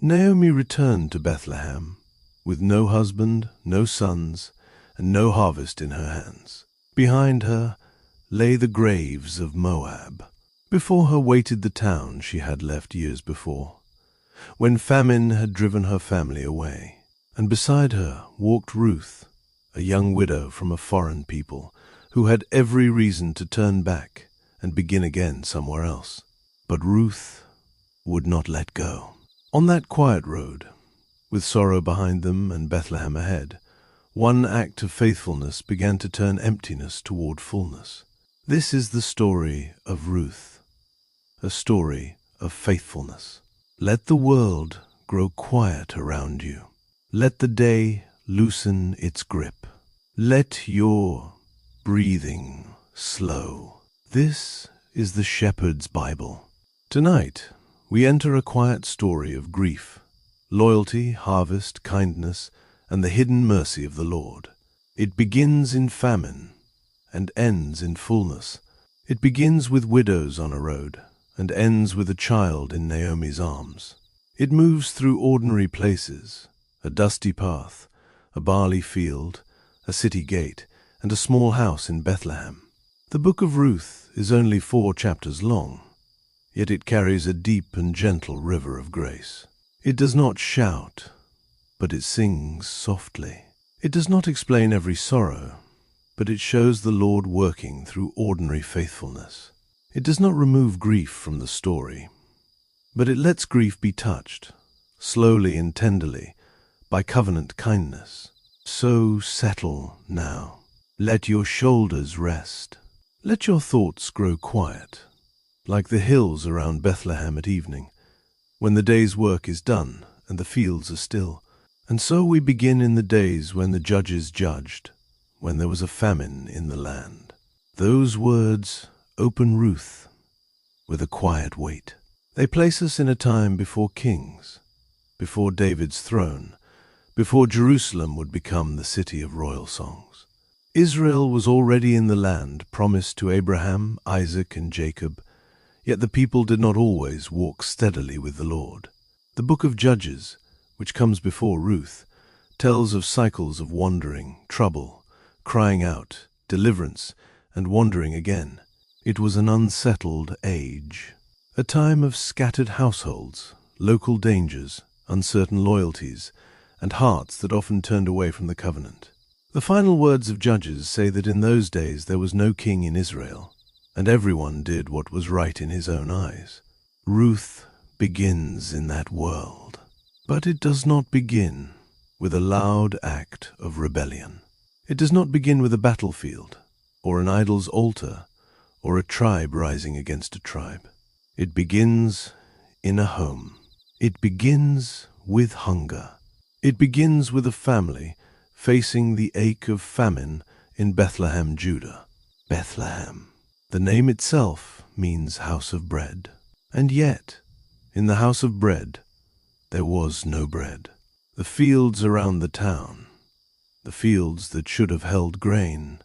Naomi returned to Bethlehem with no husband, no sons, and no harvest in her hands. Behind her lay the graves of Moab. Before her waited the town she had left years before, when famine had driven her family away. And beside her walked Ruth, a young widow from a foreign people, who had every reason to turn back and begin again somewhere else. But Ruth would not let go. On that quiet road, with sorrow behind them and Bethlehem ahead, one act of faithfulness began to turn emptiness toward fullness. This is the story of Ruth, a story of faithfulness. Let the world grow quiet around you. Let the day loosen its grip. Let your breathing slow. This is the Shepherd's Bible. Tonight, we enter a quiet story of grief, loyalty, harvest, kindness, and the hidden mercy of the Lord. It begins in famine and ends in fullness. It begins with widows on a road and ends with a child in Naomi's arms. It moves through ordinary places, a dusty path, a barley field, a city gate, and a small house in Bethlehem. The book of Ruth is only 4 chapters long, yet it carries a deep and gentle river of grace. It does not shout, but it sings softly. It does not explain every sorrow, but it shows the Lord working through ordinary faithfulness. It does not remove grief from the story, but it lets grief be touched, slowly and tenderly, by covenant kindness. So settle now. Let your shoulders rest. Let your thoughts grow quiet, like the hills around Bethlehem at evening, when the day's work is done and the fields are still. And so we begin in the days when the judges judged, when there was a famine in the land. Those words open Ruth with a quiet weight. They place us in a time before kings, before David's throne, before Jerusalem would become the city of royal songs. Israel was already in the land promised to Abraham, Isaac, and Jacob, yet the people did not always walk steadily with the Lord. The book of Judges, which comes before Ruth, tells of cycles of wandering, trouble, crying out, deliverance, and wandering again. It was an unsettled age, a time of scattered households, local dangers, uncertain loyalties, and hearts that often turned away from the covenant. The final words of Judges say that in those days there was no king in Israel, and everyone did what was right in his own eyes. Ruth begins in that world, but it does not begin with a loud act of rebellion. It does not begin with a battlefield, or an idol's altar, or a tribe rising against a tribe. It begins in a home. It begins with hunger. It begins with a family facing the ache of famine in Bethlehem, Judah. Bethlehem. The name itself means house of bread. And yet, in the house of bread, there was no bread. The fields around the town, the fields that should have held grain,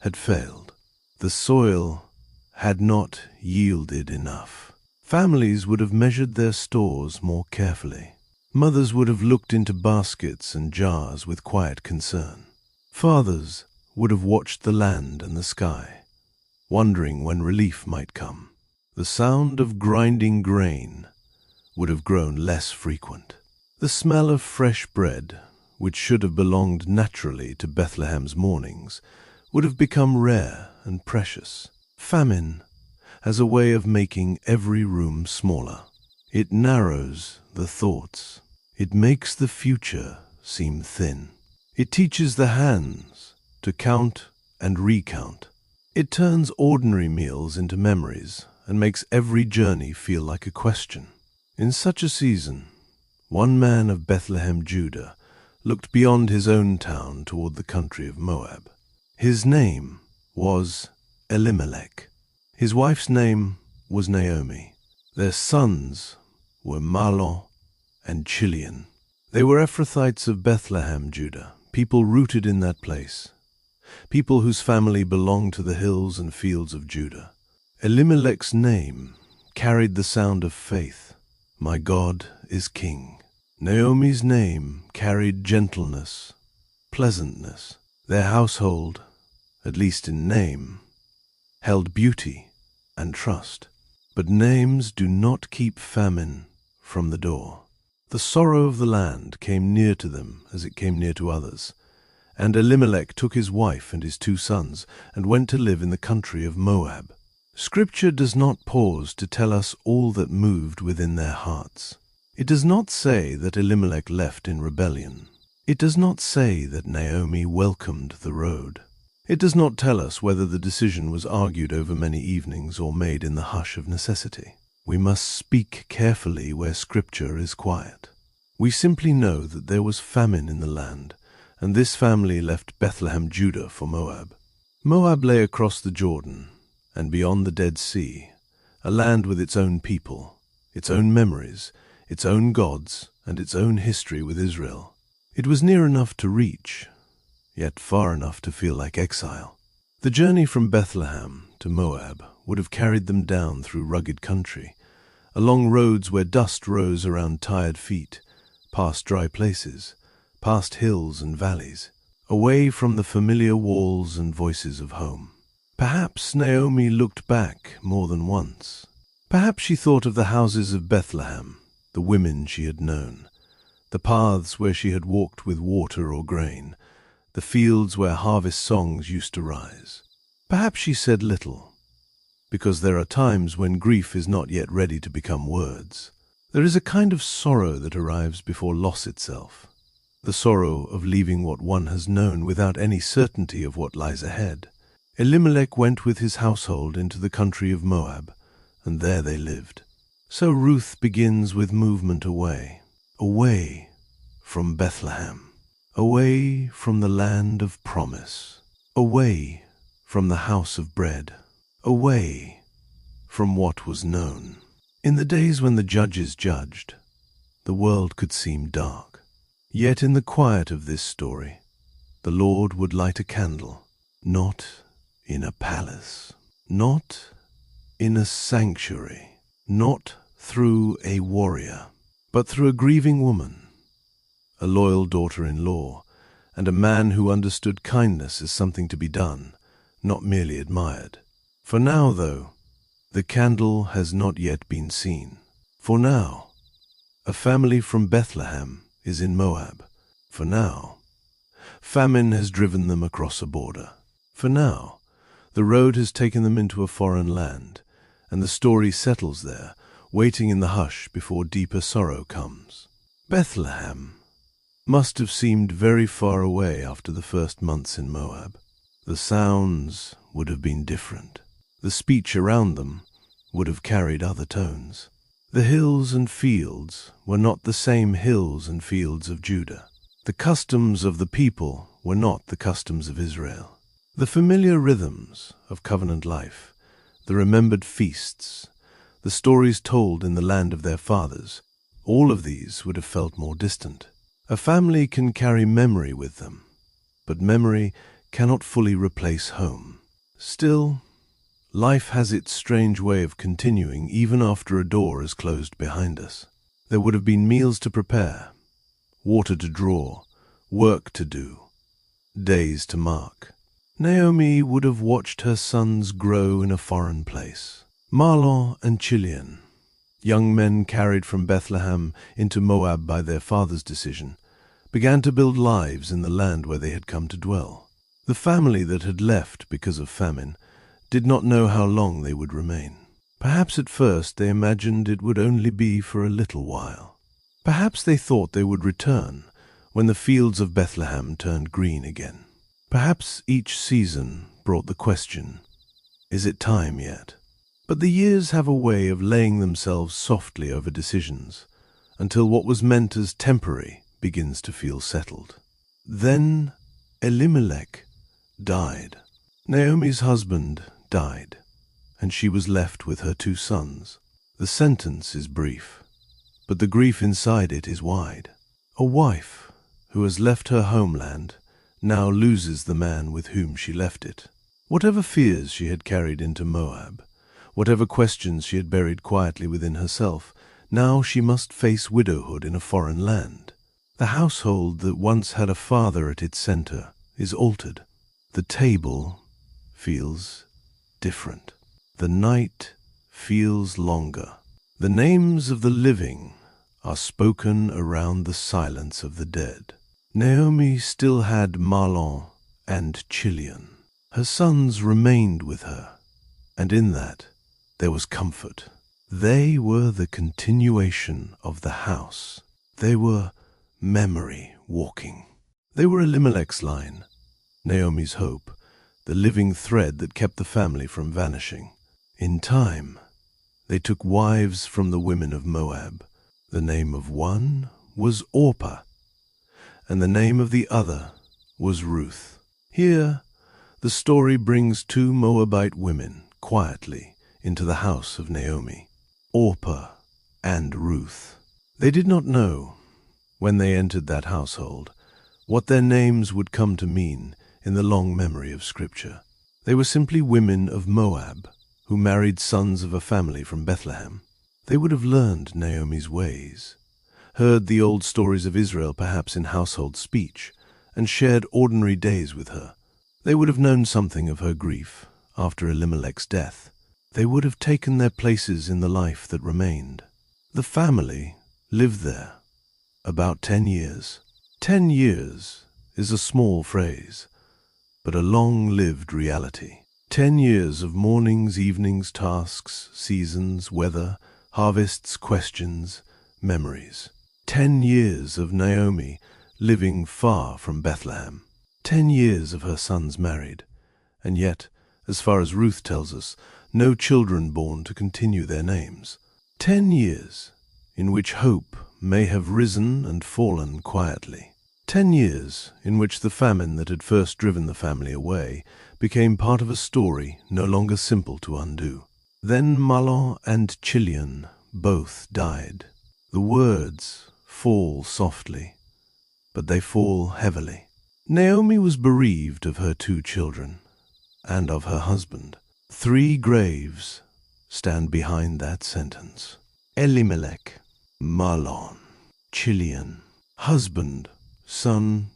had failed. The soil had not yielded enough. Families would have measured their stores more carefully. Mothers would have looked into baskets and jars with quiet concern. Fathers would have watched the land and the sky, wondering when relief might come. The sound of grinding grain would have grown less frequent. The smell of fresh bread, which should have belonged naturally to Bethlehem's mornings, would have become rare and precious. Famine has a way of making every room smaller. It narrows the thoughts. It makes the future seem thin. It teaches the hands to count and recount. It turns ordinary meals into memories and makes every journey feel like a question. In such a season, one man of Bethlehem, Judah, looked beyond his own town toward the country of Moab. His name was Elimelech. His wife's name was Naomi. Their sons were Mahlon and Chilion. They were Ephrathites of Bethlehem, Judah, people rooted in that place, people whose family belonged to the hills and fields of Judah. Elimelech's name carried the sound of faith. My God is king. Naomi's name carried gentleness, pleasantness. Their household, at least in name, held beauty and trust. But names do not keep famine from the door. The sorrow of the land came near to them as it came near to others. And Elimelech took his wife and his 2 sons and went to live in the country of Moab. Scripture does not pause to tell us all that moved within their hearts. It does not say that Elimelech left in rebellion. It does not say that Naomi welcomed the road. It does not tell us whether the decision was argued over many evenings or made in the hush of necessity. We must speak carefully where Scripture is quiet. We simply know that there was famine in the land, and this family left Bethlehem, Judah, for Moab. Moab lay across the Jordan, and beyond the Dead Sea, a land with its own people, its own memories, its own gods, and its own history with Israel. It was near enough to reach, yet far enough to feel like exile. The journey from Bethlehem to Moab would have carried them down through rugged country, along roads where dust rose around tired feet, past dry places, past hills and valleys, away from the familiar walls and voices of home. Perhaps Naomi looked back more than once. Perhaps she thought of the houses of Bethlehem, the women she had known, the paths where she had walked with water or grain, the fields where harvest songs used to rise. Perhaps she said little, because there are times when grief is not yet ready to become words. There is a kind of sorrow that arrives before loss itself, the sorrow of leaving what one has known without any certainty of what lies ahead. Elimelech went with his household into the country of Moab, and there they lived. So Ruth begins with movement away, away from Bethlehem, away from the land of promise, away from the house of bread, away from what was known. In the days when the judges judged, the world could seem dark. Yet in the quiet of this story, the Lord would light a candle, not in a palace, not in a sanctuary, not through a warrior, but through a grieving woman, a loyal daughter-in-law, and a man who understood kindness as something to be done, not merely admired. For now, though, the candle has not yet been seen. For now, a family from Bethlehem is in Moab. For now, famine has driven them across a border. For now, the road has taken them into a foreign land, and the story settles there, waiting in the hush before deeper sorrow comes. Bethlehem must have seemed very far away after the first months in Moab. The sounds would have been different. The speech around them would have carried other tones. The hills and fields were not the same hills and fields of Judah. The customs of the people were not the customs of Israel. The familiar rhythms of covenant life, the remembered feasts, the stories told in the land of their fathers, all of these would have felt more distant. A family can carry memory with them, but memory cannot fully replace home. Still, life has its strange way of continuing even after a door is closed behind us. There would have been meals to prepare, water to draw, work to do, days to mark. Naomi would have watched her sons grow in a foreign place. Mahlon and Chilion, young men carried from Bethlehem into Moab by their father's decision, began to build lives in the land where they had come to dwell. The family that had left because of famine did not know how long they would remain. Perhaps at first they imagined it would only be for a little while. Perhaps they thought they would return when the fields of Bethlehem turned green again. Perhaps each season brought the question, is it time yet? But the years have a way of laying themselves softly over decisions until what was meant as temporary begins to feel settled. Then Elimelech died. Naomi's husband died, and she was left with her 2 sons. The sentence is brief, but the grief inside it is wide. A wife who has left her homeland now loses the man with whom she left it. Whatever fears she had carried into Moab, whatever questions she had buried quietly within herself, Now she must face widowhood in a foreign land. The household that once had a father at its center is altered. The table feels different. The night feels longer. The names of the living are spoken around the silence of the dead. Naomi still had Mahlon and Chilion. Her sons remained with her, and in that there was comfort. They were the continuation of the house. They were memory walking. They were Elimelech's line, Naomi's hope, the living thread that kept the family from vanishing. In time, they took wives from the women of Moab. The name of one was Orpah, and the name of the other was Ruth. Here, the story brings two Moabite women quietly into the house of Naomi, Orpah and Ruth. They did not know, when they entered that household, what their names would come to mean in the long memory of Scripture. They were simply women of Moab who married sons of a family from Bethlehem. They would have learned Naomi's ways, heard the old stories of Israel perhaps in household speech, and shared ordinary days with her. They would have known something of her grief after Elimelech's death. They would have taken their places in the life that remained. The family lived there about 10 years. 10 years is a small phrase, but a long-lived reality. 10 years of mornings, evenings, tasks, seasons, weather, harvests, questions, memories. 10 years of Naomi living far from Bethlehem. 10 years of her sons married, and yet, as far as Ruth tells us, no children born to continue their names. 10 years in which hope may have risen and fallen quietly. 10 years in which the famine that had first driven the family away became part of a story no longer simple to undo. Then Mahlon and Chilion both died. The words fall softly, but they fall heavily. Naomi was bereaved of her 2 children and of her husband. 3 graves stand behind that sentence. Elimelech, Mahlon, Chilion, husband, son,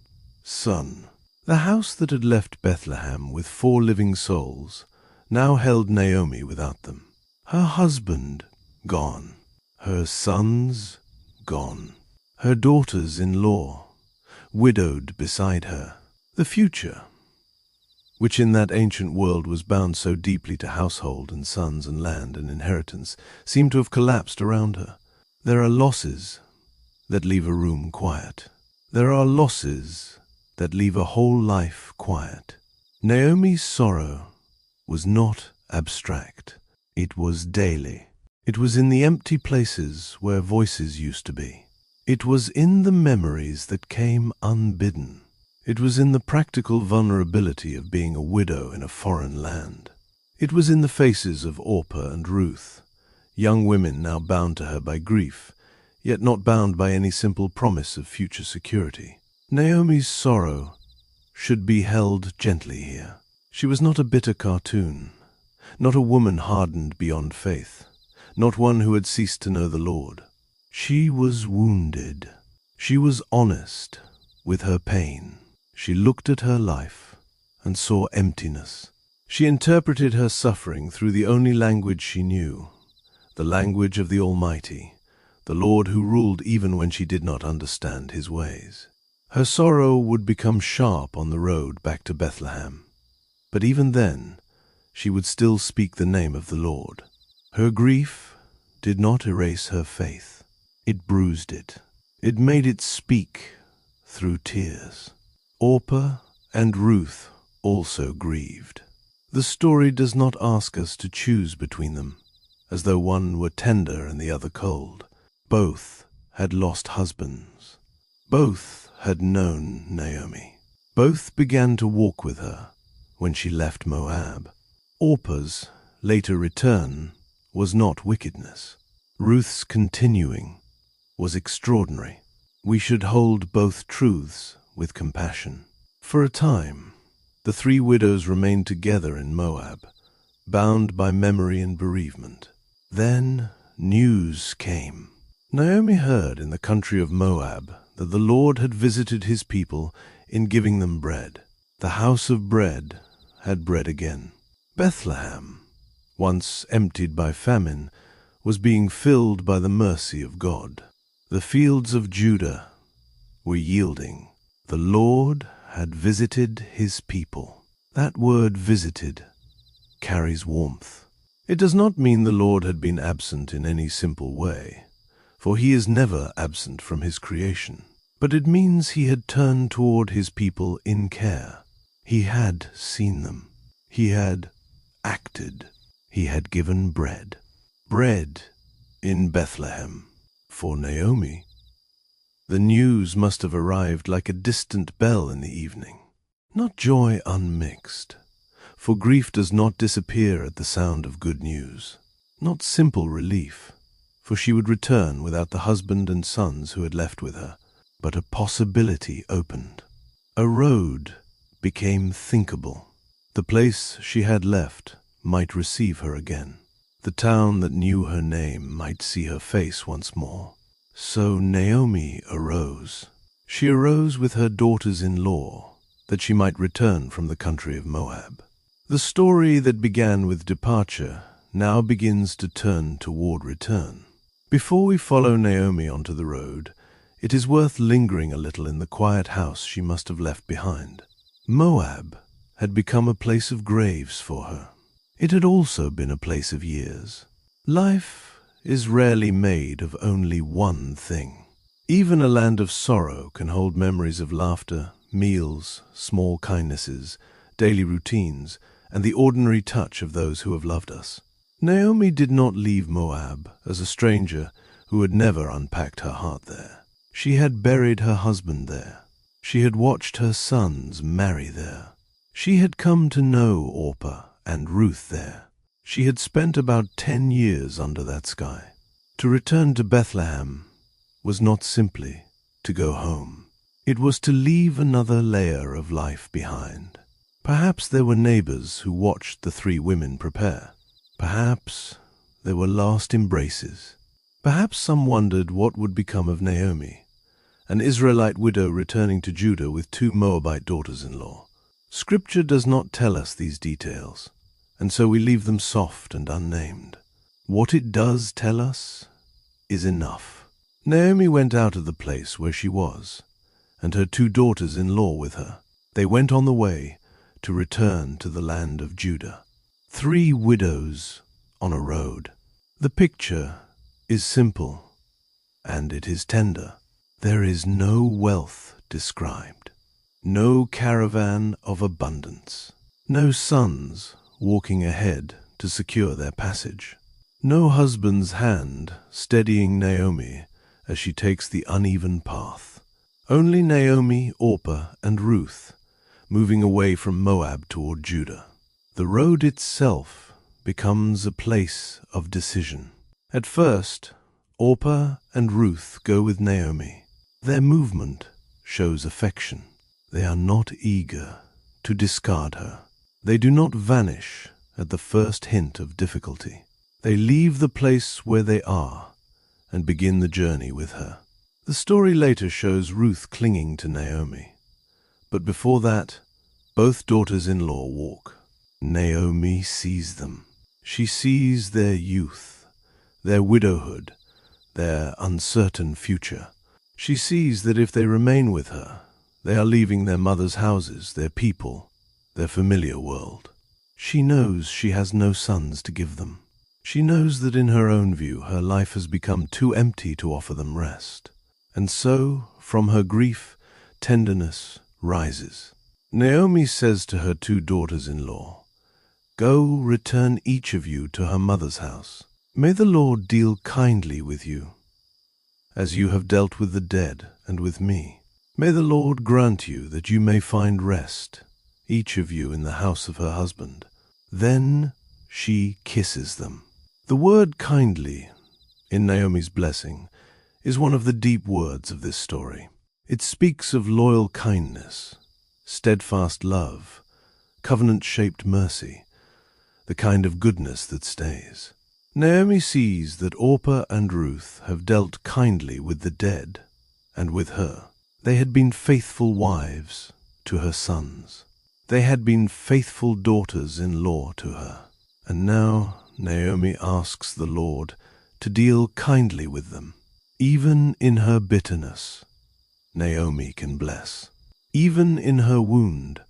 son. The house that had left Bethlehem with 4 living souls now held Naomi without them. Her husband gone, her sons gone, her daughters-in-law widowed beside her. The future, which in that ancient world was bound so deeply to household and sons and land and inheritance, seemed to have collapsed around her. There are losses that leave a room quiet. There are losses that leave a whole life quiet. Naomi's sorrow was not abstract. It was daily. It was in the empty places where voices used to be. It was in the memories that came unbidden. It was in the practical vulnerability of being a widow in a foreign land. It was in the faces of Orpah and Ruth, young women now bound to her by grief, yet not bound by any simple promise of future security. Naomi's sorrow should be held gently here. She was not a bitter cartoon, not a woman hardened beyond faith, not one who had ceased to know the Lord. She was wounded. She was honest with her pain. She looked at her life and saw emptiness. She interpreted her suffering through the only language she knew, the language of the Almighty, the Lord who ruled even when she did not understand his ways. Her sorrow would become sharp on the road back to Bethlehem, but even then she would still speak the name of the Lord. Her grief did not erase her faith. It bruised it. It made it speak through tears. Orpah and Ruth also grieved. The story does not ask us to choose between them, as though one were tender and the other cold. Both had lost husbands. Both had known Naomi. Both began to walk with her when she left Moab. Orpah's later return was not wickedness. Ruth's continuing was extraordinary. We should hold both truths with compassion. For a time, the 3 widows remained together in Moab, bound by memory and bereavement. Then news came. Naomi heard in the country of Moab that the Lord had visited his people in giving them bread. The house of bread had bread again. Bethlehem, once emptied by famine, was being filled by the mercy of God. The fields of Judah were yielding. The Lord had visited his people. That word visited carries warmth. It does not mean the Lord had been absent in any simple way, for he is never absent from his creation. But it means he had turned toward his people in care. He had seen them. He had acted. He had given bread. Bread in Bethlehem. For Naomi, the news must have arrived like a distant bell in the evening. Not joy unmixed, for grief does not disappear at the sound of good news. Not simple relief, for she would return without the husband and sons who had left with her, but a possibility opened. A road became thinkable. The place she had left might receive her again. The town that knew her name might see her face once more. So Naomi arose. She arose with her daughters-in-law, that she might return from the country of Moab. The story that began with departure now begins to turn toward return. Before we follow Naomi onto the road, it is worth lingering a little in the quiet house she must have left behind. Moab had become a place of graves for her. It had also been a place of years. Life is rarely made of only one thing. Even a land of sorrow can hold memories of laughter, meals, small kindnesses, daily routines, and the ordinary touch of those who have loved us. Naomi did not leave Moab as a stranger who had never unpacked her heart there. She had buried her husband there. She had watched her sons marry there. She had come to know Orpah and Ruth there. She had spent about 10 years under that sky. To return to Bethlehem was not simply to go home. It was to leave another layer of life behind. Perhaps there were neighbors who watched the 3 women prepare. Perhaps there were last embraces. Perhaps some wondered what would become of Naomi, an Israelite widow returning to Judah with 2 Moabite daughters-in-law. Scripture does not tell us these details, and so we leave them soft and unnamed. What it does tell us is enough. Naomi went out of the place where she was, and her 2 daughters-in-law with her. They went on the way to return to the land of Judah. 3 widows on a road. The picture is simple, and it is tender. There is no wealth described, no caravan of abundance, no sons walking ahead to secure their passage, no husband's hand steadying Naomi as she takes the uneven path. Only Naomi, Orpah, and Ruth moving away from Moab toward Judah. The road itself becomes a place of decision. At first, Orpah and Ruth go with Naomi. Their movement shows affection. They are not eager to discard her. They do not vanish at the first hint of difficulty. They leave the place where they are and begin the journey with her. The story later shows Ruth clinging to Naomi. But before that, both daughters-in-law walk. Naomi sees them. She sees their youth, their widowhood, their uncertain future. She sees that if they remain with her, they are leaving their mother's houses, their people, their familiar world. She knows she has no sons to give them. She knows that in her own view, her life has become too empty to offer them rest. And so, from her grief, tenderness rises. Naomi says to her 2 daughters-in-law, "Go, return each of you to her mother's house. May the Lord deal kindly with you, as you have dealt with the dead and with me. May the Lord grant you that you may find rest, each of you in the house of her husband." Then she kisses them. The word kindly in Naomi's blessing is one of the deep words of this story. It speaks of loyal kindness, steadfast love, covenant-shaped mercy, the kind of goodness that stays. Naomi sees that Orpah and Ruth have dealt kindly with the dead and with her. They had been faithful wives to her sons. They had been faithful daughters-in-law to her. And now Naomi asks the Lord to deal kindly with them. Even in her bitterness, Naomi can bless. Even in her wound,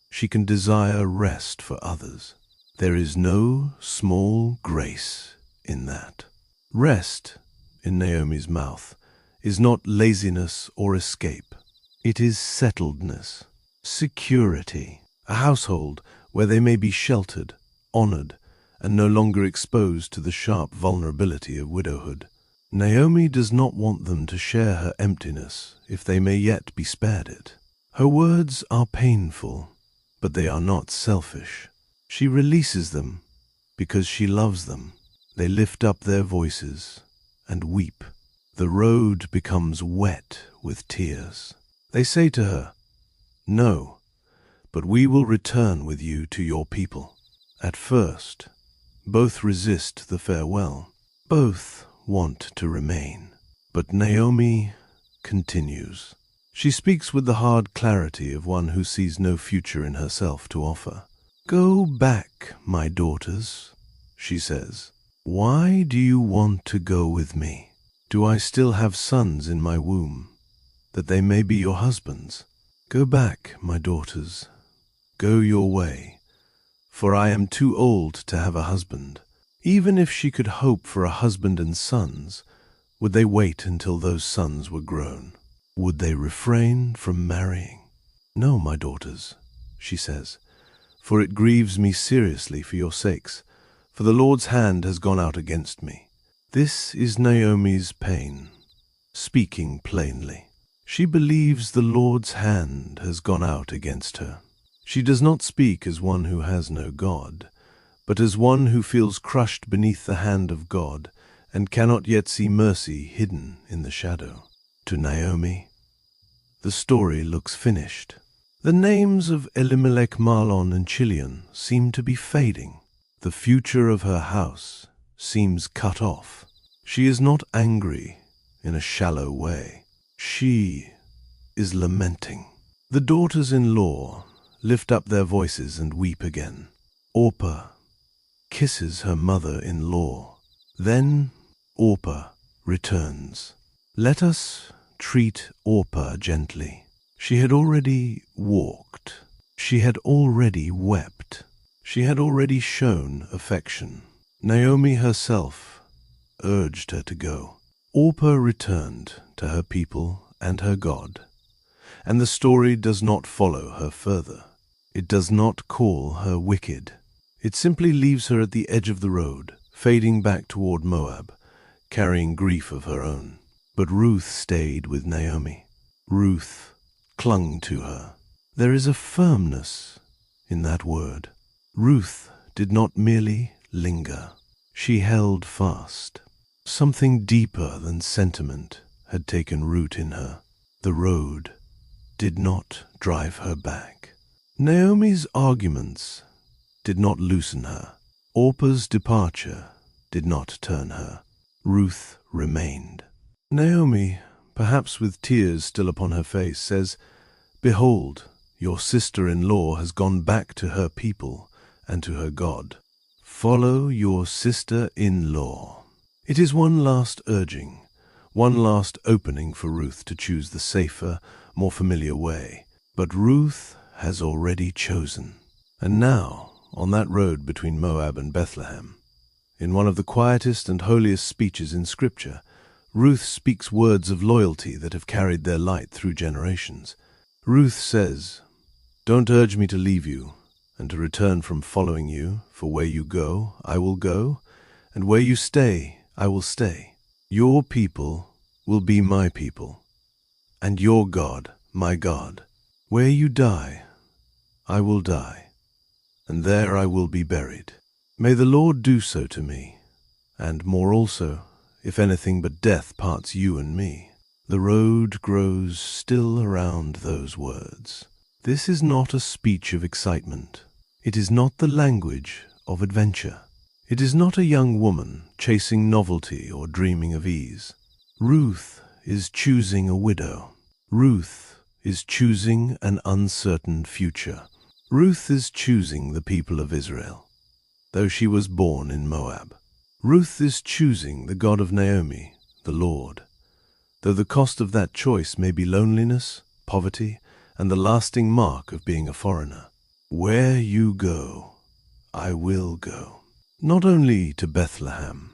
she can desire rest for others. There is no small grace in that. Rest, in Naomi's mouth, is not laziness or escape. It is settledness, security, a household where they may be sheltered, honored, and no longer exposed to the sharp vulnerability of widowhood. Naomi does not want them to share her emptiness if they may yet be spared it. Her words are painful, but they are not selfish. She releases them because she loves them. They lift up their voices and weep. The road becomes wet with tears. They say to her, "No, but we will return with you to your people." At first, both resist the farewell. Both want to remain. But Naomi continues. She speaks with the hard clarity of one who sees no future in herself to offer. "Go back, my daughters," she says. "Why do you want to go with me? Do I still have sons in my womb, that they may be your husbands? Go back, my daughters, go your way, for I am too old to have a husband." Even if she could hope for a husband and sons, would they wait until those sons were grown? Would they refrain from marrying? "No, my daughters," she says, "for it grieves me seriously for your sakes, for the Lord's hand has gone out against me." This is Naomi's pain, speaking plainly. She believes the Lord's hand has gone out against her. She does not speak as one who has no God, but as one who feels crushed beneath the hand of God and cannot yet see mercy hidden in the shadow. To Naomi, the story looks finished. The names of Elimelech, Mahlon, and Chilion seem to be fading. The future of her house seems cut off. She is not angry in a shallow way. She is lamenting. The daughters-in-law lift up their voices and weep again. Orpah kisses her mother-in-law. Then Orpah returns. Let us treat Orpah gently. She had already walked. She had already wept. She had already shown affection. Naomi herself urged her to go. Orpah returned to her people and her God, and the story does not follow her further. It does not call her wicked. It simply leaves her at the edge of the road, fading back toward Moab, carrying grief of her own. But Ruth stayed with Naomi. Ruth clung to her. There is a firmness in that word. Ruth did not merely linger. She held fast. Something deeper than sentiment had taken root in her. The road did not drive her back. Naomi's arguments did not loosen her. Orpah's departure did not turn her. Ruth remained. Naomi, perhaps with tears still upon her face, says, "Behold, your sister-in-law has gone back to her people and to her God." Follow your sister-in-law. It is one last urging, one last opening for Ruth to choose the safer, more familiar way. But Ruth has already chosen. And now, on that road between Moab and Bethlehem, in one of the quietest and holiest speeches in Scripture, Ruth speaks words of loyalty that have carried their light through generations. Ruth says, "Don't urge me to leave you and to return from following you, for where you go, I will go, and where you stay, I will stay. Your people will be my people, and your God, my God. Where you die, I will die, and there I will be buried. May the Lord do so to me, and more also, if anything but death parts you and me." The road grows still around those words. This is not a speech of excitement. It is not the language of adventure. It is not a young woman chasing novelty or dreaming of ease. Ruth is choosing a widow. Ruth is choosing an uncertain future. Ruth is choosing the people of Israel, though she was born in Moab. Ruth is choosing the God of Naomi, the Lord, though the cost of that choice may be loneliness, poverty, and the lasting mark of being a foreigner. Where you go, I will go. Not only to Bethlehem,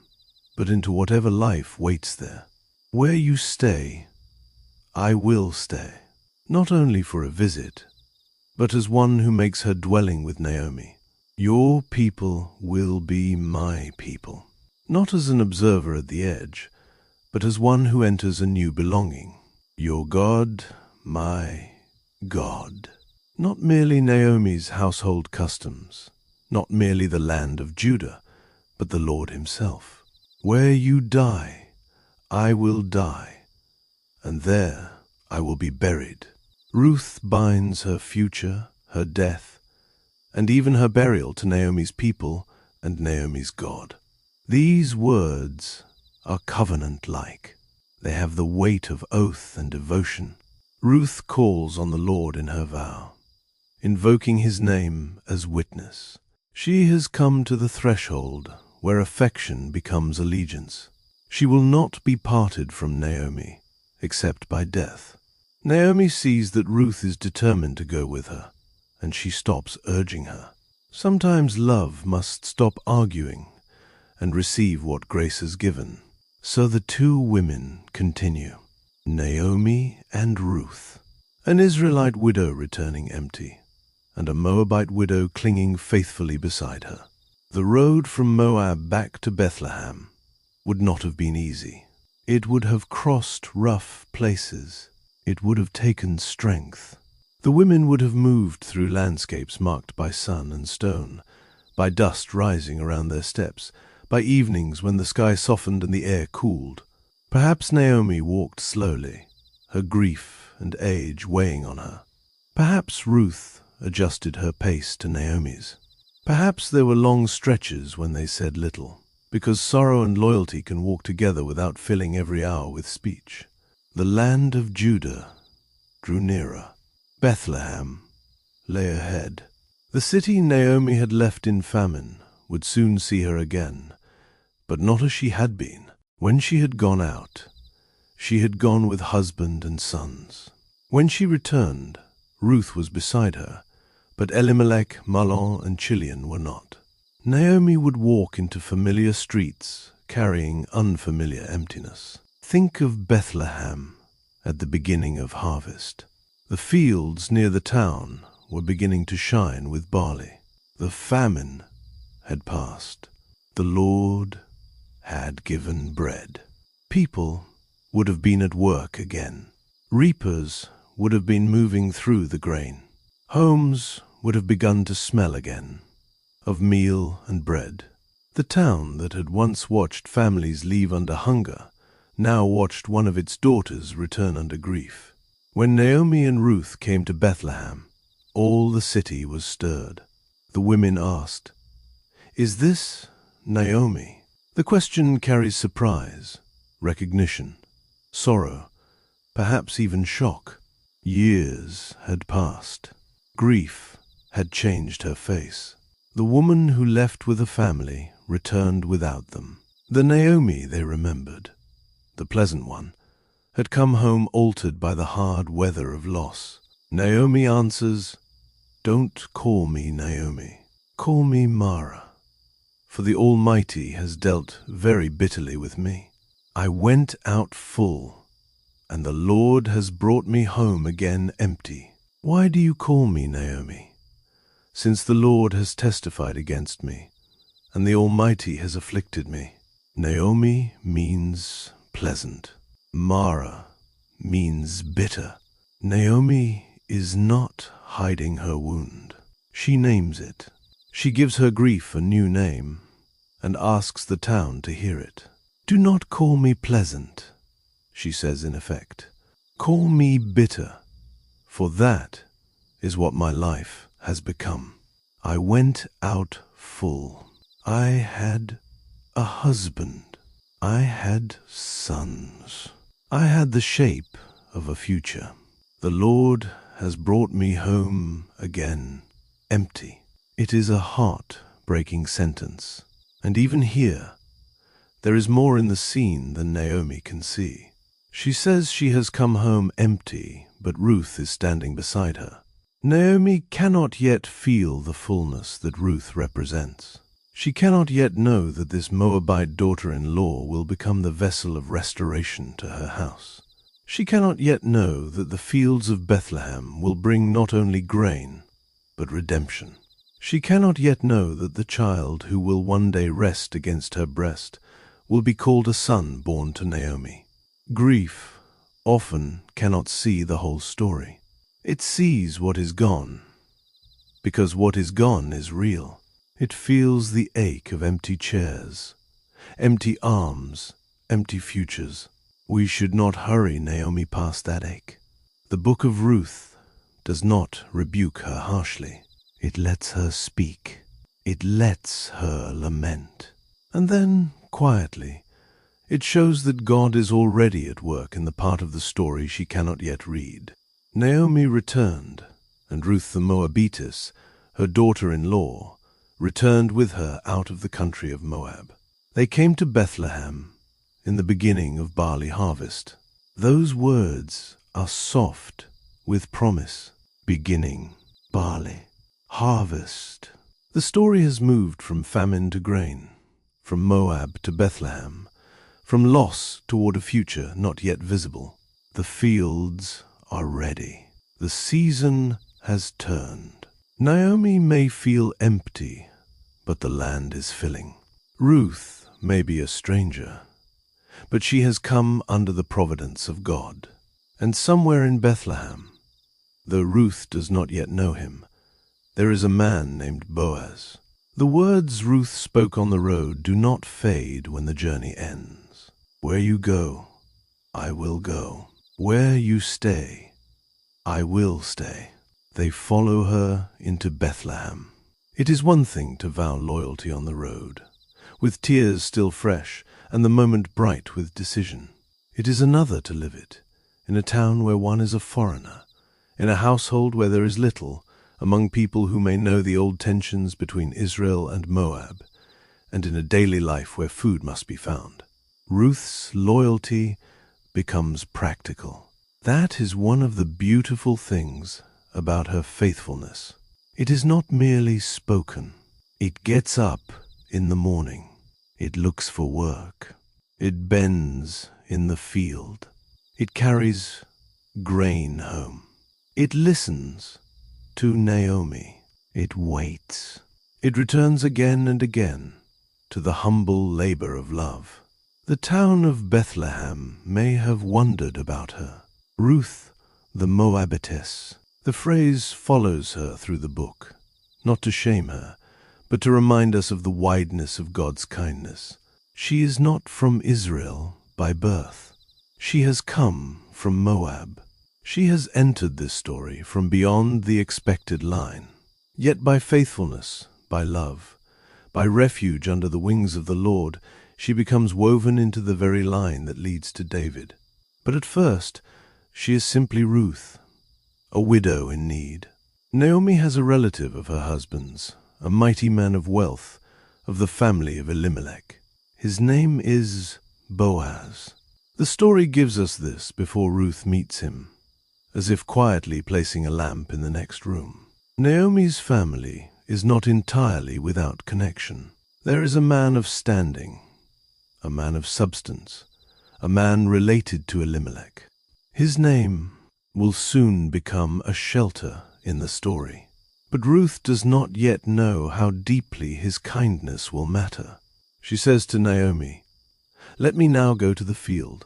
but into whatever life waits there. Where you stay, I will stay, not only for a visit, but as one who makes her dwelling with Naomi. Your people will be my people, not as an observer at the edge, but as one who enters a new belonging. Your God, my God. Not merely Naomi's household customs, not merely the land of Judah, but the Lord himself. Where you die, I will die, and there I will be buried. Ruth binds her future, her death, and even her burial to Naomi's people and Naomi's God. These words are covenant-like. They have the weight of oath and devotion. Ruth calls on the Lord in her vow, invoking his name as witness. She has come to the threshold where affection becomes allegiance. She will not be parted from Naomi, except by death. Naomi sees that Ruth is determined to go with her, and she stops urging her. Sometimes love must stop arguing and receive what grace has given. So the two women continue, Naomi and Ruth, an Israelite widow returning empty, and a Moabite widow clinging faithfully beside her. The road from Moab back to Bethlehem would not have been easy. It would have crossed rough places. It would have taken strength. The women would have moved through landscapes marked by sun and stone, by dust rising around their steps, by evenings when the sky softened and the air cooled. Perhaps Naomi walked slowly, her grief and age weighing on her. Perhaps Ruth adjusted her pace to Naomi's. Perhaps there were long stretches when they said little, because sorrow and loyalty can walk together without filling every hour with speech. The land of Judah drew nearer. Bethlehem lay ahead. The city Naomi had left in famine would soon see her again, but not as she had been. When she had gone out, she had gone with husband and sons. When she returned, Ruth was beside her, but Elimelech, Mahlon, and Chilion were not. Naomi would walk into familiar streets, carrying unfamiliar emptiness. Think of Bethlehem at the beginning of harvest. The fields near the town were beginning to shine with barley. The famine had passed. The Lord had given bread. People would have been at work again. Reapers would have been moving through the grain. Homes would have begun to smell again of meal and bread. The town that had once watched families leave under hunger now watched one of its daughters return under grief. When Naomi and Ruth came to Bethlehem, all the city was stirred. The women asked, "Is this Naomi?" The question carries surprise, recognition, sorrow, perhaps even shock. Years had passed. Grief had changed her face. The woman who left with a family returned without them. The Naomi they remembered, the pleasant one, had come home altered by the hard weather of loss. Naomi answers, "Don't call me Naomi. Call me Mara, for the Almighty has dealt very bitterly with me. I went out full, and the Lord has brought me home again empty. Why do you call me Naomi, since the Lord has testified against me, and the Almighty has afflicted me?" Naomi means pleasant. Mara means bitter. Naomi is not hiding her wound. She names it. She gives her grief a new name and asks the town to hear it. "Do not call me pleasant," she says in effect. "Call me bitter, for that is what my life has become. I went out full. I had a husband. I had sons. I had the shape of a future. The Lord has brought me home again, empty. It is a heart-breaking sentence. And even here, there is more in the scene than Naomi can see. She says she has come home empty, but Ruth is standing beside her. Naomi cannot yet feel the fullness that Ruth represents. She cannot yet know that this Moabite daughter-in-law will become the vessel of restoration to her house. She cannot yet know that the fields of Bethlehem will bring not only grain, but redemption. She cannot yet know that the child who will one day rest against her breast will be called a son born to Naomi. Grief often cannot see the whole story. It sees what is gone, because what is gone is real. It feels the ache of empty chairs, empty arms, empty futures. We should not hurry Naomi past that ache. The book of Ruth does not rebuke her harshly. It lets her speak. It lets her lament. And then, quietly, it shows that God is already at work in the part of the story she cannot yet read. Naomi returned, and Ruth the Moabitess, her daughter-in-law, returned with her out of the country of Moab. They came to Bethlehem in the beginning of barley harvest. Those words are soft with promise. Beginning, barley, harvest. The story has moved from famine to grain, from Moab to Bethlehem, from loss toward a future not yet visible. The fields are ready. The season has turned. Naomi may feel empty, but the land is filling. Ruth may be a stranger, but she has come under the providence of God. And somewhere in Bethlehem, though Ruth does not yet know him, there is a man named Boaz. The words Ruth spoke on the road do not fade when the journey ends. Where you go, I will go. Where you stay, I will stay. They follow her into Bethlehem. It is one thing to vow loyalty on the road, with tears still fresh and the moment bright with decision. It is another to live it, in a town where one is a foreigner, in a household where there is little, among people who may know the old tensions between Israel and Moab, and in a daily life where food must be found. Ruth's loyalty becomes practical. That is one of the beautiful things about her faithfulness. It is not merely spoken. It gets up in the morning. It looks for work. It bends in the field. It carries grain home. It listens to Naomi. It waits. It returns again and again to the humble labor of love. The town of Bethlehem may have wondered about her. Ruth the Moabitess. The phrase follows her through the book, not to shame her, but to remind us of the wideness of God's kindness. She is not from Israel by birth. She has come from Moab. She has entered this story from beyond the expected line. Yet by faithfulness, by love, by refuge under the wings of the Lord, she becomes woven into the very line that leads to David. But at first, she is simply Ruth, a widow in need. Naomi has a relative of her husband's, a mighty man of wealth, of the family of Elimelech. His name is Boaz. The story gives us this before Ruth meets him, as if quietly placing a lamp in the next room. Naomi's family is not entirely without connection. There is a man of standing, a man of substance, a man related to Elimelech. His name will soon become a shelter in the story. But Ruth does not yet know how deeply his kindness will matter. She says to Naomi, "Let me now go to the field,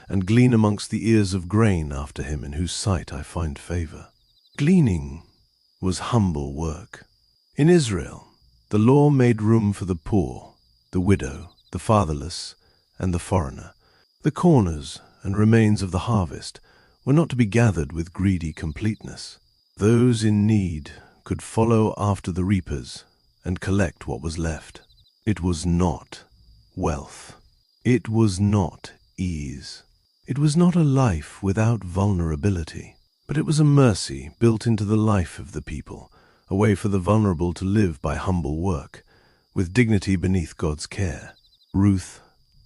and glean amongst the ears of grain after him in whose sight I find favor." Gleaning was humble work. In Israel, the law made room for the poor, the widow, the fatherless, and the foreigner. The corners and remains of the harvest were not to be gathered with greedy completeness. Those in need could follow after the reapers and collect what was left. It was not wealth. It was not ease. It was not a life without vulnerability. But it was a mercy built into the life of the people, a way for the vulnerable to live by humble work, with dignity beneath God's care. Ruth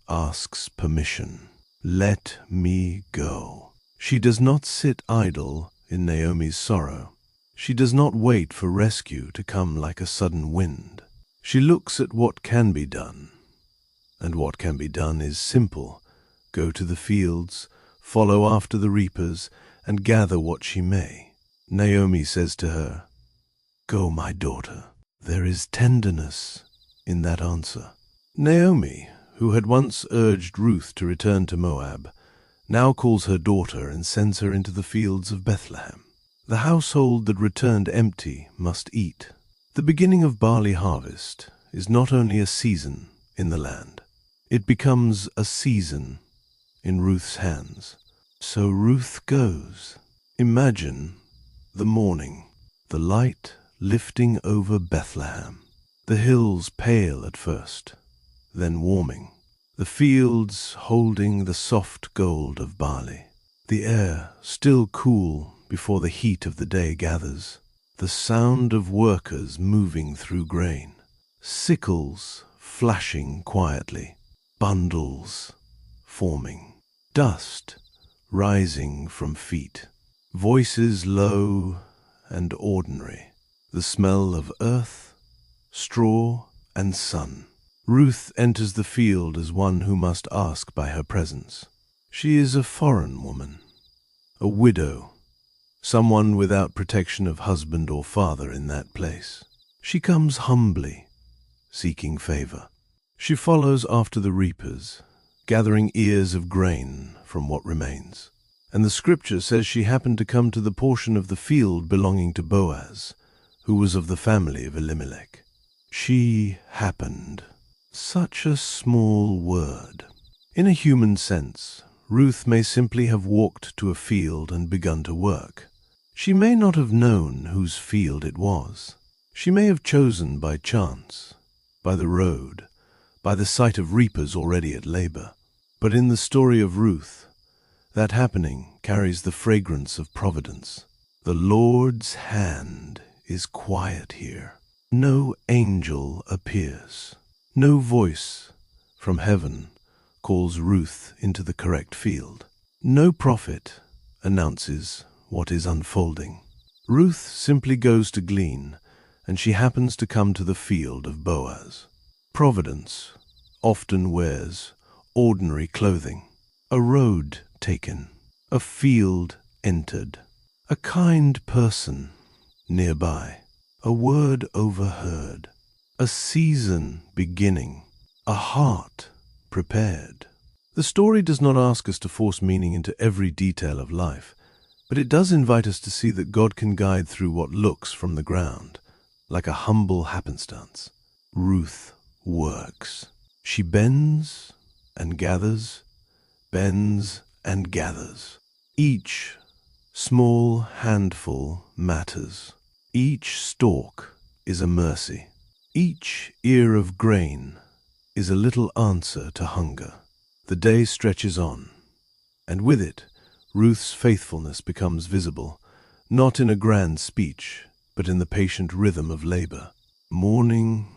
asks permission. Let me go. She does not sit idle in Naomi's sorrow. She does not wait for rescue to come like a sudden wind. She looks at what can be done. And what can be done is simple. Go to the fields, follow after the reapers, and gather what she may. Naomi says to her, "Go, my daughter." There is tenderness in that answer. Naomi, who had once urged Ruth to return to Moab, now calls her daughter and sends her into the fields of Bethlehem. The household that returned empty must eat. The beginning of barley harvest is not only a season in the land, it becomes a season in Ruth's hands. So Ruth goes. Imagine the morning, the light lifting over Bethlehem, the hills pale at first, then warming, the fields holding the soft gold of barley, the air still cool before the heat of the day gathers, the sound of workers moving through grain, sickles flashing quietly, bundles forming, dust rising from feet, voices low and ordinary, the smell of earth, straw, and sun. Ruth enters the field as one who must ask by her presence. She is a foreign woman, a widow, someone without protection of husband or father in that place. She comes humbly, seeking favor. She follows after the reapers, gathering ears of grain from what remains. And the scripture says she happened to come to the portion of the field belonging to Boaz, who was of the family of Elimelech. She happened. Such a small word. In a human sense, Ruth may simply have walked to a field and begun to work. She may not have known whose field it was. She may have chosen by chance, by the road, by the sight of reapers already at labor. But in the story of Ruth, that happening carries the fragrance of providence. The Lord's hand is quiet here. No angel appears. No voice from heaven calls Ruth into the correct field. No prophet announces what is unfolding. Ruth simply goes to glean, and she happens to come to the field of Boaz. Providence often wears ordinary clothing. A road taken, a field entered, a kind person nearby, a word overheard, a season beginning, a heart prepared. The story does not ask us to force meaning into every detail of life, but it does invite us to see that God can guide through what looks from the ground like a humble happenstance. Ruth works. She bends and gathers, bends and gathers. Each small handful matters. Each stalk is a mercy. Each ear of grain is a little answer to hunger. The day stretches on, and with it, Ruth's faithfulness becomes visible, not in a grand speech, but in the patient rhythm of labor. Morning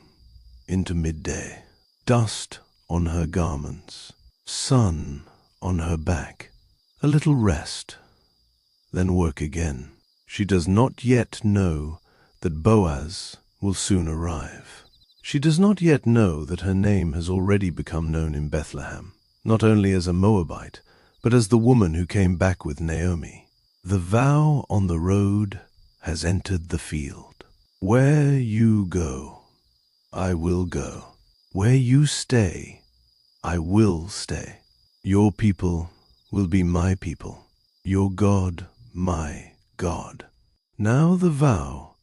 into midday, dust on her garments, sun on her back, a little rest, then work again. She does not yet know that Boaz will soon arrive. She does not yet know that her name has already become known in Bethlehem, not only as a Moabite, but as the woman who came back with Naomi. The vow on the road has entered the field. Where you go, I will go. Where you stay, I will stay. Your people will be my people. Your God, my God. Now the vow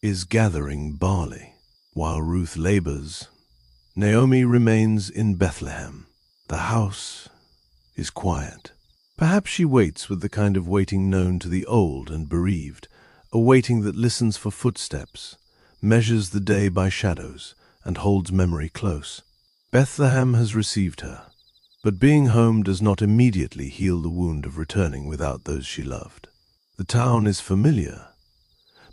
is gathering barley. While Ruth labors, Naomi remains in Bethlehem. The house is quiet. Perhaps she waits with the kind of waiting known to the old and bereaved, a waiting that listens for footsteps, measures the day by shadows, and holds memory close. Bethlehem has received her, but being home does not immediately heal the wound of returning without those she loved. The town is familiar,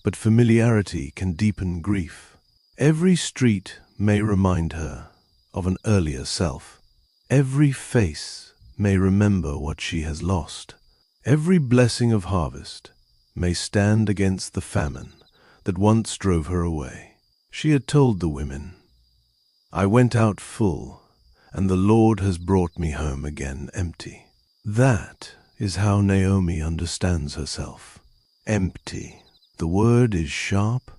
but familiarity can deepen grief. Every street may remind her of an earlier self. Every face may remember what she has lost. Every blessing of harvest may stand against the famine that once drove her away. She had told the women, "I went out full, and the Lord has brought me home again empty." That is how Naomi understands herself. Empty. The word is sharp,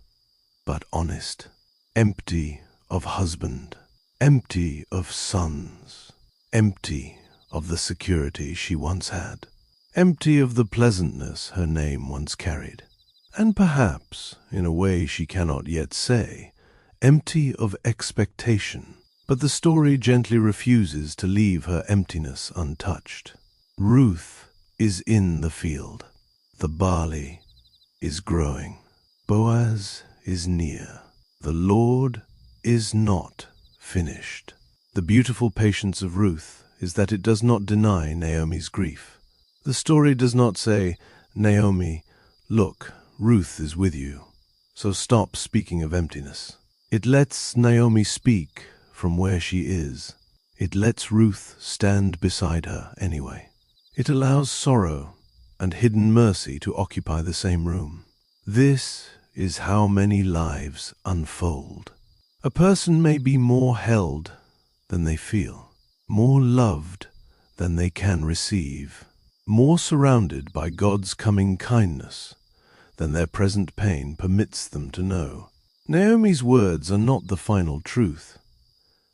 but honest. Empty of husband. Empty of sons. Empty of the security she once had. Empty of the pleasantness her name once carried. And perhaps, in a way she cannot yet say, empty of expectation. But the story gently refuses to leave her emptiness untouched. Ruth is in the field. The barley is growing. Boaz is near. The Lord is not finished. The beautiful patience of Ruth is that it does not deny Naomi's grief. The story does not say, "Naomi, look, Ruth is with you, so stop speaking of emptiness." It lets Naomi speak from where she is. It lets Ruth stand beside her anyway. It allows sorrow and hidden mercy to occupy the same room. This is how many lives unfold. A person may be more held than they feel, more loved than they can receive, more surrounded by God's coming kindness than their present pain permits them to know. Naomi's words are not the final truth,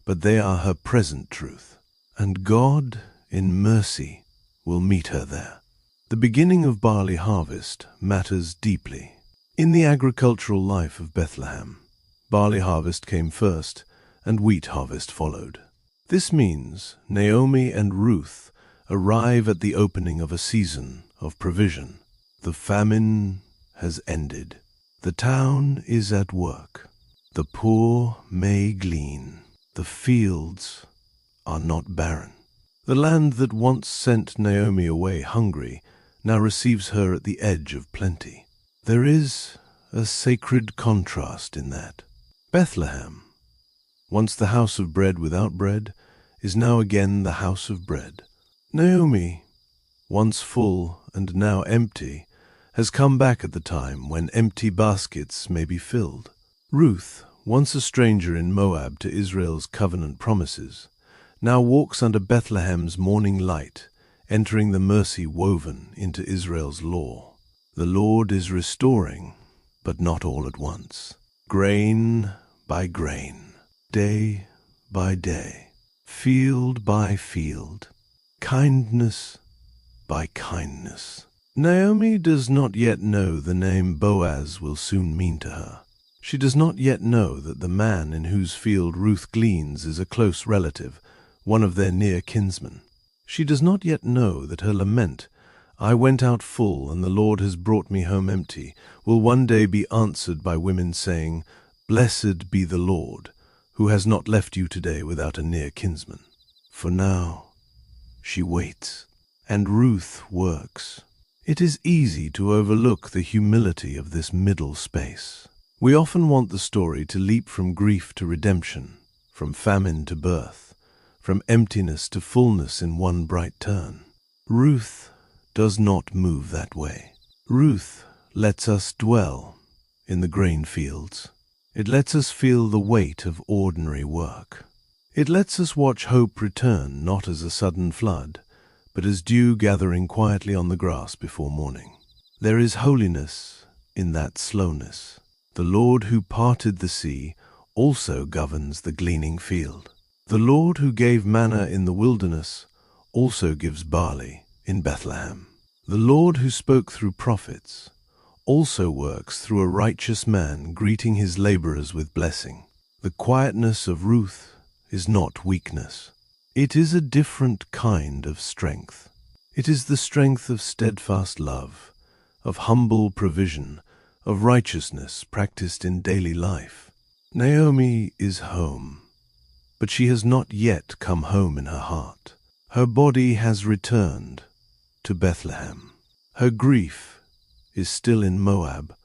but they are her present truth, and God, in mercy, will meet her there. The beginning of barley harvest matters deeply. In the agricultural life of Bethlehem, barley harvest came first, and wheat harvest followed. This means Naomi and Ruth arrive at the opening of a season of provision. The famine has ended. The town is at work. The poor may glean. The fields are not barren. The land that once sent Naomi away hungry now receives her at the edge of plenty. There is a sacred contrast in that. Bethlehem, once the house of bread without bread, is now again the house of bread. Naomi, once full and now empty, has come back at the time when empty baskets may be filled. Ruth, once a stranger in Moab to Israel's covenant promises, now walks under Bethlehem's morning light, entering the mercy woven into Israel's law. The Lord is restoring, but not all at once. Grain by grain, day by day, field by field, kindness by kindness. Naomi does not yet know the name Boaz will soon mean to her. She does not yet know that the man in whose field Ruth gleans is a close relative, one of their near kinsmen. She does not yet know that her lament, "I went out full, and the Lord has brought me home empty," will one day be answered by women saying, "Blessed be the Lord, who has not left you today without a near kinsman." For now, she waits, and Ruth works. It is easy to overlook the humility of this middle space. We often want the story to leap from grief to redemption, from famine to birth, from emptiness to fullness in one bright turn. Ruth does not move that way. Ruth lets us dwell in the grain fields. It lets us feel the weight of ordinary work. It lets us watch hope return not as a sudden flood, but as dew gathering quietly on the grass before morning. There is holiness in that slowness. The Lord who parted the sea also governs the gleaning field. The Lord who gave manna in the wilderness also gives barley in Bethlehem. The Lord who spoke through prophets also works through a righteous man greeting his laborers with blessing. The quietness of Ruth is not weakness. It is a different kind of strength. It is the strength of steadfast love, of humble provision, of righteousness practiced in daily life. Naomi is home, but she has not yet come home in her heart. Her body has returned to Bethlehem. Her grief is still in Moab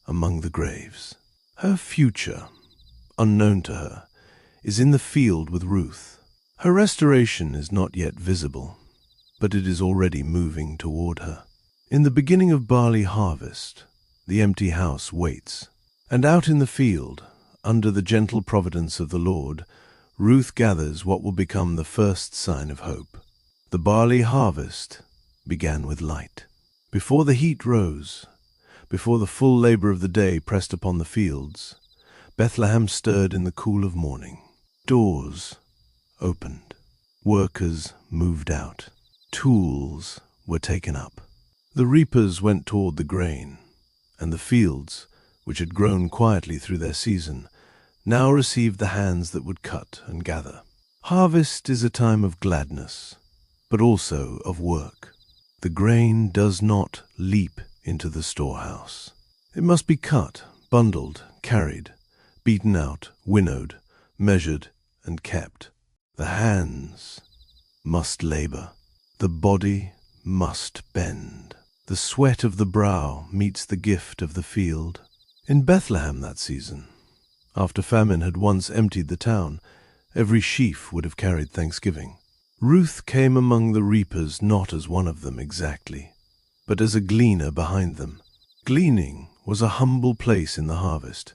among the graves. Her future, unknown to her, is in the field with Ruth. Her restoration is not yet visible, but it is already moving toward her. In the beginning of barley harvest, the empty house waits, and out in the field, under the gentle providence of the Lord, Ruth gathers what will become the first sign of hope. The barley harvest began with light. Before the heat rose, before the full labor of the day pressed upon the fields, Bethlehem stirred in the cool of morning. Doors opened. Workers moved out. Tools were taken up. The reapers went toward the grain, and the fields, which had grown quietly through their season, now received the hands that would cut and gather. Harvest is a time of gladness, but also of work. The grain does not leap into the storehouse. It must be cut, bundled, carried, beaten out, winnowed, measured, and kept. The hands must labor. The body must bend. The sweat of the brow meets the gift of the field. In Bethlehem that season, after famine had once emptied the town, every sheaf would have carried thanksgiving. Ruth came among the reapers not as one of them exactly, but as a gleaner behind them. Gleaning was a humble place in the harvest,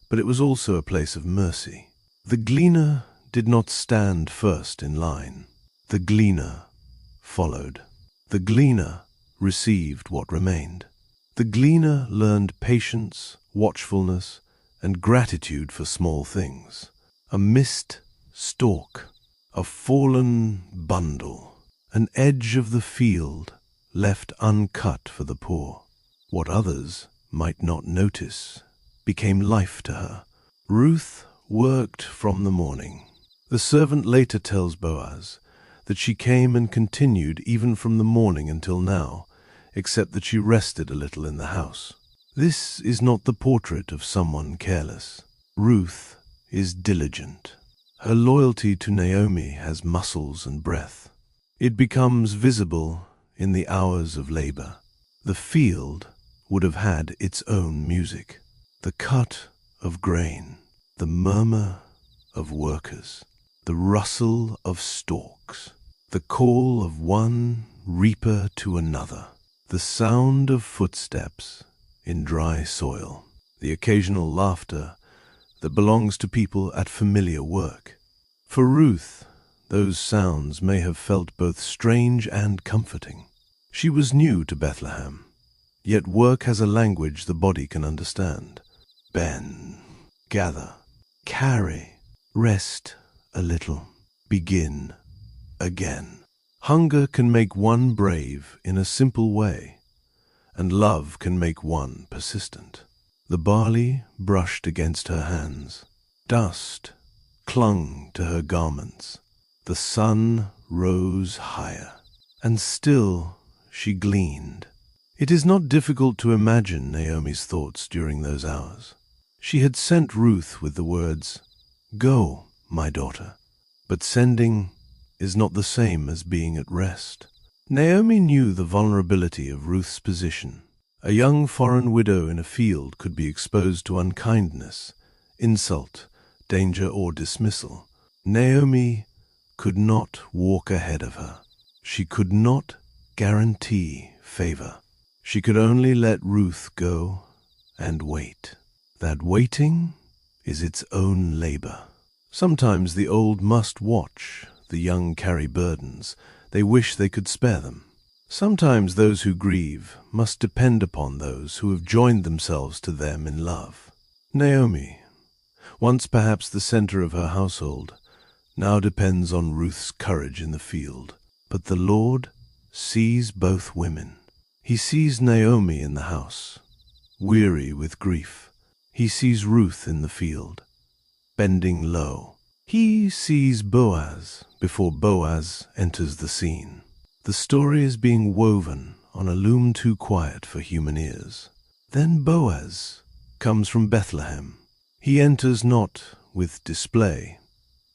but it was also a place of mercy. The gleaner did not stand first in line. The gleaner followed. The gleaner received what remained. The gleaner learned patience, watchfulness, and gratitude for small things. A missed stalk, a fallen bundle, an edge of the field left uncut for the poor. What others might not notice became life to her. Ruth worked from the morning. The servant later tells Boaz that she came and continued even from the morning until now, except that she rested a little in the house. This is not the portrait of someone careless. Ruth is diligent. Her loyalty to Naomi has muscles and breath. It becomes visible in the hours of labor. The field would have had its own music. The cut of grain, the murmur of workers, the rustle of stalks, the call of one reaper to another, the sound of footsteps in dry soil, the occasional laughter that belongs to people at familiar work. For Ruth, those sounds may have felt both strange and comforting. She was new to Bethlehem, yet work has a language the body can understand. Bend, gather, carry, rest a little, begin again. Hunger can make one brave in a simple way, and love can make one persistent. The barley brushed against her hands. Dust clung to her garments. The sun rose higher, and still she gleaned. It is not difficult to imagine Naomi's thoughts during those hours. She had sent Ruth with the words, "Go, my daughter," but sending is not the same as being at rest. Naomi knew the vulnerability of Ruth's position. A young foreign widow in a field could be exposed to unkindness, insult, danger, or dismissal. Naomi could not walk ahead of her. She could not guarantee favor. She could only let Ruth go and wait. That waiting is its own labor. Sometimes the old must watch, the young carry burdens. They wish they could spare them. Sometimes those who grieve must depend upon those who have joined themselves to them in love. Naomi, once perhaps the center of her household, now depends on Ruth's courage in the field. But the Lord sees both women. He sees Naomi in the house, weary with grief. He sees Ruth in the field, bending low. He sees Boaz before Boaz enters the scene. The story is being woven on a loom too quiet for human ears. Then Boaz comes from Bethlehem. He enters not with display,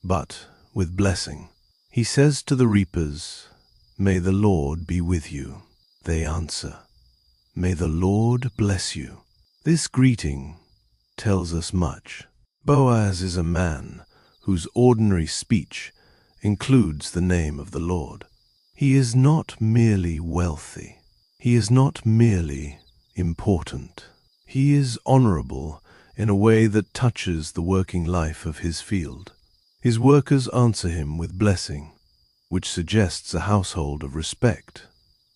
but with blessing. He says to the reapers, "May the Lord be with you." They answer, "May the Lord bless you." This greeting tells us much. Boaz is a man whose ordinary speech includes the name of the Lord. He is not merely wealthy. He is not merely important. He is honorable in a way that touches the working life of his field. His workers answer him with blessing, which suggests a household of respect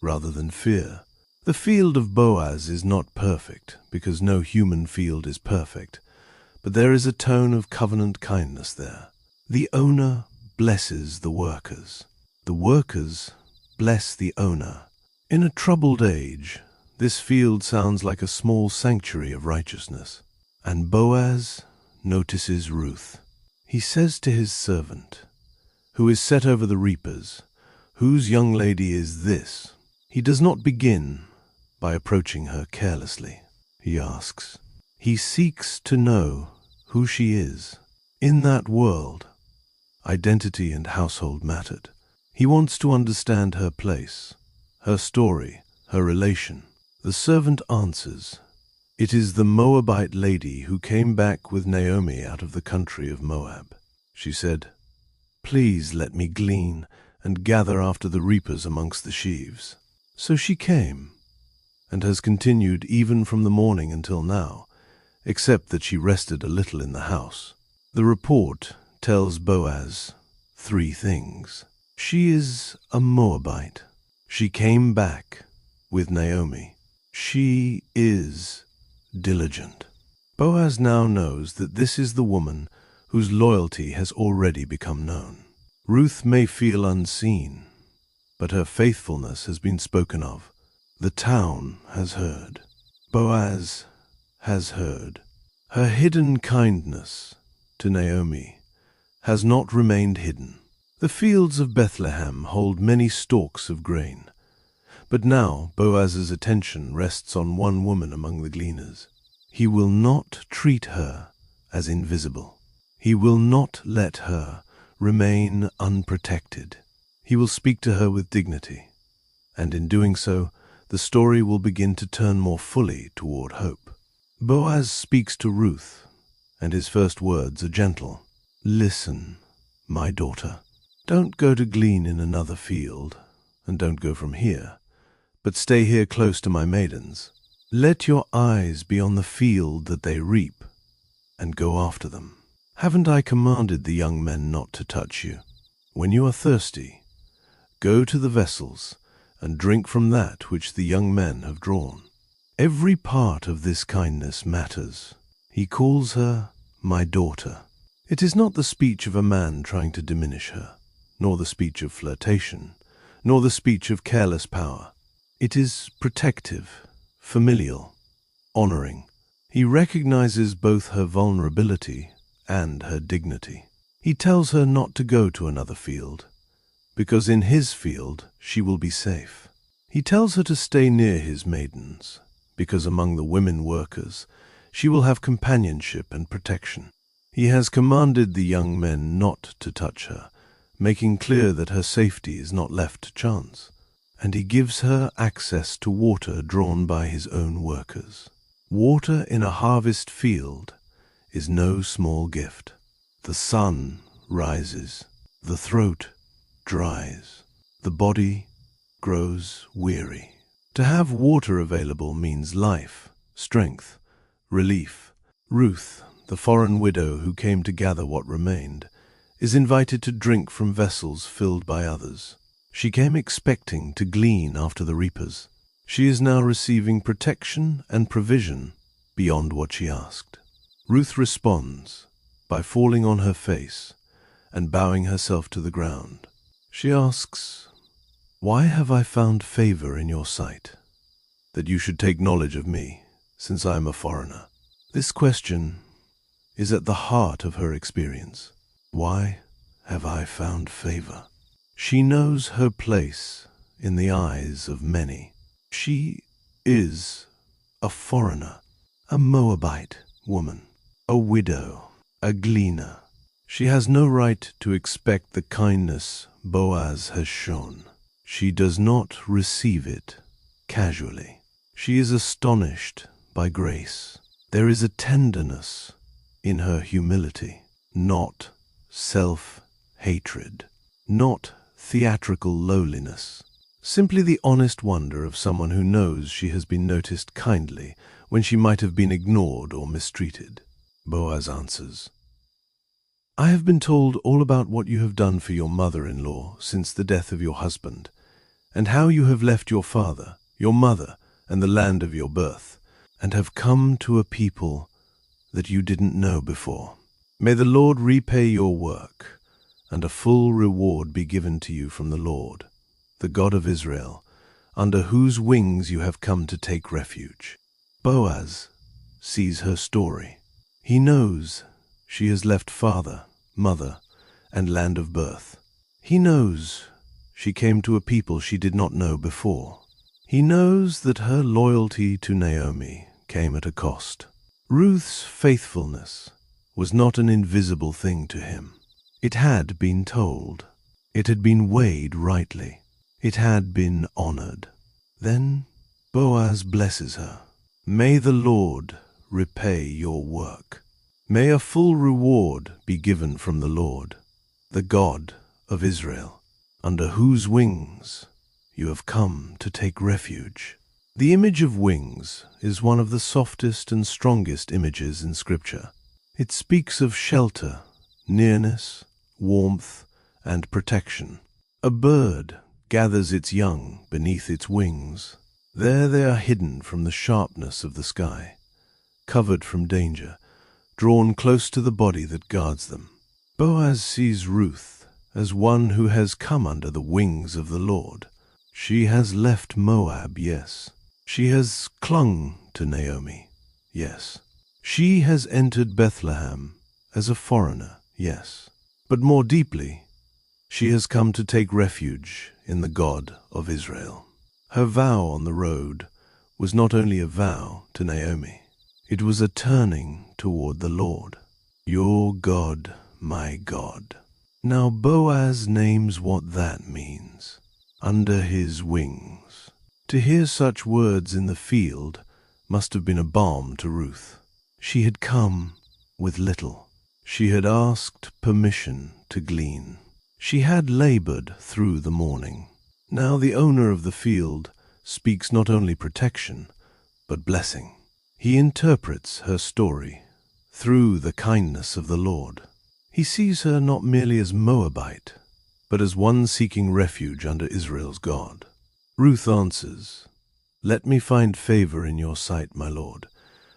rather than fear. The field of Boaz is not perfect, because no human field is perfect, but there is a tone of covenant kindness there. The owner blesses the workers. The workers bless the owner. In a troubled age, this field sounds like a small sanctuary of righteousness. And Boaz notices Ruth. He says to his servant, who is set over the reapers, "Whose young lady is this?" He does not begin by approaching her carelessly. He asks. He seeks to know who she is. In that world, identity and household mattered. He wants to understand her place, her story, her relation. The servant answers, "It is the Moabite lady who came back with Naomi out of the country of Moab." She said, "Please let me glean and gather after the reapers amongst the sheaves." So she came, and has continued even from the morning until now, except that she rested a little in the house. The report tells Boaz 3 things. She is a Moabite. She came back with Naomi. She is diligent. Boaz now knows that this is the woman whose loyalty has already become known. Ruth may feel unseen, but her faithfulness has been spoken of. The town has heard. Boaz has heard. Her hidden kindness to Naomi has not remained hidden. The fields of Bethlehem hold many stalks of grain, but now Boaz's attention rests on one woman among the gleaners. He will not treat her as invisible. He will not let her remain unprotected. He will speak to her with dignity, and in doing so, the story will begin to turn more fully toward hope. Boaz speaks to Ruth, and his first words are gentle. "Listen, my daughter. Don't go to glean in another field, and don't go from here, but stay here close to my maidens. Let your eyes be on the field that they reap, and go after them. Haven't I commanded the young men not to touch you? When you are thirsty, go to the vessels and drink from that which the young men have drawn." Every part of this kindness matters. He calls her my daughter. It is not the speech of a man trying to diminish her, nor the speech of flirtation, nor the speech of careless power. It is protective, familial, honoring. He recognizes both her vulnerability and her dignity. He tells her not to go to another field, because in his field she will be safe. He tells her to stay near his maidens, because among the women workers she will have companionship and protection. He has commanded the young men not to touch her, making clear that her safety is not left to chance. And he gives her access to water drawn by his own workers. Water in a harvest field is no small gift. The sun rises, the throat dries, the body grows weary. To have water available means life, strength, relief. Ruth, the foreign widow who came to gather what remained, is invited to drink from vessels filled by others. She came expecting to glean after the reapers. She is now receiving protection and provision beyond what she asked. Ruth responds by falling on her face and bowing herself to the ground. She asks, "Why have I found favor in your sight, that you should take knowledge of me, since I am a foreigner?" This question is at the heart of her experience. Why have I found favor? She knows her place in the eyes of many. She is a foreigner, a Moabite woman. a widow, a gleaner. She has no right to expect the kindness Boaz has shown. She does not receive it casually. She is astonished by grace. There is a tenderness in her humility, not self-hatred, not theatrical lowliness. Simply the honest wonder of someone who knows she has been noticed kindly when she might have been ignored or mistreated. Boaz answers, "I have been told all about what you have done for your mother-in-law since the death of your husband, and how you have left your father, your mother, and the land of your birth, and have come to a people that you didn't know before. May the Lord repay your work, and a full reward be given to you from the Lord, the God of Israel, under whose wings you have come to take refuge." Boaz sees her story. He knows she has left father, mother, and land of birth. He knows she came to a people she did not know before. He knows that her loyalty to Naomi came at a cost. Ruth's faithfulness was not an invisible thing to him. It had been told. It had been weighed rightly. It had been honored. Then Boaz blesses her. "May the Lord repay your work. May a full reward be given from the Lord, the God of Israel, under whose wings you have come to take refuge." The image of wings is one of the softest and strongest images in Scripture. It speaks of shelter, nearness, warmth, and protection. A bird gathers its young beneath its wings. There they are hidden from the sharpness of the sky, covered from danger, drawn close to the body that guards them. Boaz sees Ruth as one who has come under the wings of the Lord. She has left Moab, yes. She has clung to Naomi, yes. She has entered Bethlehem as a foreigner, yes. But more deeply, she has come to take refuge in the God of Israel. Her vow on the road was not only a vow to Naomi, it was a turning toward the Lord. Your God, my God. Now Boaz names what that means. Under his wings. To hear such words in the field must have been a balm to Ruth. She had come with little. She had asked permission to glean. She had labored through the morning. Now the owner of the field speaks not only protection, but blessing. He interprets her story through the kindness of the Lord. He sees her not merely as Moabite, but as one seeking refuge under Israel's God. Ruth answers, "Let me find favor in your sight, my Lord,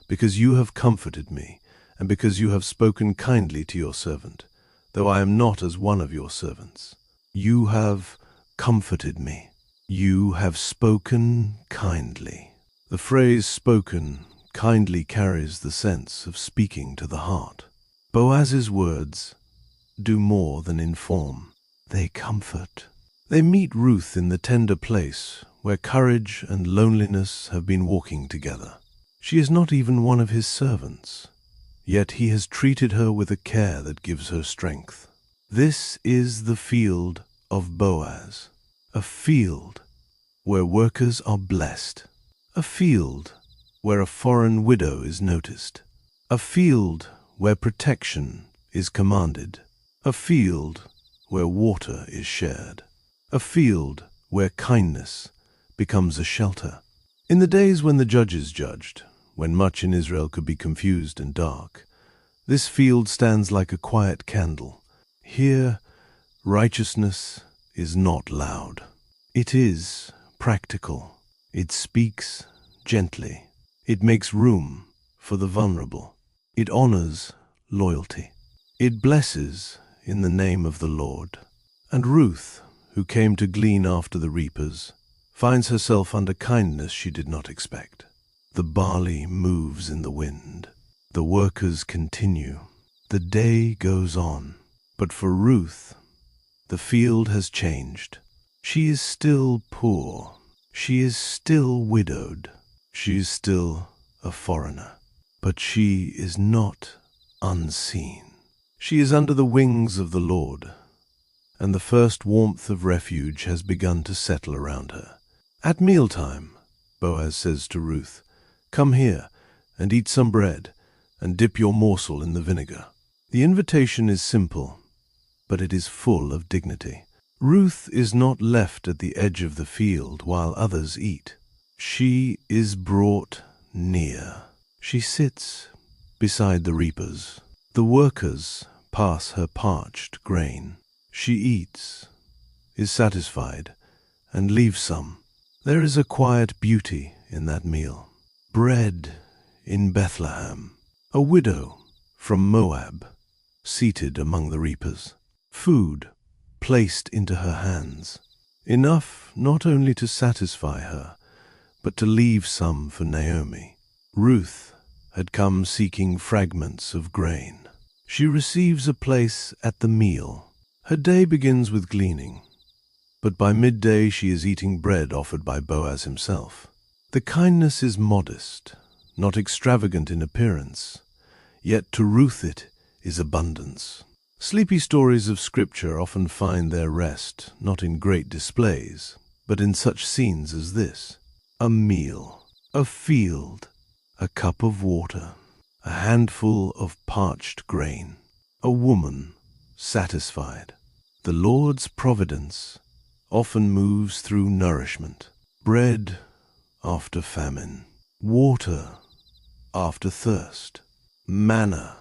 because you have comforted me, and because you have spoken kindly to your servant, though I am not as one of your servants. You have comforted me. You have spoken kindly." The phrase "spoken kindly" carries the sense of speaking to the heart. Boaz's words do more than inform. They comfort. They meet Ruth in the tender place where courage and loneliness have been walking together. She is not even one of his servants, yet he has treated her with a care that gives her strength. This is the field of Boaz, a field where workers are blessed, a field where a foreign widow is noticed, a field where protection is commanded, a field where water is shared, a field where kindness becomes a shelter. In the days when the judges judged, when much in Israel could be confused and dark, this field stands like a quiet candle. Here, righteousness is not loud. It is practical. It speaks gently. It makes room for the vulnerable. It honors loyalty. It blesses in the name of the Lord. And Ruth, who came to glean after the reapers, finds herself under kindness she did not expect. The barley moves in the wind. The workers continue. The day goes on. But for Ruth, the field has changed. She is still poor. She is still widowed. She is still a foreigner. But she is not unseen. She is under the wings of the Lord, and the first warmth of refuge has begun to settle around her. At mealtime, Boaz says to Ruth, "Come here and eat some bread, and dip your morsel in the vinegar." The invitation is simple, but it is full of dignity. Ruth is not left at the edge of the field while others eat. She is brought near. She sits beside the reapers. The workers pass her parched grain. She eats, is satisfied, and leaves some. There is a quiet beauty in that meal. Bread in Bethlehem. A widow from Moab, seated among the reapers. Food placed into her hands. Enough not only to satisfy her, but to leave some for Naomi. Ruth had come seeking fragments of grain. She receives a place at the meal. Her day begins with gleaning, but by midday she is eating bread offered by Boaz himself. The kindness is modest, not extravagant in appearance, yet to Ruth it is abundance. Sleepy stories of Scripture often find their rest not in great displays, but in such scenes as this: a meal, a field, a cup of water, a handful of parched grain, a woman satisfied. The Lord's providence often moves through nourishment. Bread after famine, water after thirst, manna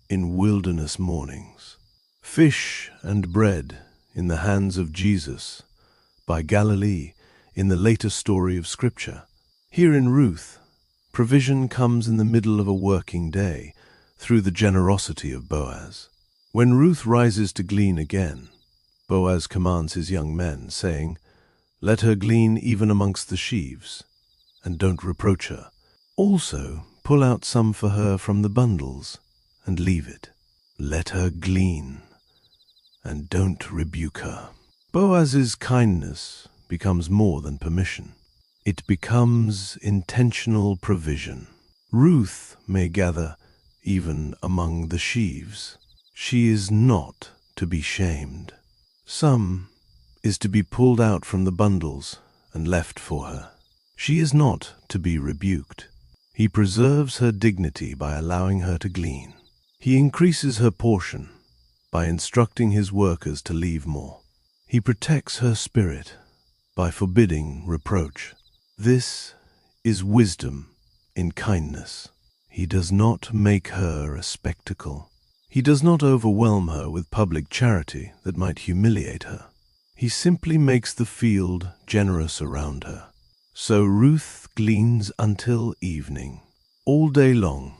in wilderness mornings, fish and bread in the hands of Jesus by Galilee in the later story of Scripture. Here in Ruth, provision comes in the middle of a working day through the generosity of Boaz. When Ruth rises to glean again, Boaz commands his young men, saying, "Let her glean even amongst the sheaves, and don't reproach her. Also pull out some for her from the bundles, and leave it. Let her glean, and don't rebuke her." Boaz's kindness becomes more than permission. It becomes intentional provision. Ruth may gather even among the sheaves. She is not to be shamed. Some is to be pulled out from the bundles and left for her. She is not to be rebuked. He preserves her dignity by allowing her to glean. He increases her portion by instructing his workers to leave more. He protects her spirit by forbidding reproach. This is wisdom in kindness. He does not make her a spectacle. He does not overwhelm her with public charity that might humiliate her. He simply makes the field generous around her. So Ruth gleans until evening, all day long,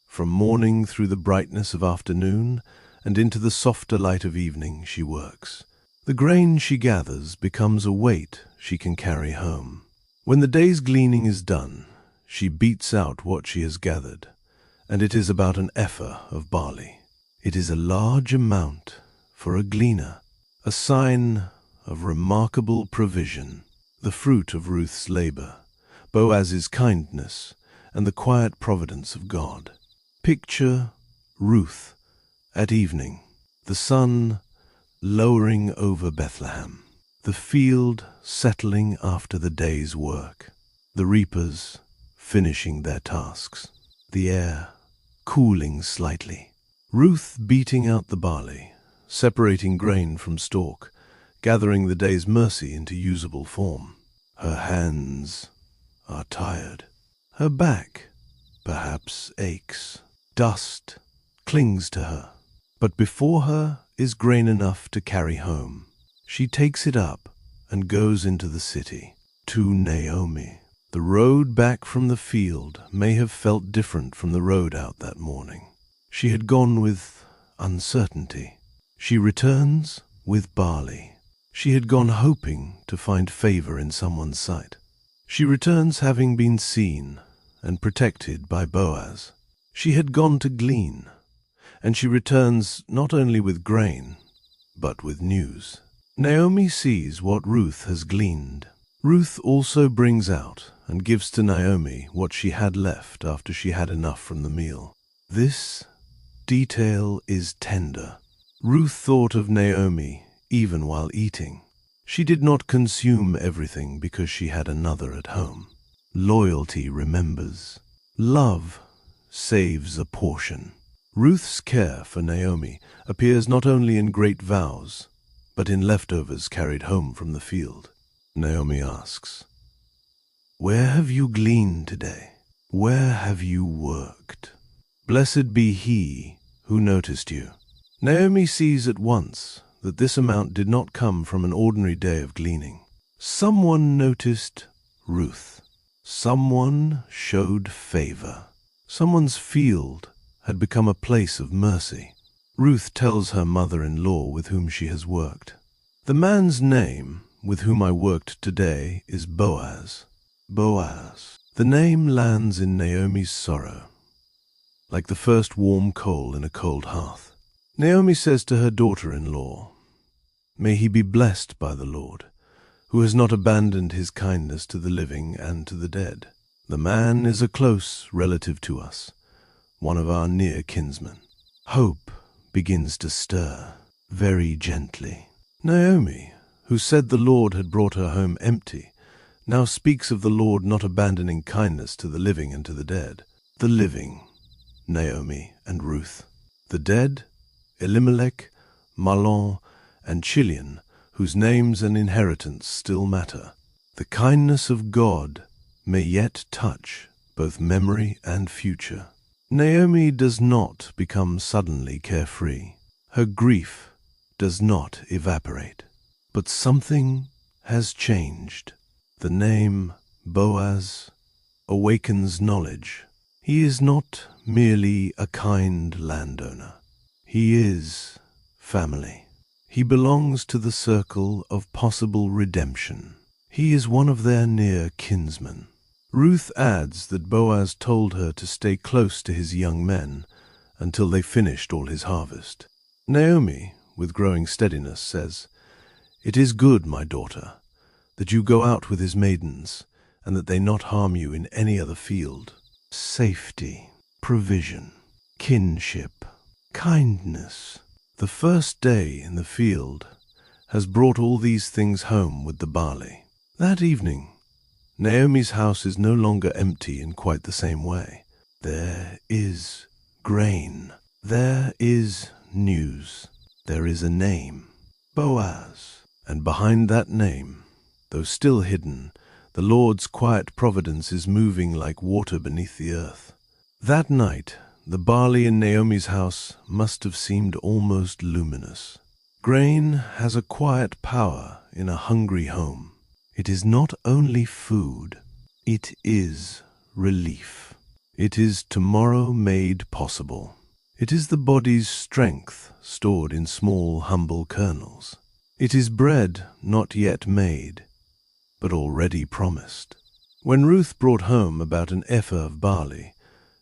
from morning through the brightness of afternoon and into the softer light of evening she works. The grain she gathers becomes a weight she can carry home. When the day's gleaning is done, she beats out what she has gathered, and it is about an ephah of barley. It is a large amount for a gleaner, a sign of remarkable provision, the fruit of Ruth's labor, Boaz's kindness, and the quiet providence of God. Picture Ruth at evening, the sun lowering over Bethlehem, the field settling after the day's work, the reapers finishing their tasks, the air cooling slightly, Ruth beating out the barley, separating grain from stalk, gathering the day's mercy into usable form. Her hands are tired. Her back perhaps aches. Dust clings to her, but before her is grain enough to carry home. She takes it up and goes into the city, to Naomi. The road back from the field may have felt different from the road out that morning. She had gone with uncertainty. She returns with barley. She had gone hoping to find favor in someone's sight. She returns having been seen and protected by Boaz. She had gone to glean, and she returns not only with grain, but with news. Naomi sees what Ruth has gleaned. Ruth also brings out and gives to Naomi what she had left after she had enough from the meal. This detail is tender. Ruth thought of Naomi even while eating. She did not consume everything because she had another at home. Loyalty remembers. Love saves a portion. Ruth's care for Naomi appears not only in great vows, but in leftovers carried home from the field. Naomi asks, "Where have you gleaned today? Where have you worked? Blessed be he who noticed you." Naomi sees at once that this amount did not come from an ordinary day of gleaning. Someone noticed Ruth. Someone showed favor. Someone's field had become a place of mercy. Ruth tells her mother-in-law with whom she has worked, "The man's name with whom I worked today is Boaz." Boaz. The name lands in Naomi's sorrow, like the first warm coal in a cold hearth. Naomi says to her daughter-in-law, "May he be blessed by the Lord, who has not abandoned his kindness to the living and to the dead. The man is a close relative to us, one of our near kinsmen." Hope begins to stir, very gently. Naomi, who said the Lord had brought her home empty, now speaks of the Lord not abandoning kindness to the living and to the dead. The living, Naomi and Ruth. The dead, Elimelech, Mahlon, and Chilion, whose names and inheritance still matter. The kindness of God may yet touch both memory and future. Naomi does not become suddenly carefree. Her grief does not evaporate. But something has changed. The name Boaz awakens knowledge. He is not merely a kind landowner. He is family. He belongs to the circle of possible redemption. He is one of their near kinsmen. Ruth adds that Boaz told her to stay close to his young men until they finished all his harvest. Naomi, with growing steadiness, says, "It is good, my daughter, that you go out with his maidens, and that they not harm you in any other field." Safety, provision, kinship, kindness. The first day in the field has brought all these things home with the barley. That evening, Naomi's house is no longer empty in quite the same way. There is grain. There is news. There is a name, Boaz. And behind that name, though still hidden, the Lord's quiet providence is moving like water beneath the earth. That night, the barley in Naomi's house must have seemed almost luminous. Grain has a quiet power in a hungry home. It is not only food, it is relief. It is tomorrow made possible. It is the body's strength stored in small, humble kernels. It is bread not yet made, but already promised. When Ruth brought home about an ephah of barley,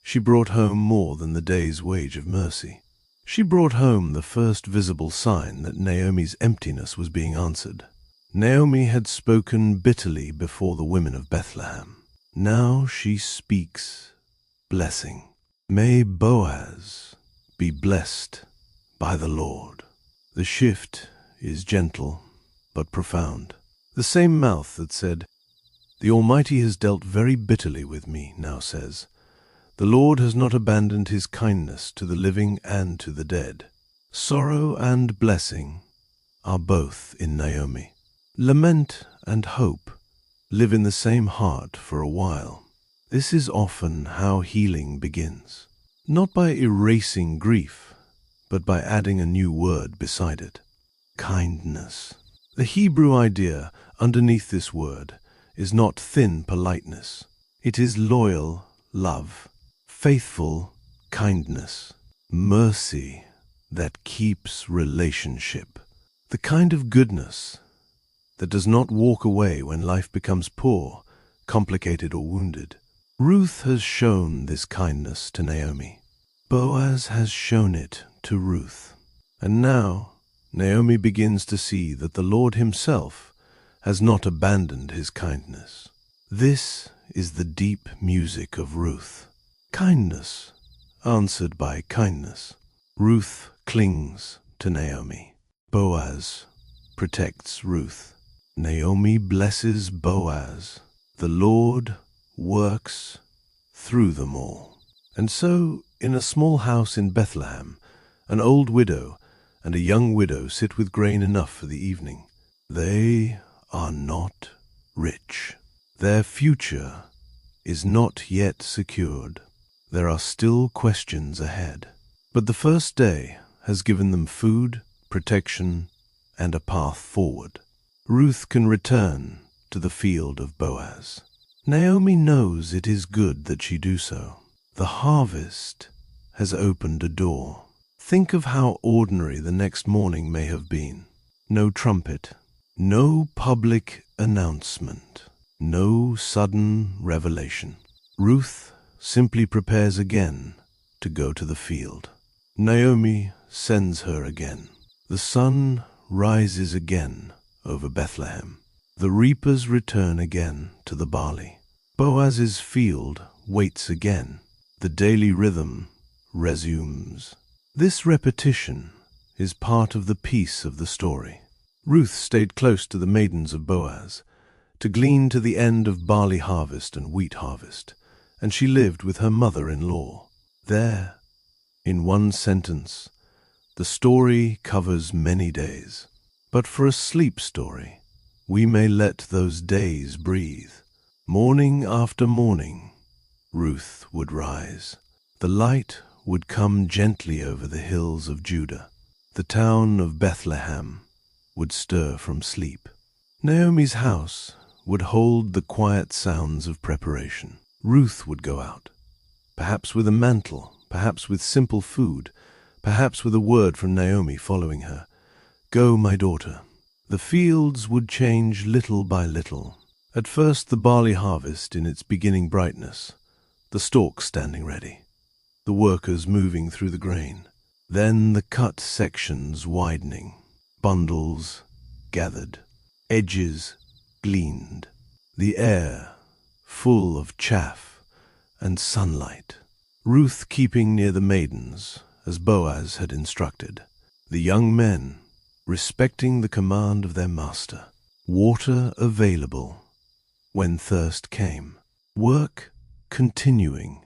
she brought home more than the day's wage of mercy. She brought home the first visible sign that Naomi's emptiness was being answered. Naomi had spoken bitterly before the women of Bethlehem. Now she speaks blessing. May Boaz be blessed by the Lord. The shift is gentle but profound. The same mouth that said, "The Almighty has dealt very bitterly with me," now says, "The Lord has not abandoned his kindness to the living and to the dead." Sorrow and blessing are both in Naomi. Lament and hope live in the same heart for a while. This is often how healing begins, not by erasing grief, but by adding a new word beside it. Kindness. The Hebrew idea underneath this word is not thin politeness. It is loyal love, faithful kindness, mercy that keeps relationship, the kind of goodness that does not walk away when life becomes poor, complicated, or wounded. Ruth has shown this kindness to Naomi. Boaz has shown it to Ruth. And now Naomi begins to see that the Lord himself has not abandoned his kindness. This is the deep music of Ruth. Kindness answered by kindness. Ruth clings to Naomi. Boaz protects Ruth. Naomi blesses Boaz. The Lord works through them all. And so, in a small house in Bethlehem, an old widow and a young widow sit with grain enough for the evening. They are not rich. Their future is not yet secured. There are still questions ahead. But the first day has given them food, protection, and a path forward. Ruth can return to the field of Boaz. Naomi knows it is good that she do so. The harvest has opened a door. Think of how ordinary the next morning may have been. No trumpet, no public announcement, no sudden revelation. Ruth simply prepares again to go to the field. Naomi sends her again. The sun rises again over Bethlehem. The reapers return again to the barley. Boaz's field waits again. The daily rhythm resumes. This repetition is part of the peace of the story. Ruth stayed close to the maidens of Boaz, to glean to the end of barley harvest and wheat harvest, and she lived with her mother-in-law. There, in one sentence, the story covers many days. But for a sleep story, we may let those days breathe. Morning after morning, Ruth would rise. The light would come gently over the hills of Judah. The town of Bethlehem would stir from sleep. Naomi's house would hold the quiet sounds of preparation. Ruth would go out, perhaps with a mantle, perhaps with simple food, perhaps with a word from Naomi following her. Go, my daughter. The fields would change little by little. At first the barley harvest in its beginning brightness, the stalks standing ready, the workers moving through the grain. Then the cut sections widening, bundles gathered, edges gleaned, the air full of chaff and sunlight. Ruth keeping near the maidens, as Boaz had instructed. The young men respecting the command of their master. Water available when thirst came. Work continuing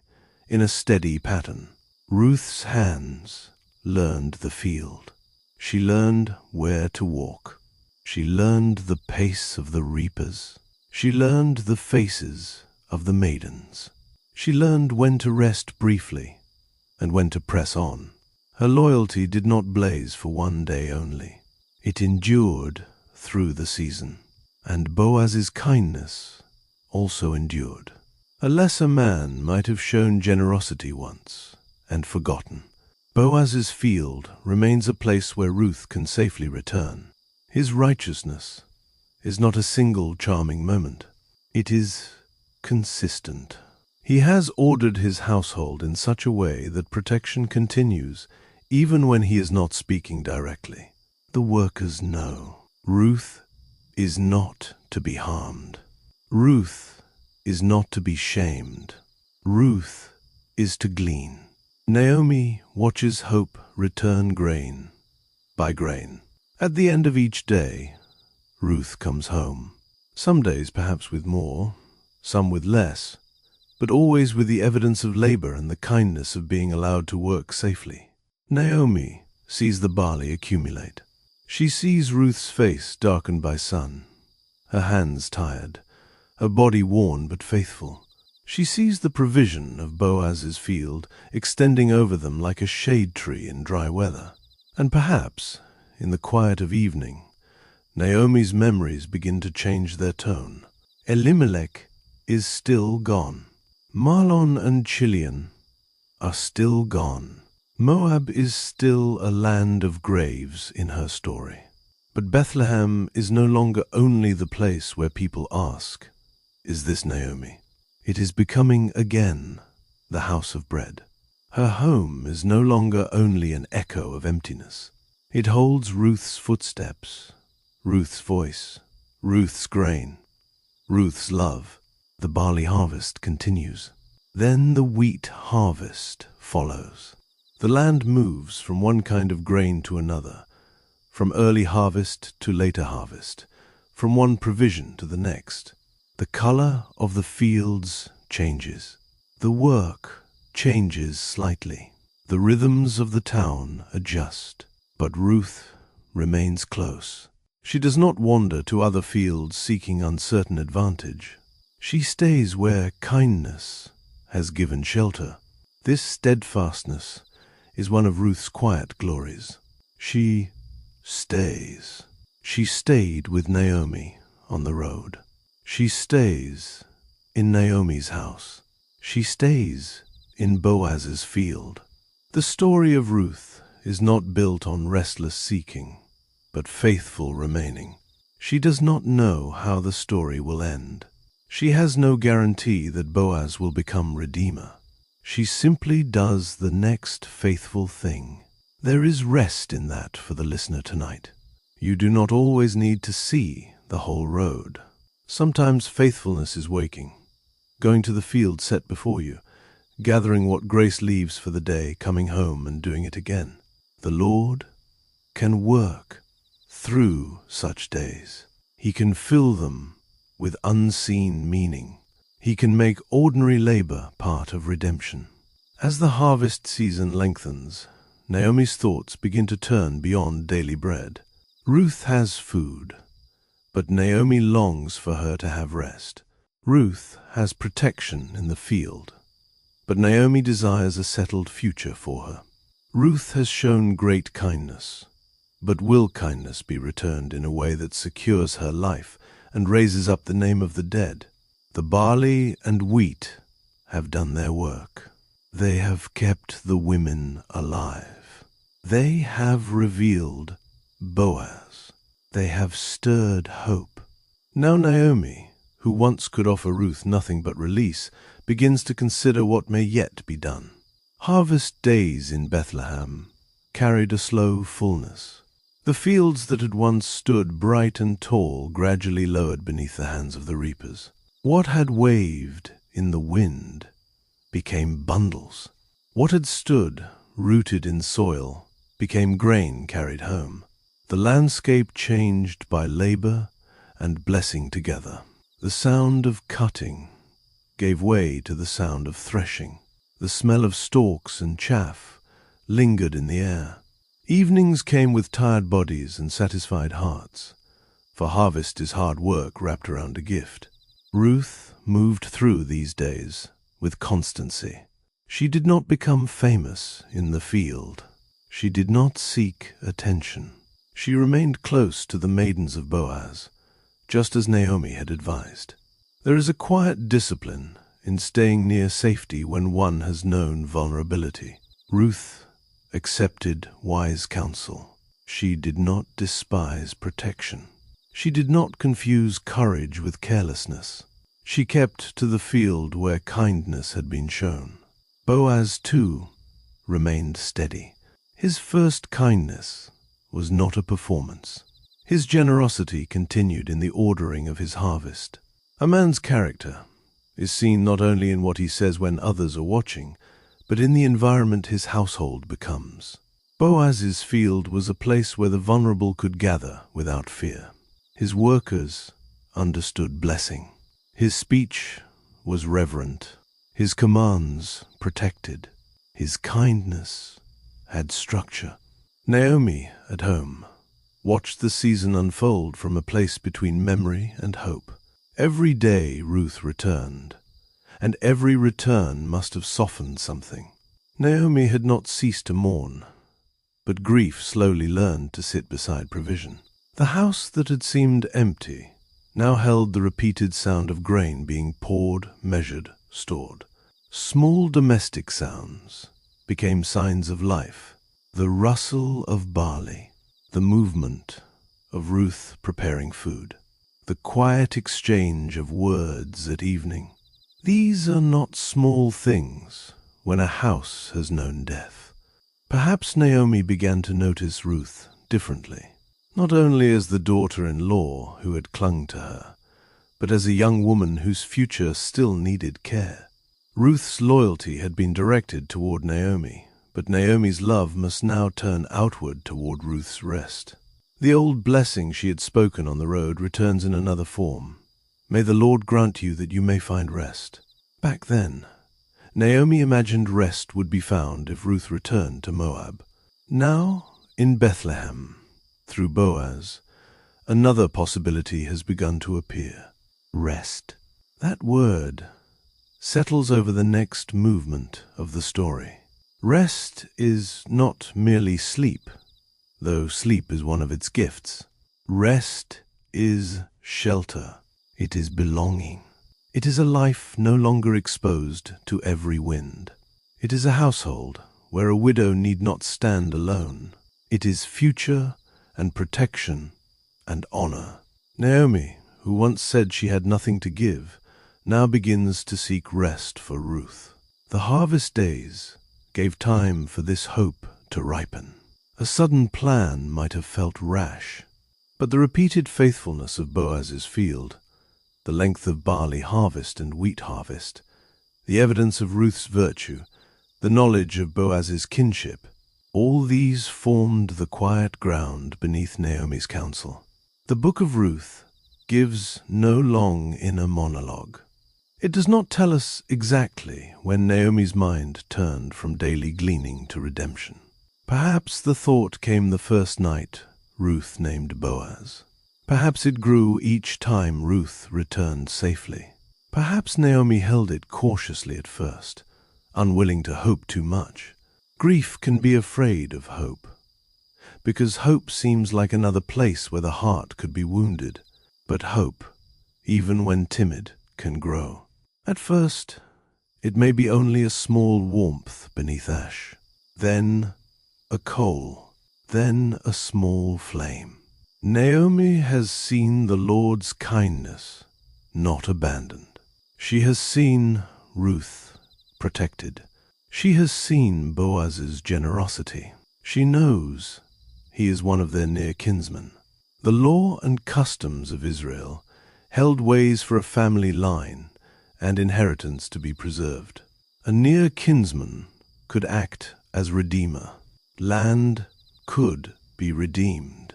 in a steady pattern. Ruth's hands learned the field. She learned where to walk. She learned the pace of the reapers. She learned the faces of the maidens. She learned when to rest briefly and when to press on. Her loyalty did not blaze for one day only. It endured through the season, and Boaz's kindness also endured. A lesser man might have shown generosity once and forgotten. Boaz's field remains a place where Ruth can safely return. His righteousness is not a single charming moment. It is consistent. He has ordered his household in such a way that protection continues even when he is not speaking directly. The workers know. Ruth is not to be harmed. Ruth is not to be shamed. Ruth is to glean. Naomi watches hope return grain by grain. At the end of each day, Ruth comes home. Some days perhaps with more, some with less, but always with the evidence of labor and the kindness of being allowed to work safely. Naomi sees the barley accumulate. She sees Ruth's face darkened by sun, her hands tired, her body worn but faithful. She sees the provision of Boaz's field extending over them like a shade tree in dry weather. And perhaps, in the quiet of evening, Naomi's memories begin to change their tone. Elimelech is still gone. Mahlon and Chilion are still gone. Moab is still a land of graves in her story. But Bethlehem is no longer only the place where people ask, "Is this Naomi?" It is becoming again the house of bread. Her home is no longer only an echo of emptiness. It holds Ruth's footsteps, Ruth's voice, Ruth's grain, Ruth's love. The barley harvest continues. Then the wheat harvest follows. The land moves from one kind of grain to another, from early harvest to later harvest, from one provision to the next. The color of the fields changes. The work changes slightly. The rhythms of the town adjust. But Ruth remains close. She does not wander to other fields seeking uncertain advantage. She stays where kindness has given shelter. This steadfastness is one of Ruth's quiet glories. She stays. She stayed with Naomi on the road. She stays in Naomi's house. She stays in Boaz's field. The story of Ruth is not built on restless seeking, but faithful remaining. She does not know how the story will end. She has no guarantee that Boaz will become Redeemer. She simply does the next faithful thing. There is rest in that for the listener tonight. You do not always need to see the whole road. Sometimes faithfulness is waking, going to the field set before you, gathering what grace leaves for the day, coming home and doing it again. The Lord can work through such days. He can fill them with unseen meaning. He can make ordinary labor part of redemption. As the harvest season lengthens, Naomi's thoughts begin to turn beyond daily bread. Ruth has food, but Naomi longs for her to have rest. Ruth has protection in the field, but Naomi desires a settled future for her. Ruth has shown great kindness, but will kindness be returned in a way that secures her life and raises up the name of the dead? The barley and wheat have done their work. They have kept the women alive. They have revealed Boaz. They have stirred hope. Now Naomi, who once could offer Ruth nothing but release, begins to consider what may yet be done. Harvest days in Bethlehem carried a slow fullness. The fields that had once stood bright and tall gradually lowered beneath the hands of the reapers. What had waved in the wind became bundles. What had stood rooted in soil became grain carried home. The landscape changed by labor and blessing together. The sound of cutting gave way to the sound of threshing. The smell of stalks and chaff lingered in the air. Evenings came with tired bodies and satisfied hearts, for harvest is hard work wrapped around a gift. Ruth moved through these days with constancy. She did not become famous in the field. She did not seek attention. She remained close to the maidens of Boaz, just as Naomi had advised. There is a quiet discipline in staying near safety when one has known vulnerability. Ruth accepted wise counsel. She did not despise protection. She did not confuse courage with carelessness. She kept to the field where kindness had been shown. Boaz, too, remained steady. His first kindness was not a performance. His generosity continued in the ordering of his harvest. A man's character is seen not only in what he says when others are watching, but in the environment his household becomes. Boaz's field was a place where the vulnerable could gather without fear. His workers understood blessing. His speech was reverent. His commands protected. His kindness had structure. Naomi, at home, watched the season unfold from a place between memory and hope. Every day Ruth returned, and every return must have softened something. Naomi had not ceased to mourn, but grief slowly learned to sit beside provision. The house that had seemed empty now held the repeated sound of grain being poured, measured, stored. Small domestic sounds became signs of life. The rustle of barley, the movement of Ruth preparing food, the quiet exchange of words at evening. These are not small things when a house has known death. Perhaps Naomi began to notice Ruth differently, not only as the daughter-in-law who had clung to her, but as a young woman whose future still needed care. Ruth's loyalty had been directed toward Naomi, But Naomi's love must now turn outward toward Ruth's rest. The old blessing she had spoken on the road returns in another form. May the Lord grant you that you may find rest. Back then, Naomi imagined rest would be found if Ruth returned to Moab. Now, in Bethlehem, through Boaz, another possibility has begun to appear. Rest. That word settles over the next movement of the story. Rest is not merely sleep, though sleep is one of its gifts. Rest is shelter. It is belonging. It is a life no longer exposed to every wind. It is a household where a widow need not stand alone. It is future and protection and honor. Naomi, who once said she had nothing to give, now begins to seek rest for Ruth. The harvest days gave time for this hope to ripen. A sudden plan might have felt rash, but the repeated faithfulness of Boaz's field, the length of barley harvest and wheat harvest, the evidence of Ruth's virtue, the knowledge of Boaz's kinship, all these formed the quiet ground beneath Naomi's counsel. The book of Ruth gives no long inner monologue. It does not tell us exactly when Naomi's mind turned from daily gleaning to redemption. Perhaps the thought came the first night Ruth named Boaz. Perhaps it grew each time Ruth returned safely. Perhaps Naomi held it cautiously at first, unwilling to hope too much. Grief can be afraid of hope, because hope seems like another place where the heart could be wounded. But hope, even when timid, can grow. At first, it may be only a small warmth beneath ash, then a coal, then a small flame. Naomi has seen the Lord's kindness, not abandoned. She has seen Ruth protected. She has seen Boaz's generosity. She knows he is one of their near kinsmen. The law and customs of Israel held ways for a family line and inheritance to be preserved. A near kinsman could act as redeemer. Land could be redeemed.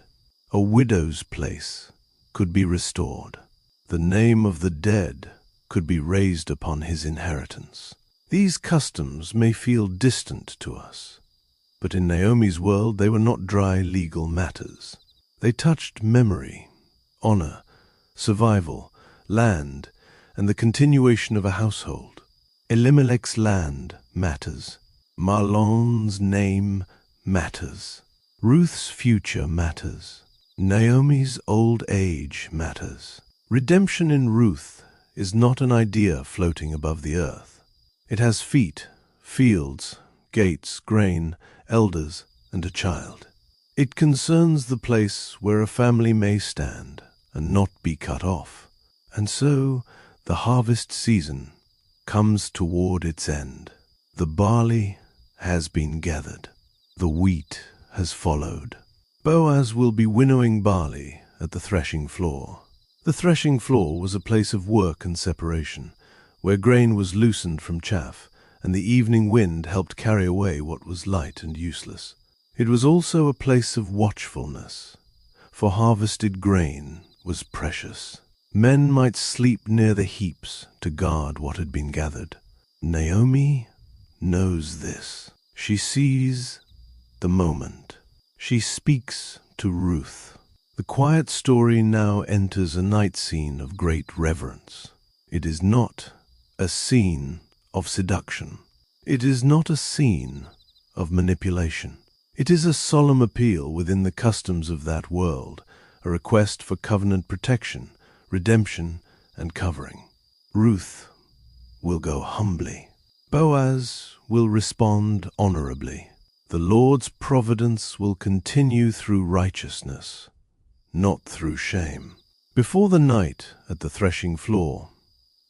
A widow's place could be restored. The name of the dead could be raised upon his inheritance. These customs may feel distant to us, but in Naomi's world they were not dry legal matters. They touched memory, honor, survival, land, and the continuation of a household. Elimelech's land matters. Mahlon's name matters. Ruth's future matters. Naomi's old age matters. Redemption in Ruth is not an idea floating above the earth. It has feet, fields, gates, grain, elders, and a child. It concerns the place where a family may stand and not be cut off. And so the harvest season comes toward its end. The barley has been gathered. The wheat has followed. Boaz will be winnowing barley at the threshing floor. The threshing floor was a place of work and separation, where grain was loosened from chaff, and the evening wind helped carry away what was light and useless. It was also a place of watchfulness, for harvested grain was precious. Men might sleep near the heaps to guard what had been gathered. Naomi knows this. She sees the moment. She speaks to Ruth. The quiet story now enters a night scene of great reverence. It is not a scene of seduction. It is not a scene of manipulation. It is a solemn appeal within the customs of that world, a request for covenant protection, redemption, and covering. Ruth will go humbly. Boaz will respond honorably. The Lord's providence will continue through righteousness, not through shame. Before the night at the threshing floor,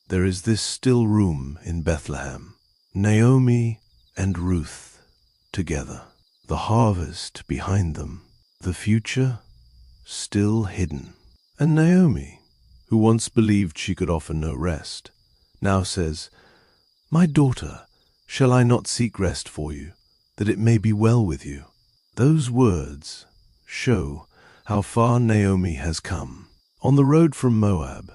there is this still room in Bethlehem. Naomi and Ruth together. The harvest behind them. The future still hidden. And Naomi, who once believed she could offer no rest, now says, "My daughter, shall I not seek rest for you? that it may be well with you." Those words show how far Naomi has come. On the road from Moab,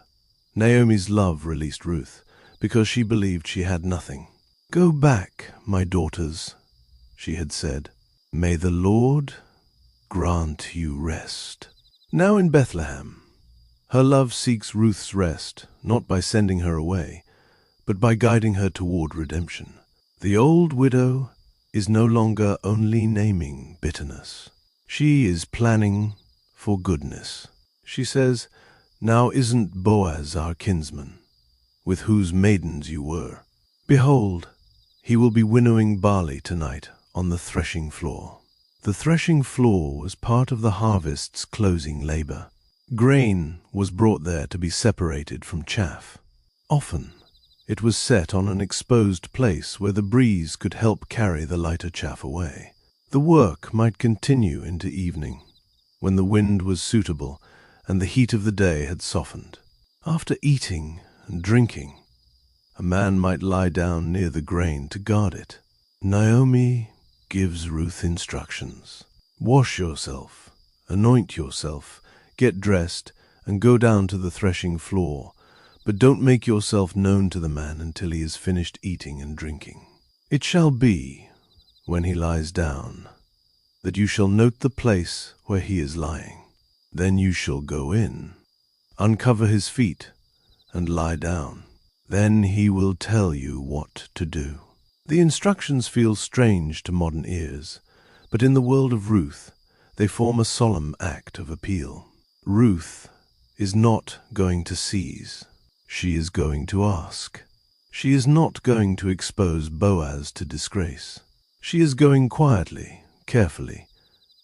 Naomi's love released Ruth because she believed she had nothing. "Go back, my daughters," she had said. "May the Lord grant you rest." Now in Bethlehem, her love seeks Ruth's rest, not by sending her away, but by guiding her toward redemption. The old widow is no longer only naming bitterness. She is planning for goodness. She says, "Now isn't Boaz our kinsman, with whose maidens you were? Behold, he will be winnowing barley tonight on the threshing floor." The threshing floor was part of the harvest's closing labor. Grain was brought there to be separated from chaff. Often, it was set on an exposed place where the breeze could help carry the lighter chaff away. The work might continue into evening, when the wind was suitable and the heat of the day had softened. After eating and drinking, a man might lie down near the grain to guard it. Naomi gives Ruth instructions. "Wash yourself, anoint yourself, get dressed, and go down to the threshing floor, but don't make yourself known to the man until he has finished eating and drinking. It shall be, when he lies down, that you shall note the place where he is lying. Then you shall go in, uncover his feet, and lie down. Then he will tell you what to do." The instructions feel strange to modern ears, but in the world of Ruth, they form a solemn act of appeal. Ruth is not going to seize. She is going to ask. She is not going to expose Boaz to disgrace. She is going quietly, carefully,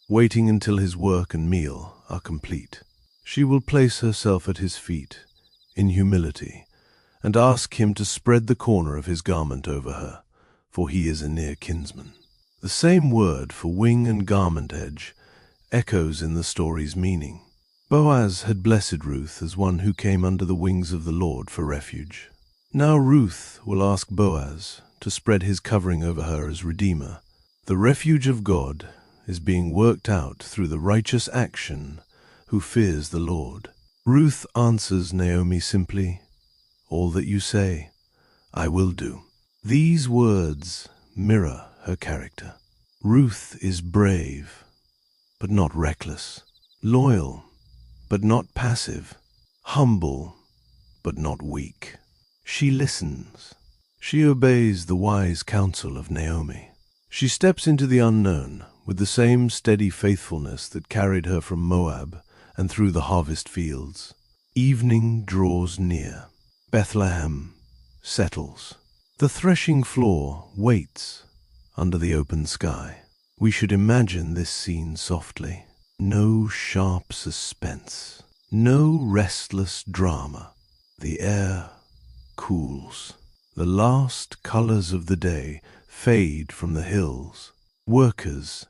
waiting until his work and meal are complete. She will place herself at his feet in humility and ask him to spread the corner of his garment over her, for he is a near kinsman. The same word for wing and garment edge echoes in the story's meaning. Boaz had blessed Ruth as one who came under the wings of the Lord for refuge. Now Ruth will ask Boaz to spread his covering over her as Redeemer. The refuge of God is being worked out through the righteous action who fears the Lord. Ruth answers Naomi simply, "All that you say, I will do." These words mirror her character. Ruth is brave, but not reckless, loyal, but not passive, humble, but not weak. She listens. She obeys the wise counsel of Naomi. She steps into the unknown with the same steady faithfulness that carried her from Moab and through the harvest fields. Evening draws near. Bethlehem settles. The threshing floor waits under the open sky. We should imagine this scene softly. No sharp suspense, no restless drama. The air cools. The last colors of the day fade from the hills. Workers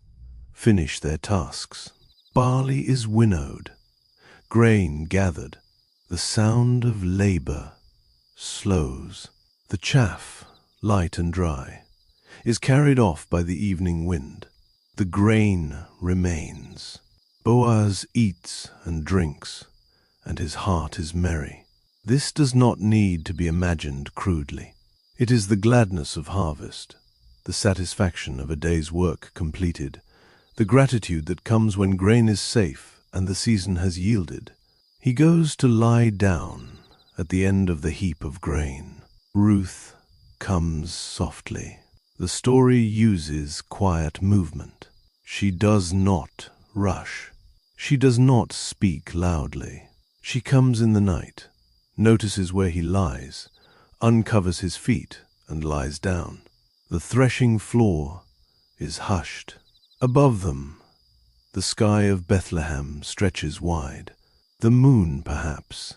finish their tasks. Barley is winnowed, grain gathered. The sound of labor slows. The chaff, light and dry, is carried off by the evening wind. The grain remains. Boaz eats and drinks, and his heart is merry. This does not need to be imagined crudely. It is the gladness of harvest, the satisfaction of a day's work completed, the gratitude that comes when grain is safe and the season has yielded. He goes to lie down at the end of the heap of grain. Ruth comes softly. The story uses quiet movement. She does not rush. She does not speak loudly. She comes in the night, notices where he lies, uncovers his feet, and lies down. The threshing floor is hushed. Above them, the sky of Bethlehem stretches wide. The moon, perhaps,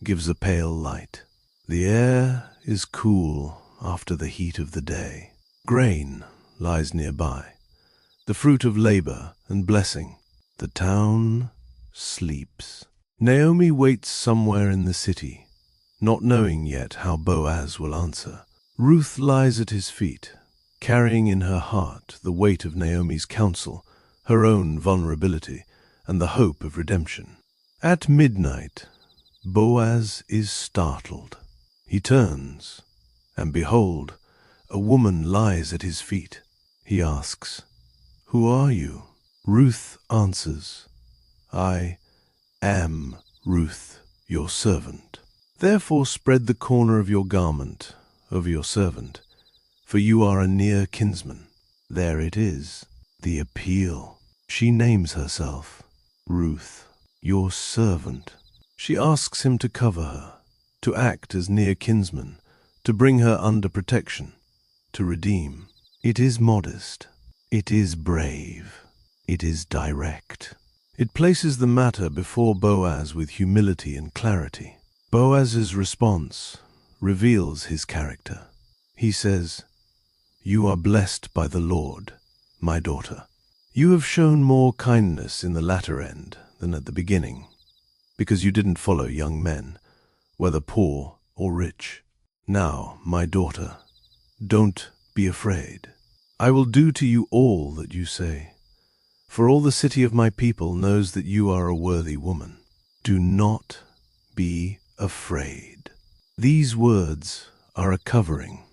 gives a pale light. The air is cool after the heat of the day. Grain lies nearby, the fruit of labor and blessing. The town sleeps. Naomi waits somewhere in the city, not knowing yet how Boaz will answer. Ruth lies at his feet, carrying in her heart the weight of Naomi's counsel, her own vulnerability, and the hope of redemption. At midnight, Boaz is startled. He turns, and behold, a woman lies at his feet. He asks, "Who are you?" Ruth answers, "I am Ruth, your servant. Therefore spread the corner of your garment over your servant, for you are a near kinsman." There it is, the appeal. She names herself Ruth, your servant. She asks him to cover her, to act as near kinsman, to bring her under protection, to redeem. It is modest. It is brave. It is direct. It places the matter before Boaz with humility and clarity. Boaz's response reveals his character. He says, "You are blessed by the Lord, my daughter. You have shown more kindness in the latter end than at the beginning, because you didn't follow young men, whether poor or rich. Now, my daughter, don't be afraid. I will do to you all that you say, for all the city of my people knows that you are a worthy woman. Do not be afraid." These words are a covering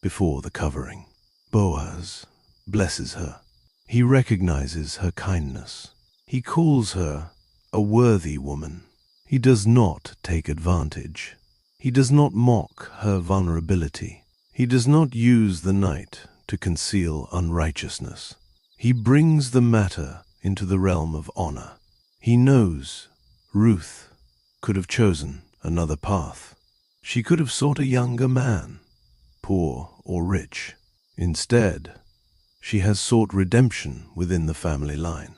before the covering. Boaz blesses her. He recognizes her kindness. He calls her a worthy woman. He does not take advantage. He does not mock her vulnerability. He does not use the night to conceal unrighteousness. He brings the matter into the realm of honor. He knows Ruth could have chosen another path. She could have sought a younger man, poor or rich. Instead, she has sought redemption within the family line.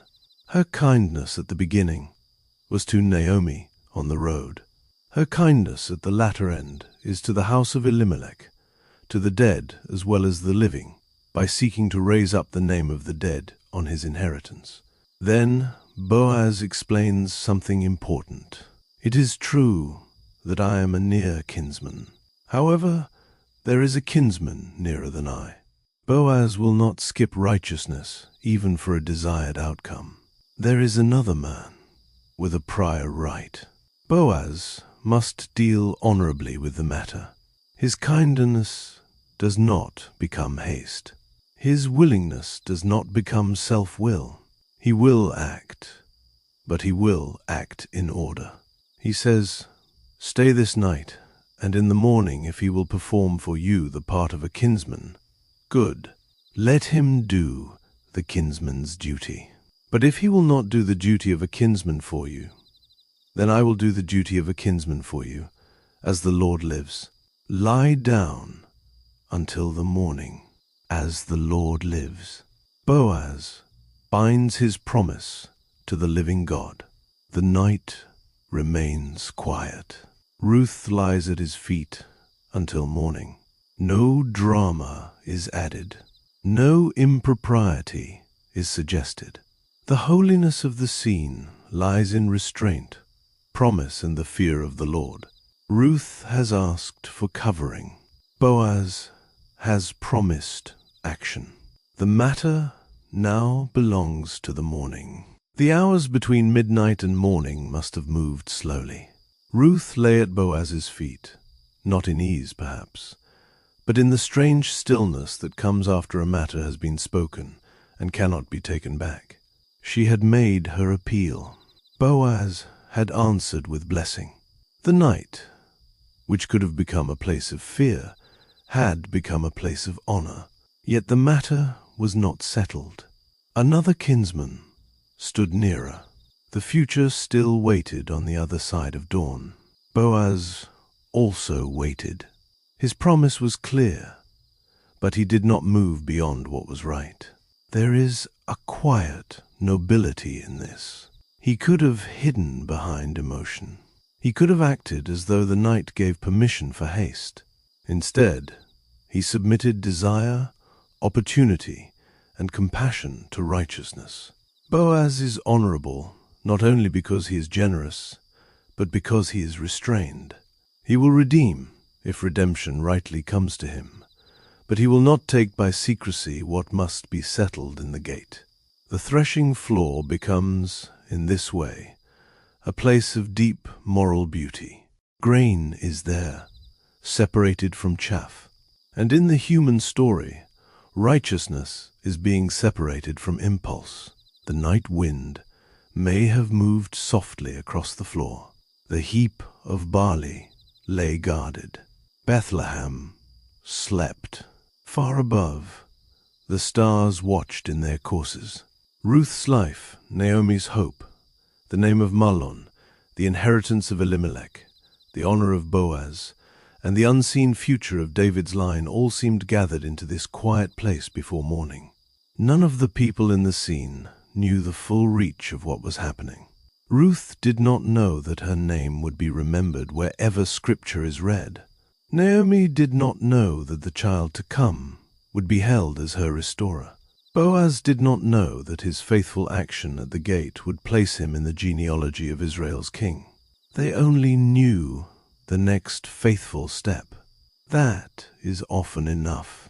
Her kindness at the beginning was to Naomi on the road. Her kindness at the latter end is to the house of Elimelech, to the dead as well as the living, by seeking to raise up the name of the dead on his inheritance. Then Boaz explains something important. "It is true that I am a near kinsman. However, there is a kinsman nearer than I." Boaz will not skip righteousness even for a desired outcome. There is another man with a prior right. Boaz must deal honorably with the matter. His kindness does not become haste. His willingness does not become self-will. He will act, but he will act in order. He says, "Stay this night, and in the morning, if he will perform for you the part of a kinsman, good. Let him do the kinsman's duty. But if he will not do the duty of a kinsman for you, then I will do the duty of a kinsman for you, as the Lord lives. Lie down until the morning, as the Lord lives." Boaz binds his promise to the living God. The night remains quiet. Ruth lies at his feet until morning. No drama is added. No impropriety is suggested. The holiness of the scene lies in restraint, promise, and the fear of the Lord. Ruth has asked for covering. Boaz has promised action. The matter now belongs to the morning. The hours between midnight and morning must have moved slowly. Ruth lay at Boaz's feet, not in ease perhaps, but in the strange stillness that comes after a matter has been spoken and cannot be taken back. She had made her appeal. Boaz had answered with blessing. The night, which could have become a place of fear, had become a place of honor. Yet the matter was not settled. Another kinsman stood nearer. The future still waited on the other side of dawn. Boaz also waited. His promise was clear, but he did not move beyond what was right. There is a quiet nobility in this. He could have hidden behind emotion. He could have acted as though the night gave permission for haste. Instead, he submitted desire, opportunity, and compassion to righteousness. Boaz is honorable not only because he is generous, but because he is restrained. He will redeem if redemption rightly comes to him, but he will not take by secrecy what must be settled in the gate. The threshing floor becomes, in this way, a place of deep moral beauty. Grain is there, separated from chaff, and in the human story, righteousness is being separated from impulse. The night wind may have moved softly across the floor. The heap of barley lay guarded. Bethlehem slept. Far above, the stars watched in their courses. Ruth's life, Naomi's hope, the name of Mahlon, the inheritance of Elimelech, the honor of Boaz, and the unseen future of David's line all seemed gathered into this quiet place before morning. None of the people in the scene knew the full reach of what was happening. Ruth did not know that her name would be remembered wherever Scripture is read. Naomi did not know that the child to come would be held as her restorer. Boaz did not know that his faithful action at the gate would place him in the genealogy of Israel's king. They only knew the next faithful step. That is often enough.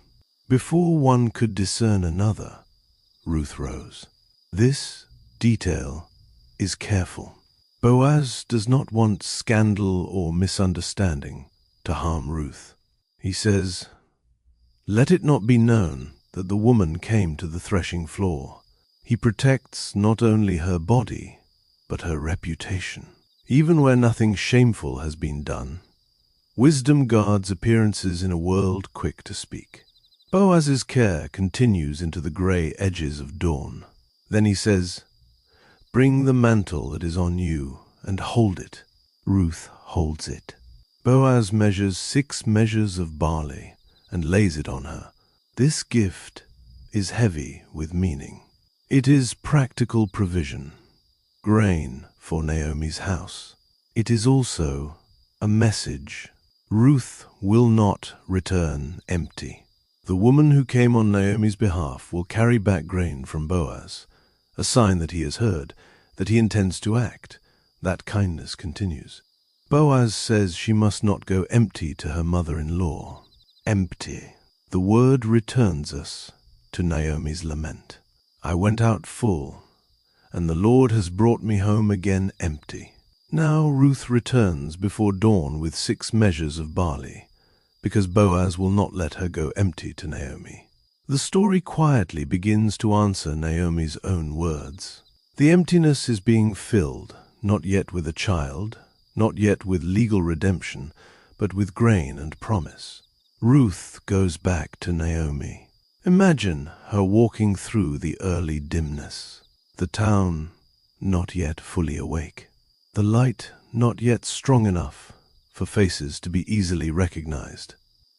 Before one could discern another, Ruth rose. This detail is careful. Boaz does not want scandal or misunderstanding to harm Ruth. He says, "Let it not be known that the woman came to the threshing floor." He protects not only her body, but her reputation. Even where nothing shameful has been done, wisdom guards appearances in a world quick to speak. Boaz's care continues into the gray edges of dawn. Then he says, "Bring the mantle that is on you and hold it." Ruth holds it. Boaz measures 6 measures of barley and lays it on her. This gift is heavy with meaning. It is practical provision, grain for Naomi's house. It is also a message. Ruth will not return empty. The woman who came on Naomi's behalf will carry back grain from Boaz, a sign that he has heard, that he intends to act. That kindness continues. Boaz says she must not go empty to her mother-in-law. Empty. The word returns us to Naomi's lament. "I went out full, and the Lord has brought me home again empty." Now Ruth returns before dawn with 6 measures of barley, because Boaz will not let her go empty to Naomi. The story quietly begins to answer Naomi's own words. The emptiness is being filled, not yet with a child, not yet with legal redemption, but with grain and promise. Ruth goes back to Naomi. Imagine her walking through the early dimness, the town not yet fully awake, the light not yet strong enough for faces to be easily recognized,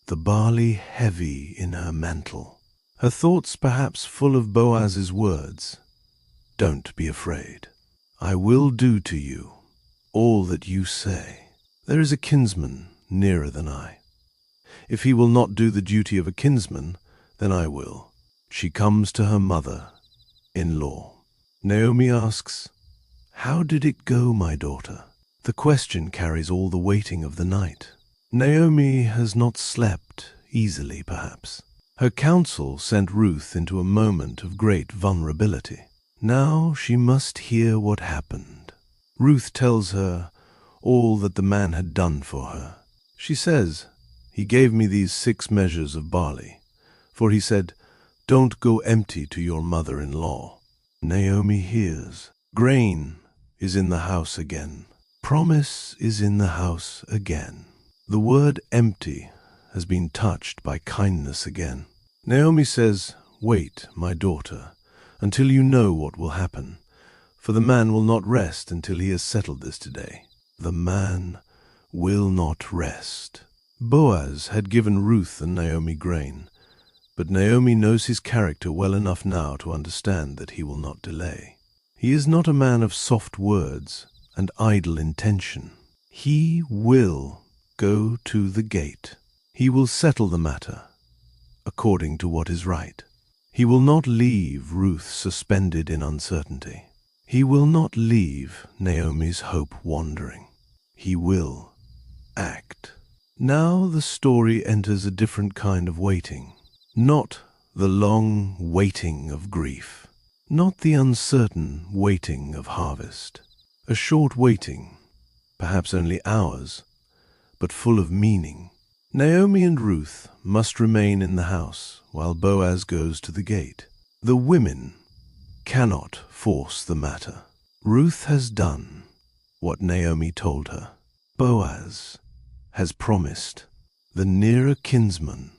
the barley heavy in her mantle, her thoughts perhaps full of Boaz's words, "Don't be afraid. I will do to you all that you say. There is a kinsman nearer than I. If he will not do the duty of a kinsman, then I will." She comes to her mother-in-law. Naomi asks, "How did it go, my daughter?" The question carries all the weighting of the night. Naomi has not slept easily, perhaps. Her counsel sent Ruth into a moment of great vulnerability. Now she must hear what happened. Ruth tells her all that the man had done for her. She says, "He gave me these 6 measures of barley, for he said, 'Don't go empty to your mother-in-law.'" Naomi hears. Grain is in the house again. Promise is in the house again. The word empty has been touched by kindness again. Naomi says, "Wait, my daughter, until you know what will happen, for the man will not rest until he has settled this today." The man will not rest. Boaz had given Ruth and Naomi grain, but Naomi knows his character well enough now to understand that he will not delay. He is not a man of soft words and idle intention. He will go to the gate. He will settle the matter according to what is right. He will not leave Ruth suspended in uncertainty. He will not leave Naomi's hope wandering. He will act. Now the story enters a different kind of waiting. Not the long waiting of grief, not the uncertain waiting of harvest. A short waiting, perhaps only hours, but full of meaning. Naomi and Ruth must remain in the house while Boaz goes to the gate. The women cannot force the matter. Ruth has done what Naomi told her. Boaz has promised. The nearer kinsman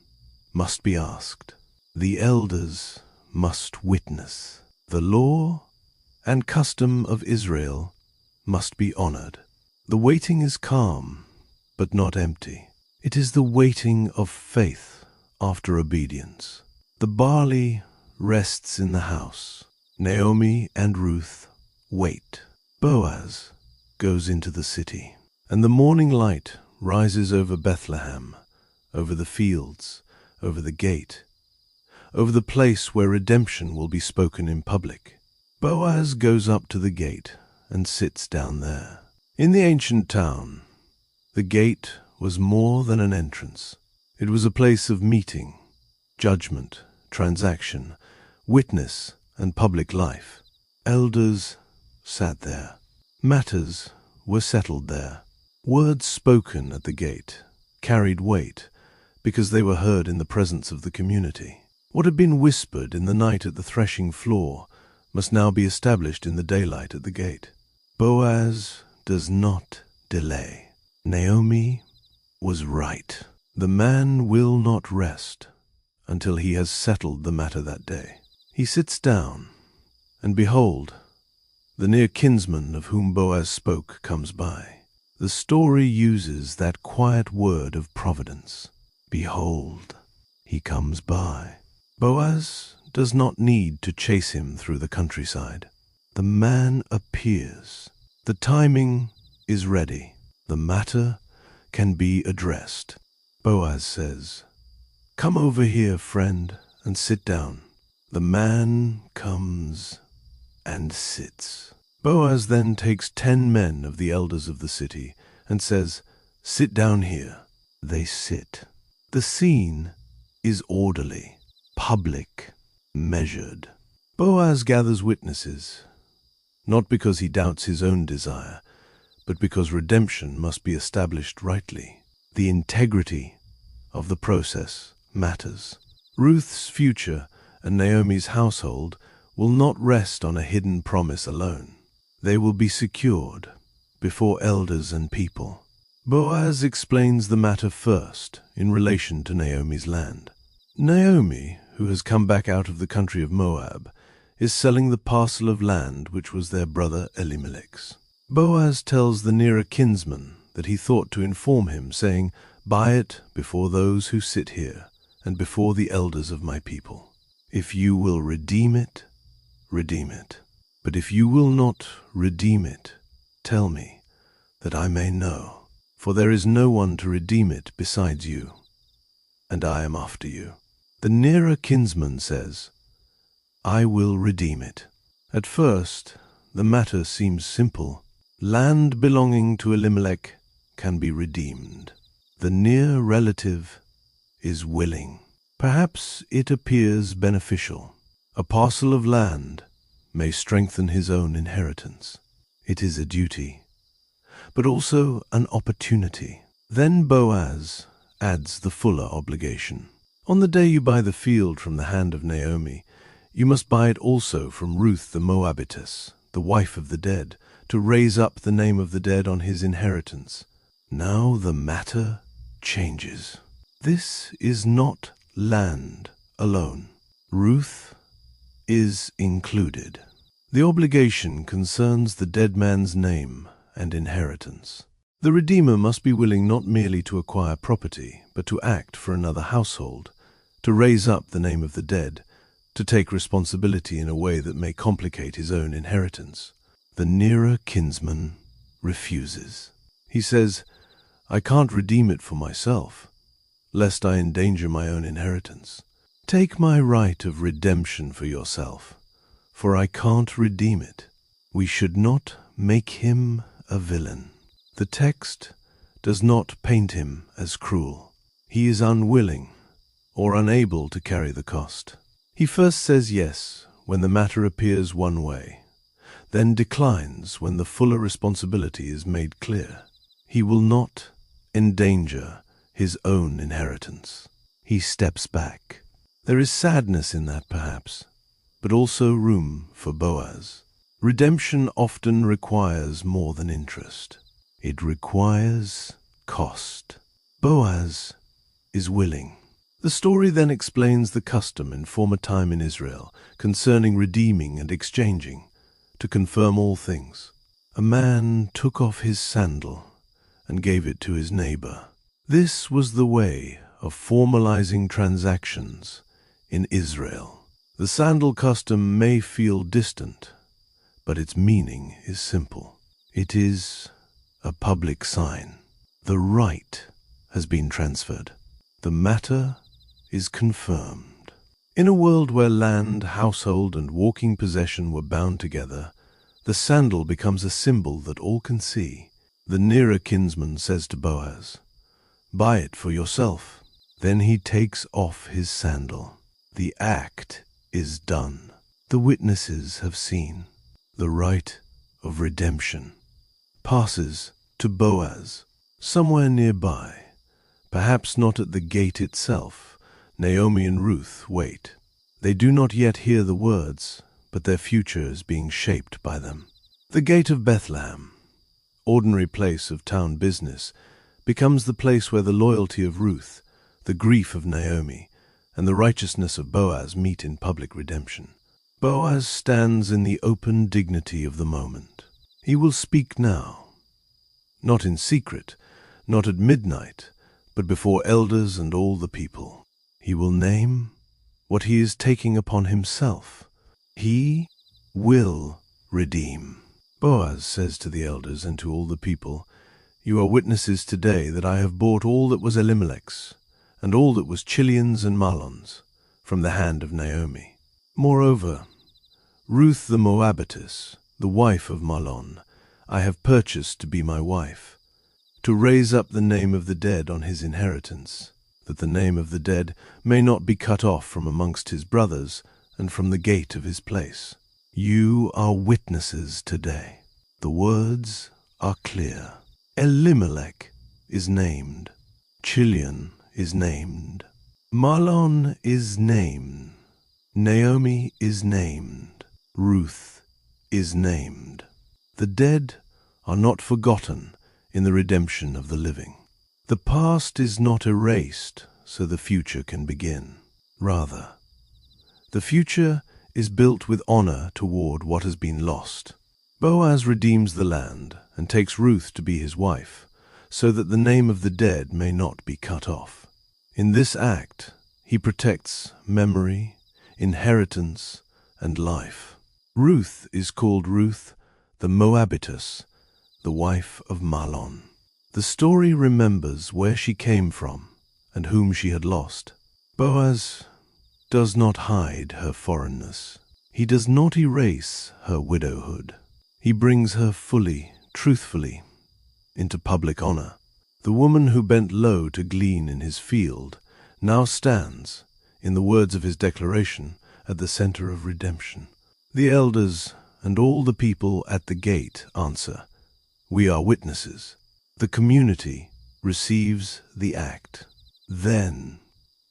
must be asked. The elders must witness. The law and custom of Israel must be honored. The waiting is calm, but not empty. It is the waiting of faith after obedience. The barley rests in the house. Naomi and Ruth wait. Boaz goes into the city, and the morning light rises over Bethlehem, over the fields, over the gate, over the place where redemption will be spoken in public. Boaz goes up to the gate and sits down there. In the ancient town, the gate was more than an entrance. It was a place of meeting, judgment, transaction, witness, and public life. Elders sat there. Matters were settled there. Words spoken at the gate carried weight because they were heard in the presence of the community. What had been whispered in the night at the threshing floor must now be established in the daylight at the gate. Boaz does not delay. Naomi was right. The man will not rest until he has settled the matter that day. He sits down, and behold, the near kinsman of whom Boaz spoke comes by. The story uses that quiet word of providence. Behold, he comes by. Boaz does not need to chase him through the countryside. The man appears. The timing is ready. The matter can be addressed. Boaz says, "Come over here, friend, and sit down." The man comes and sits. Boaz then takes 10 men of the elders of the city and says, "Sit down here." They sit. The scene is orderly, public, measured. Boaz gathers witnesses, not because he doubts his own desire, but because redemption must be established rightly. The integrity of the process matters. Ruth's future and Naomi's household will not rest on a hidden promise alone. They will be secured before elders and people. Boaz explains the matter first in relation to Naomi's land. Naomi, who has come back out of the country of Moab, is selling the parcel of land which was their brother Elimelech's. Boaz tells the nearer kinsman that he thought to inform him, saying, "Buy it before those who sit here, and before the elders of my people. If you will redeem it, redeem it. But if you will not redeem it, tell me, that I may know. For there is no one to redeem it besides you, and I am after you." The nearer kinsman says, "I will redeem it." At first, the matter seems simple. Land belonging to Elimelech can be redeemed. The near relative is willing. Perhaps it appears beneficial. A parcel of land may strengthen his own inheritance. It is a duty, but also an opportunity. Then Boaz adds the fuller obligation. On the day you buy the field from the hand of Naomi, you must buy it also from Ruth the Moabitess, the wife of the dead, to raise up the name of the dead on his inheritance. Now the matter changes. This is not land alone. Ruth is included. The obligation concerns the dead man's name and inheritance. The Redeemer must be willing not merely to acquire property, but to act for another household, to raise up the name of the dead, to take responsibility in a way that may complicate his own inheritance. The nearer kinsman refuses. He says, "I can't redeem it for myself, lest I endanger my own inheritance. Take my right of redemption for yourself, for I can't redeem it." We should not make him a villain. The text does not paint him as cruel. He is unwilling or unable to carry the cost. He first says yes when the matter appears one way, then declines when the fuller responsibility is made clear. He will not endanger his own inheritance. He steps back. There is sadness in that, perhaps, but also room for Boaz. Redemption often requires more than interest. It requires cost. Boaz is willing. The story then explains the custom in former time in Israel concerning redeeming and exchanging. To confirm all things, a man took off his sandal and gave it to his neighbor. This was the way of formalizing transactions in Israel. The sandal custom may feel distant, but its meaning is simple. It is a public sign. The right has been transferred. The matter is confirmed. In a world where land, household, and walking possession were bound together, the sandal becomes a symbol that all can see. The nearer kinsman says to Boaz, "Buy it for yourself." Then he takes off his sandal. The act is done. The witnesses have seen. The right of redemption passes to Boaz. Somewhere nearby, perhaps not at the gate itself, Naomi and Ruth wait. They do not yet hear the words, but their future is being shaped by them. The gate of Bethlehem, ordinary place of town business, becomes the place where the loyalty of Ruth, the grief of Naomi, and the righteousness of Boaz meet in public redemption. Boaz stands in the open dignity of the moment. He will speak now, not in secret, not at midnight, but before elders and all the people. He will name what he is taking upon himself. He will redeem. Boaz says to the elders and to all the people, "You are witnesses today that I have bought all that was Elimelech's, and all that was Chilion's and Mahlon's, from the hand of Naomi. Moreover, Ruth the Moabitess, the wife of Mahlon, I have purchased to be my wife, to raise up the name of the dead on his inheritance, that the name of the dead may not be cut off from amongst his brothers and from the gate of his place. You are witnesses today. The words are clear. Elimelech is named. Chilion is named. Mahlon is named. Naomi is named. Ruth is named. The dead are not forgotten in the redemption of the living. The past is not erased so the future can begin. Rather, the future is built with honor toward what has been lost. Boaz redeems the land and takes Ruth to be his wife, so that the name of the dead may not be cut off. In this act, he protects memory, inheritance, and life. Ruth is called Ruth the Moabitess, the wife of Mahlon. The story remembers where she came from and whom she had lost. Boaz does not hide her foreignness. He does not erase her widowhood. He brings her fully, truthfully, into public honor. The woman who bent low to glean in his field now stands, in the words of his declaration, at the center of redemption. The elders and all the people at the gate answer, "We are witnesses." The community receives the act. Then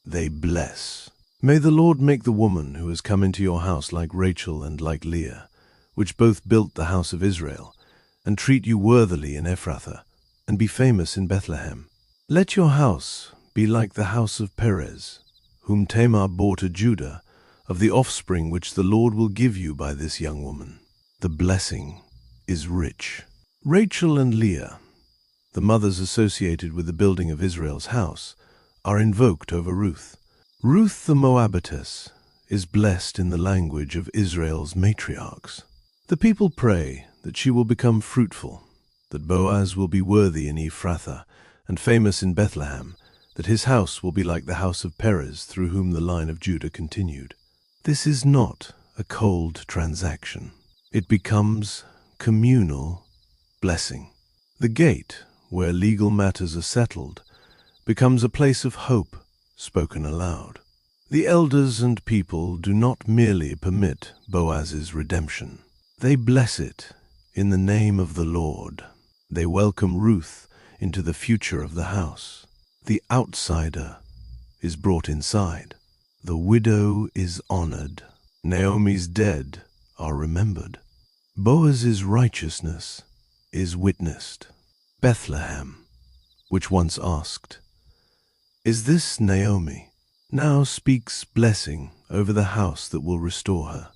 they bless. "May the Lord make the woman who has come into your house like Rachel and like Leah, which both built the house of Israel, and treat you worthily in Ephrathah, and be famous in Bethlehem. Let your house be like the house of Perez, whom Tamar bore to Judah, of the offspring which the Lord will give you by this young woman." The blessing is rich. Rachel and Leah, the mothers associated with the building of Israel's house, are invoked over Ruth. Ruth the Moabitess is blessed in the language of Israel's matriarchs. The people pray that she will become fruitful, that Boaz will be worthy in Ephrathah and famous in Bethlehem, that his house will be like the house of Perez, through whom the line of Judah continued. This is not a cold transaction. It becomes communal blessing. The gate, where legal matters are settled, becomes a place of hope, spoken aloud. The elders and people do not merely permit Boaz's redemption. They bless it in the name of the Lord. They welcome Ruth into the future of the house. The outsider is brought inside. The widow is honored. Naomi's dead are remembered. Boaz's righteousness is witnessed. Bethlehem, which once asked, "Is this Naomi?" now speaks blessing over the house that will restore her.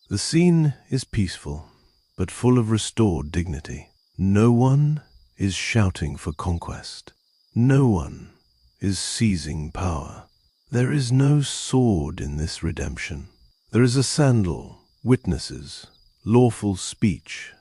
The scene is peaceful, but full of restored dignity. No one is shouting for conquest. No one is seizing power. There is no sword in this redemption. There is a sandal, witnesses, lawful speech,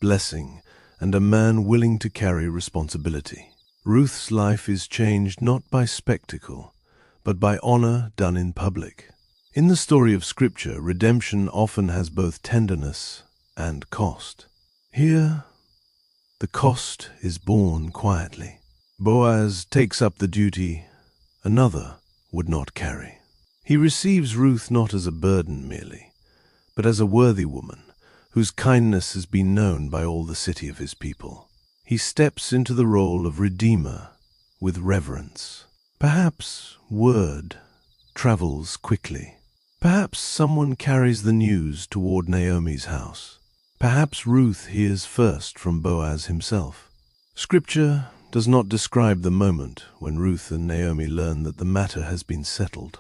blessing, and a man willing to carry responsibility. Ruth's life is changed not by spectacle, but by honor done in public. In the story of Scripture, redemption often has both tenderness and cost. Here, the cost is borne quietly. Boaz takes up the duty another would not carry. He receives Ruth not as a burden merely, but as a worthy woman whose kindness has been known by all the city of his people. He steps into the role of redeemer with reverence. Perhaps word travels quickly. Perhaps someone carries the news toward Naomi's house. Perhaps Ruth hears first from Boaz himself. Scripture does not describe the moment when Ruth and Naomi learn that the matter has been settled.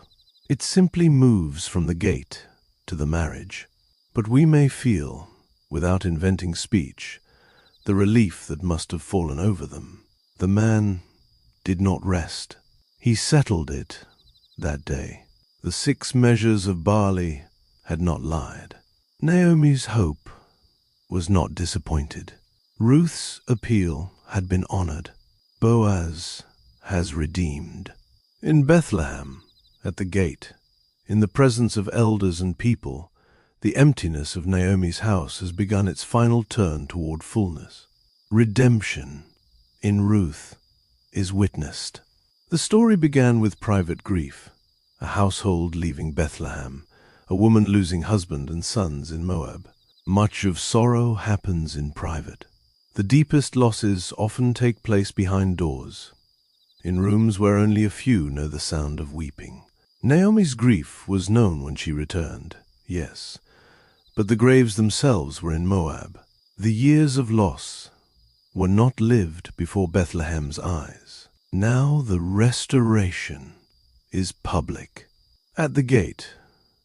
It simply moves from the gate to the marriage. But we may feel, without inventing speech, the relief that must have fallen over them. The man did not rest. He settled it that day. The 6 measures of barley had not lied. Naomi's hope was not disappointed. Ruth's appeal had been honored. Boaz has redeemed. In Bethlehem, at the gate, in the presence of elders and people, the emptiness of Naomi's house has begun its final turn toward fullness. Redemption in Ruth is witnessed. The story began with private grief, a household leaving Bethlehem, a woman losing husband and sons in Moab. Much of sorrow happens in private. The deepest losses often take place behind doors, in rooms where only a few know the sound of weeping. Naomi's grief was known when she returned, yes, but the graves themselves were in Moab. The years of loss were not lived before Bethlehem's eyes. Now the restoration is public. At the gate,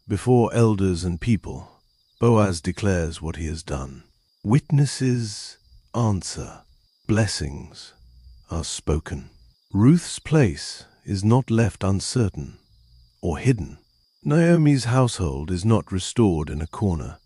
before elders and people, Boaz declares what he has done. Witnesses answer. Blessings are spoken. Ruth's place is not left uncertain or hidden. Naomi's household is not restored in a corner,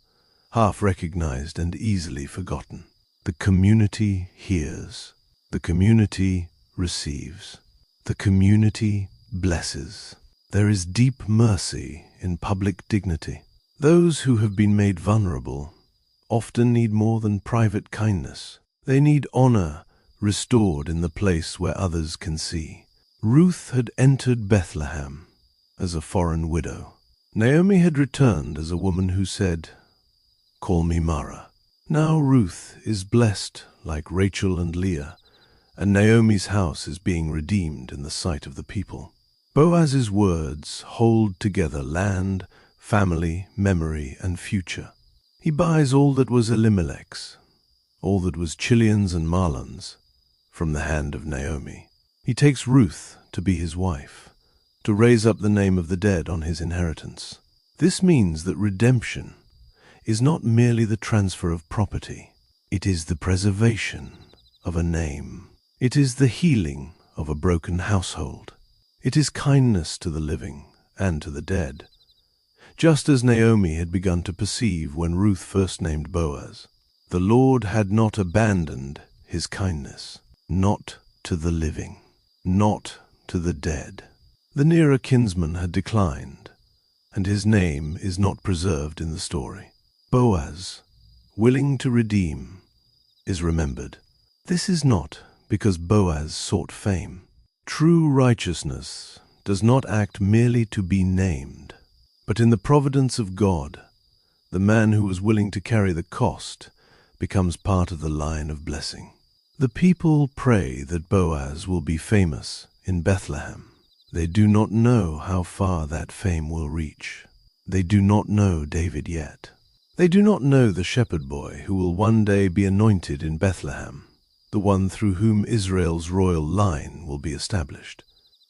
half recognized and easily forgotten. The community hears. The community receives. The community blesses. There is deep mercy in public dignity. Those who have been made vulnerable often need more than private kindness. They need honor restored in the place where others can see. Ruth had entered Bethlehem as a foreign widow. Naomi had returned as a woman who said, "Call me Mara." Now Ruth is blessed like Rachel and Leah, and Naomi's house is being redeemed in the sight of the people. Boaz's words hold together land, family, memory, and future. He buys all that was Elimelech's, all that was Chilion's and Mahlon's, from the hand of Naomi. He takes Ruth to be his wife, to raise up the name of the dead on his inheritance. This means that redemption is not merely the transfer of property. It is the preservation of a name. It is the healing of a broken household. It is kindness to the living and to the dead, just as Naomi had begun to perceive when Ruth first named Boaz. The Lord had not abandoned his kindness, not to the living, not to the dead. The nearer kinsman had declined, and his name is not preserved in the story. Boaz, willing to redeem, is remembered. This is not because Boaz sought fame. True righteousness does not act merely to be named, but in the providence of God, the man who was willing to carry the cost becomes part of the line of blessing. The people pray that Boaz will be famous in Bethlehem. They do not know how far that fame will reach. They do not know David yet. They do not know the shepherd boy who will one day be anointed in Bethlehem, the one through whom Israel's royal line will be established.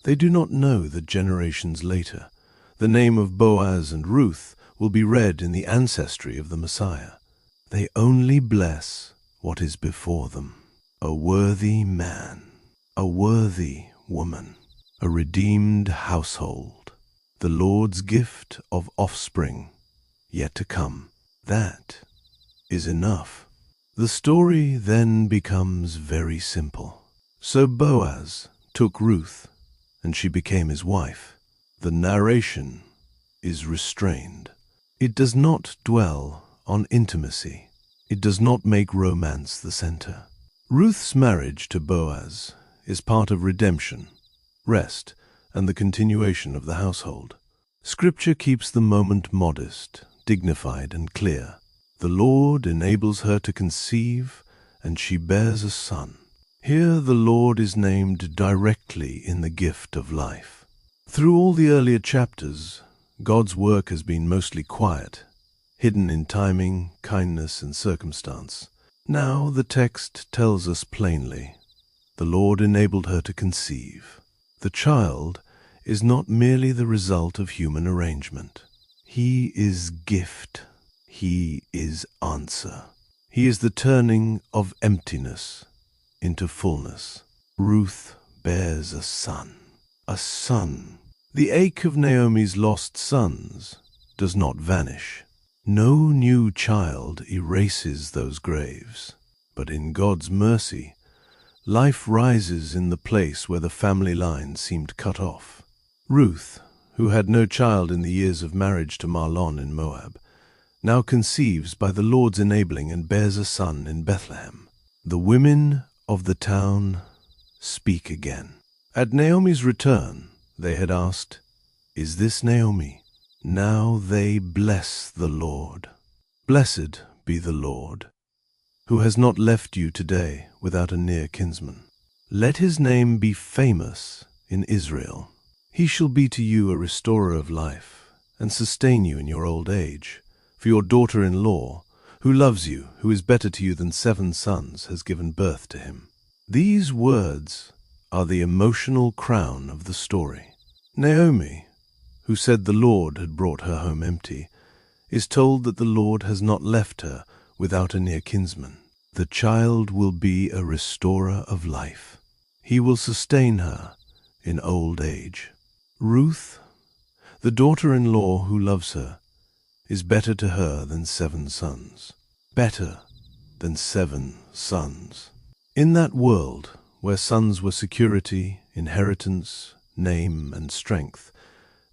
They do not know that generations later, the name of Boaz and Ruth will be read in the ancestry of the Messiah. They only bless what is before them. A worthy man, a worthy woman, a redeemed household, the Lord's gift of offspring yet to come. That is enough. The story then becomes very simple. So Boaz took Ruth, and she became his wife. The narration is restrained. It does not dwell on intimacy. It does not make romance the center. Ruth's marriage to Boaz is part of redemption, rest, and the continuation of the household. Scripture keeps the moment modest, dignified, and clear. The Lord enables her to conceive, and she bears a son. Here the Lord is named directly in the gift of life. Through all the earlier chapters, God's work has been mostly quiet, hidden in timing, kindness, and circumstance. Now the text tells us plainly, the Lord enabled her to conceive. The child is not merely the result of human arrangement. He is gift. He is answer. He is the turning of emptiness into fullness. Ruth bears a son. A son. The ache of Naomi's lost sons does not vanish. No new child erases those graves, but in God's mercy, life rises in the place where the family line seemed cut off. Ruth, who had no child in the years of marriage to Mahlon in Moab, now conceives by the Lord's enabling and bears a son in Bethlehem. The women of the town speak again. At Naomi's return, they had asked, "Is this Naomi?" Now they bless the Lord. Blessed be the Lord, who has not left you today without a near kinsman. Let his name be famous in Israel. He shall be to you a restorer of life, and sustain you in your old age. For your daughter-in-law, who loves you, who is better to you than 7 sons, has given birth to him. These words are the emotional crown of the story. Naomi, who said the Lord had brought her home empty, is told that the Lord has not left her without a near kinsman. The child will be a restorer of life. He will sustain her in old age. Ruth, the daughter-in-law who loves her, is better to her than 7 sons. Better than 7 sons. In that world where sons were security, inheritance, name, and strength,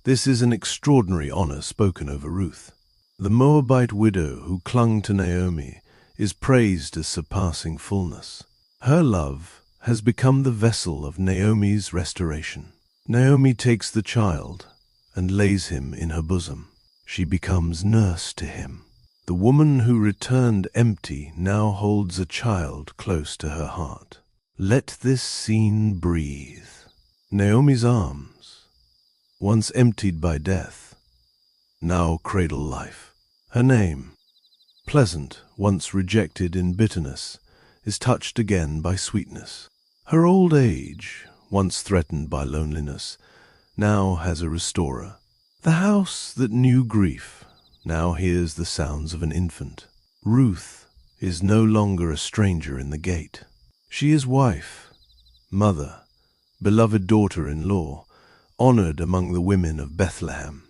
this is an extraordinary honor spoken over Ruth. The Moabite widow who clung to Naomi is praised as surpassing fullness. Her love has become the vessel of Naomi's restoration. Naomi takes the child and lays him in her bosom. She becomes nurse to him. The woman who returned empty now holds a child close to her heart. Let this scene breathe. Naomi's arms, once emptied by death, now cradle life. Her name, pleasant, once rejected in bitterness, is touched again by sweetness. Her old age, once threatened by loneliness, now has a restorer. The house that knew grief now hears the sounds of an infant. Ruth is no longer a stranger in the gate. She is wife, mother, beloved daughter-in-law, honored among the women of Bethlehem.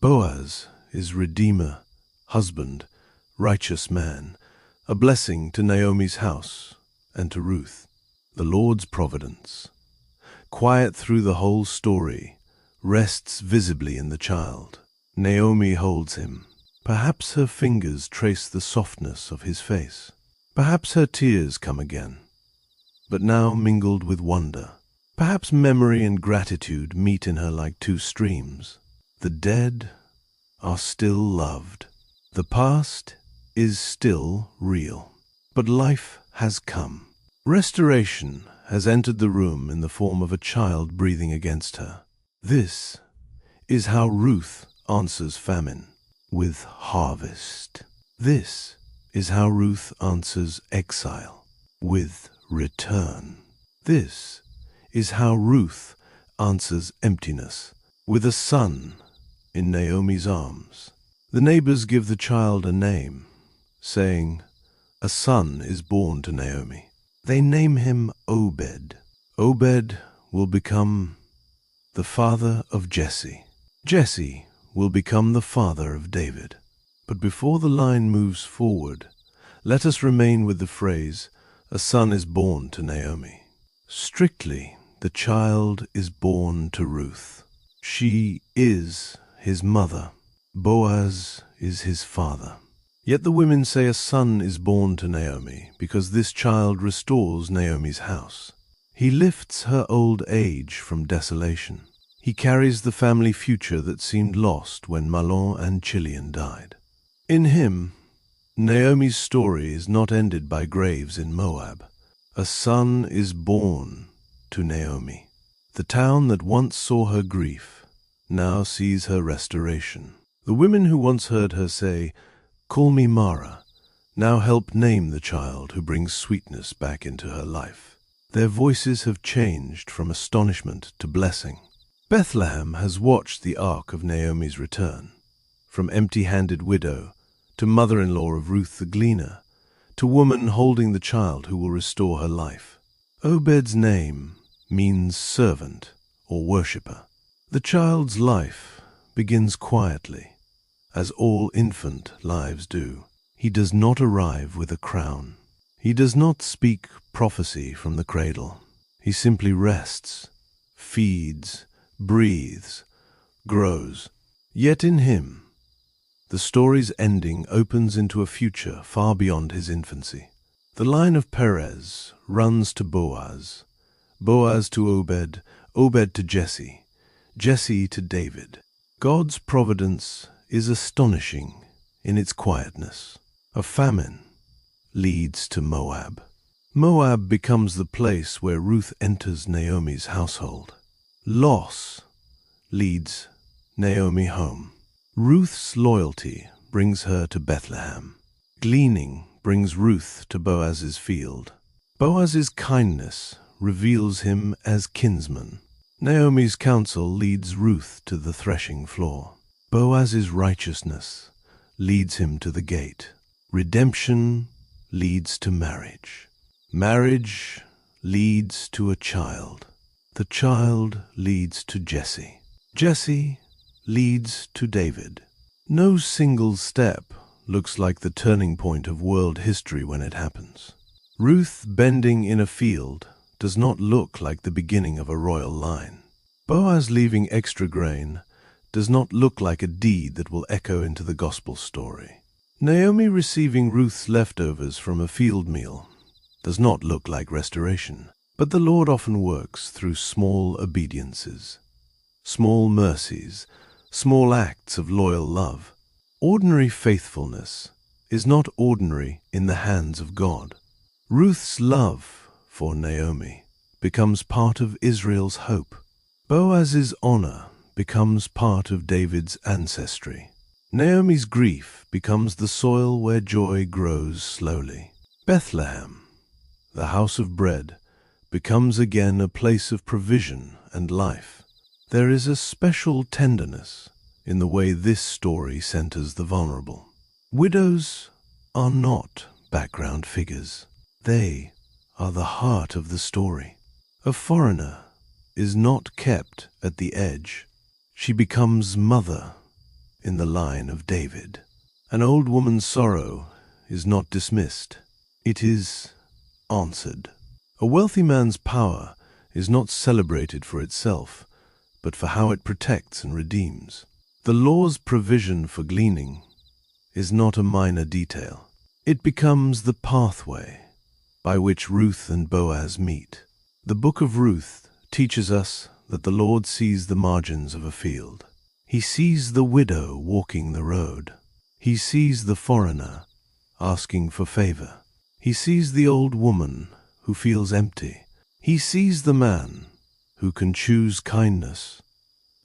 Boaz is redeemer, husband, righteous man, a blessing to Naomi's house and to Ruth. The Lord's providence, quiet through the whole story, rests visibly in the child. Naomi holds him. Perhaps her fingers trace the softness of his face. Perhaps her tears come again, but now mingled with wonder. Perhaps memory and gratitude meet in her like two streams. The dead are still loved. The past is still real. But life has come. Restoration has entered the room in the form of a child breathing against her. This is how Ruth answers famine, with harvest. This is how Ruth answers exile, with return. This is how Ruth answers emptiness, with a son in Naomi's arms. The neighbors give the child a name, saying, "A son is born to Naomi." They name him Obed. Obed will become the father of Jesse. Jesse will become the father of David. But before the line moves forward, let us remain with the phrase, "A son is born to Naomi." Strictly, the child is born to Ruth. She is his mother. Boaz is his father. Yet the women say a son is born to Naomi because this child restores Naomi's house. He lifts her old age from desolation. He carries the family future that seemed lost when Mahlon and Chilion died. In him, Naomi's story is not ended by graves in Moab. A son is born to Naomi. The town that once saw her grief now sees her restoration. The women who once heard her say, "Call me Mara," now help name the child who brings sweetness back into her life. Their voices have changed from astonishment to blessing. Bethlehem has watched the arc of Naomi's return, from empty-handed widow to mother-in-law of Ruth the gleaner, to woman holding the child who will restore her life. Obed's name means servant or worshipper. The child's life begins quietly, as all infant lives do. He does not arrive with a crown. He does not speak prophecy from the cradle. He simply rests, feeds, breathes, grows. Yet in him, the story's ending opens into a future far beyond his infancy. The line of Perez runs to Boaz, Boaz to Obed, Obed to Jesse, Jesse to David. God's providence is astonishing in its quietness. A famine leads to Moab. Moab becomes the place where Ruth enters Naomi's household. Loss leads Naomi home. Ruth's loyalty brings her to Bethlehem. Gleaning brings Ruth to Boaz's field. Boaz's kindness reveals him as kinsman. Naomi's counsel leads Ruth to the threshing floor. Boaz's righteousness leads him to the gate. Redemption leads to marriage. Marriage leads to a child. The child leads to Jesse. Jesse leads to David. No single step looks like the turning point of world history when it happens. Ruth bending in a field does not look like the beginning of a royal line. Boaz leaving extra grain does not look like a deed that will echo into the gospel story. Naomi receiving Ruth's leftovers from a field meal does not look like restoration, but the Lord often works through small obediences, small mercies, small acts of loyal love. Ordinary faithfulness is not ordinary in the hands of God. Ruth's love for Naomi becomes part of Israel's hope. Boaz's honor becomes part of David's ancestry. Naomi's grief becomes the soil where joy grows slowly. Bethlehem, the house of bread, becomes again a place of provision and life. There is a special tenderness in the way this story centers the vulnerable. Widows are not background figures. They are the heart of the story. A foreigner is not kept at the edge. She becomes mother in the line of David. An old woman's sorrow is not dismissed. It is answered. A wealthy man's power is not celebrated for itself, but for how it protects and redeems. The law's provision for gleaning is not a minor detail. It becomes the pathway by which Ruth and Boaz meet. The book of Ruth teaches us that the Lord sees the margins of a field. He sees the widow walking the road. He sees the foreigner asking for favor. He sees the old woman who feels empty. He sees the man who can choose kindness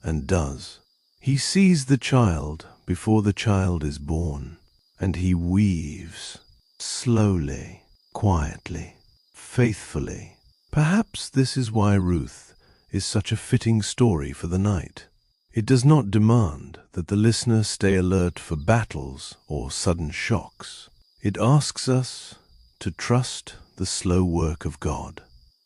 and does. He sees the child before the child is born, and he weaves slowly, quietly, faithfully. Perhaps this is why Ruth is such a fitting story for the night. It does not demand that the listener stay alert for battles or sudden shocks. It asks us to trust the slow work of God.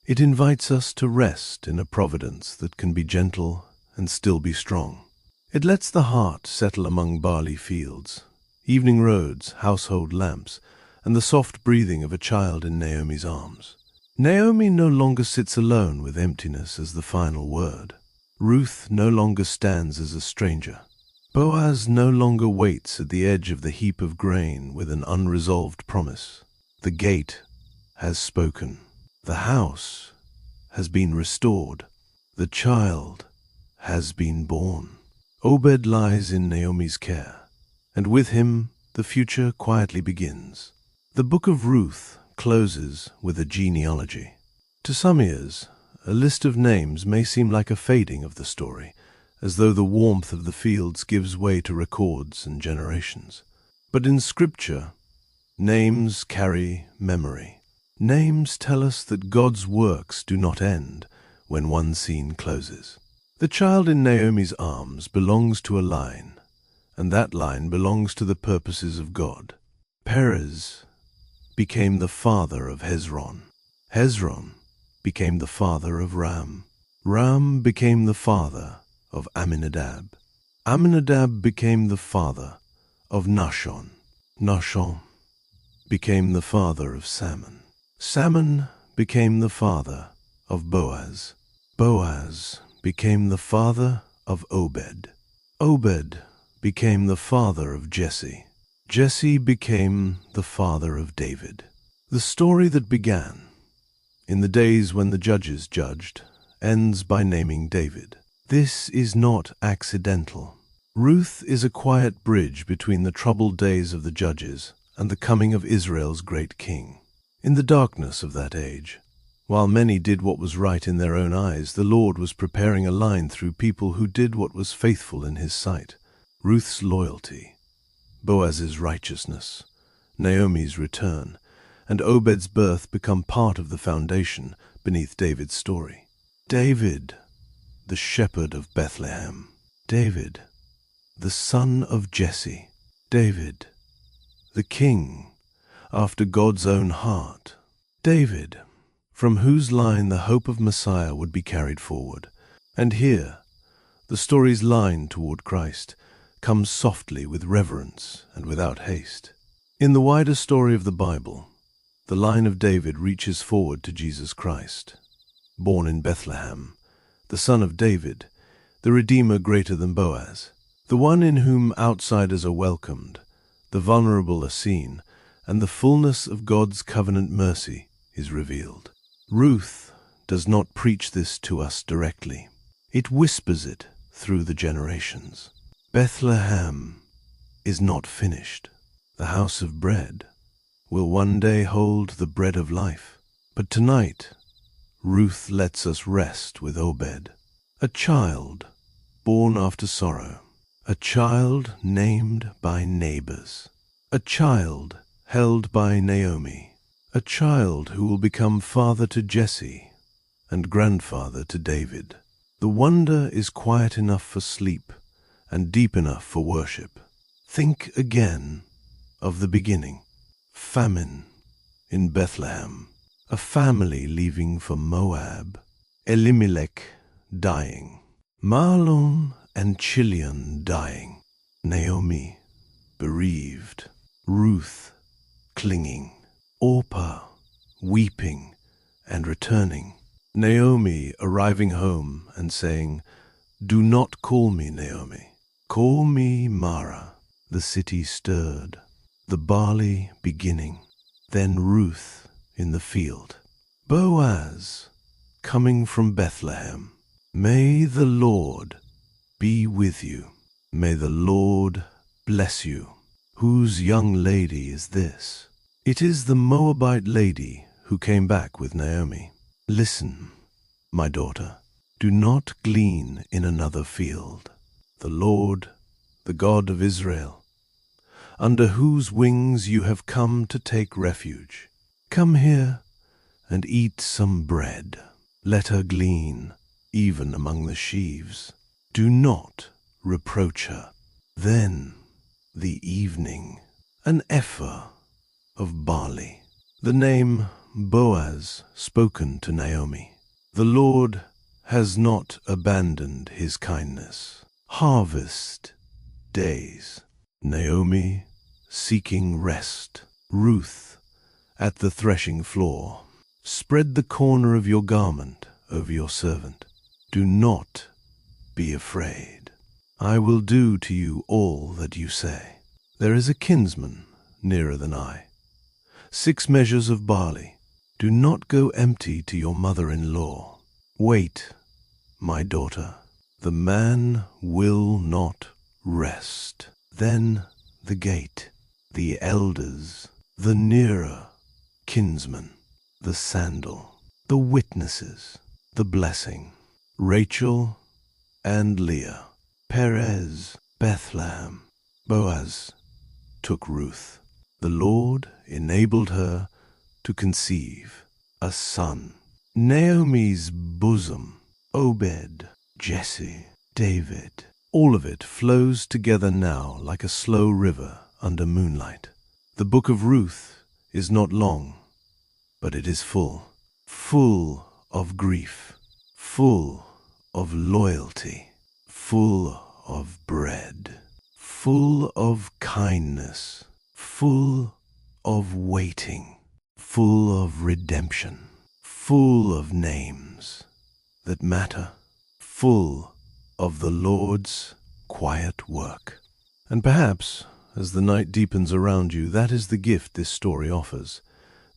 It invites us to rest in a providence that can be gentle and still be strong. It lets the heart settle among barley fields, evening roads, household lamps, and the soft breathing of a child in Naomi's arms. Naomi no longer sits alone with emptiness as the final word. Ruth no longer stands as a stranger. Boaz no longer waits at the edge of the heap of grain with an unresolved promise. The gate has spoken. The house has been restored. The child has been born. Obed lies in Naomi's care, and with him the future quietly begins. The book of Ruth closes with a genealogy. To some ears, a list of names may seem like a fading of the story, as though the warmth of the fields gives way to records and generations. But in Scripture, names carry memory. Names tell us that God's works do not end when one scene closes. The child in Naomi's arms belongs to a line, and that line belongs to the purposes of God. Perez became the father of Hezron. Hezron became the father of Ram. Ram became the father of Amminadab. Amminadab became the father of Nahshon. Nahshon became the father of Salmon. Salmon became the father of Boaz. Boaz became the father of Obed. Obed became the father of Jesse. Jesse became the father of David. The story that began in the days when the judges judged ends by naming David. This is not accidental. Ruth is a quiet bridge between the troubled days of the judges and the coming of Israel's great king. In the darkness of that age, while many did what was right in their own eyes, the Lord was preparing a line through people who did what was faithful in his sight. Ruth's loyalty, Boaz's righteousness, Naomi's return, and Obed's birth become part of the foundation beneath David's story. David, the shepherd of Bethlehem. David, the son of Jesse. David, the king after God's own heart. David, from whose line the hope of Messiah would be carried forward. And here, the story's line toward Christ comes softly with reverence and without haste. In the wider story of the Bible, the line of David reaches forward to Jesus Christ, born in Bethlehem, the son of David, the Redeemer greater than Boaz, the one in whom outsiders are welcomed, the vulnerable are seen, and the fullness of God's covenant mercy is revealed. Ruth does not preach this to us directly. It whispers it through the generations. Bethlehem is not finished. The house of bread will one day hold the bread of life. But tonight, Ruth lets us rest with Obed, a child born after sorrow, a child named by neighbors, a child held by Naomi, a child who will become father to Jesse and grandfather to David. The wonder is quiet enough for sleep and deep enough for worship. Think again of the beginning. Famine in Bethlehem, a family leaving for Moab, Elimelech dying, Mahlon and Chilion dying, Naomi bereaved, Ruth clinging, Orpah weeping and returning, Naomi arriving home and saying, "Do not call me Naomi, call me Mara." The city stirred, the barley beginning, then Ruth in the field. Boaz coming from Bethlehem. May the Lord be with you. May the Lord bless you. Whose young lady is this? It is the Moabite lady who came back with Naomi. Listen, my daughter, do not glean in another field. The Lord, the God of Israel, under whose wings you have come to take refuge. Come here and eat some bread. Let her glean even among the sheaves. Do not reproach her. Then the evening, an ephah of barley. The name Boaz spoken to Naomi. The Lord has not abandoned his kindness. Harvest days. Naomi seeking rest. Ruth at the threshing floor. Spread the corner of your garment over your servant. Do not be afraid. I will do to you all that you say. There is a kinsman nearer than I. 6 measures of barley. Do not go empty to your mother-in-law. Wait, my daughter. The man will not rest. Then the gate, the elders, the nearer kinsman, the sandal, the witnesses, the blessing. Rachel and Leah, Perez, Bethlehem. Boaz took Ruth. The Lord enabled her to conceive a son. Naomi's bosom, Obed, Jesse, David, all of it flows together now like a slow river under moonlight. The book of Ruth is not long, but it is full of grief, full of loyalty, full of bread, full of kindness, full of waiting, full of redemption, full of names that matter, full of the Lord's quiet work. And perhaps, as the night deepens around you, that is the gift this story offers,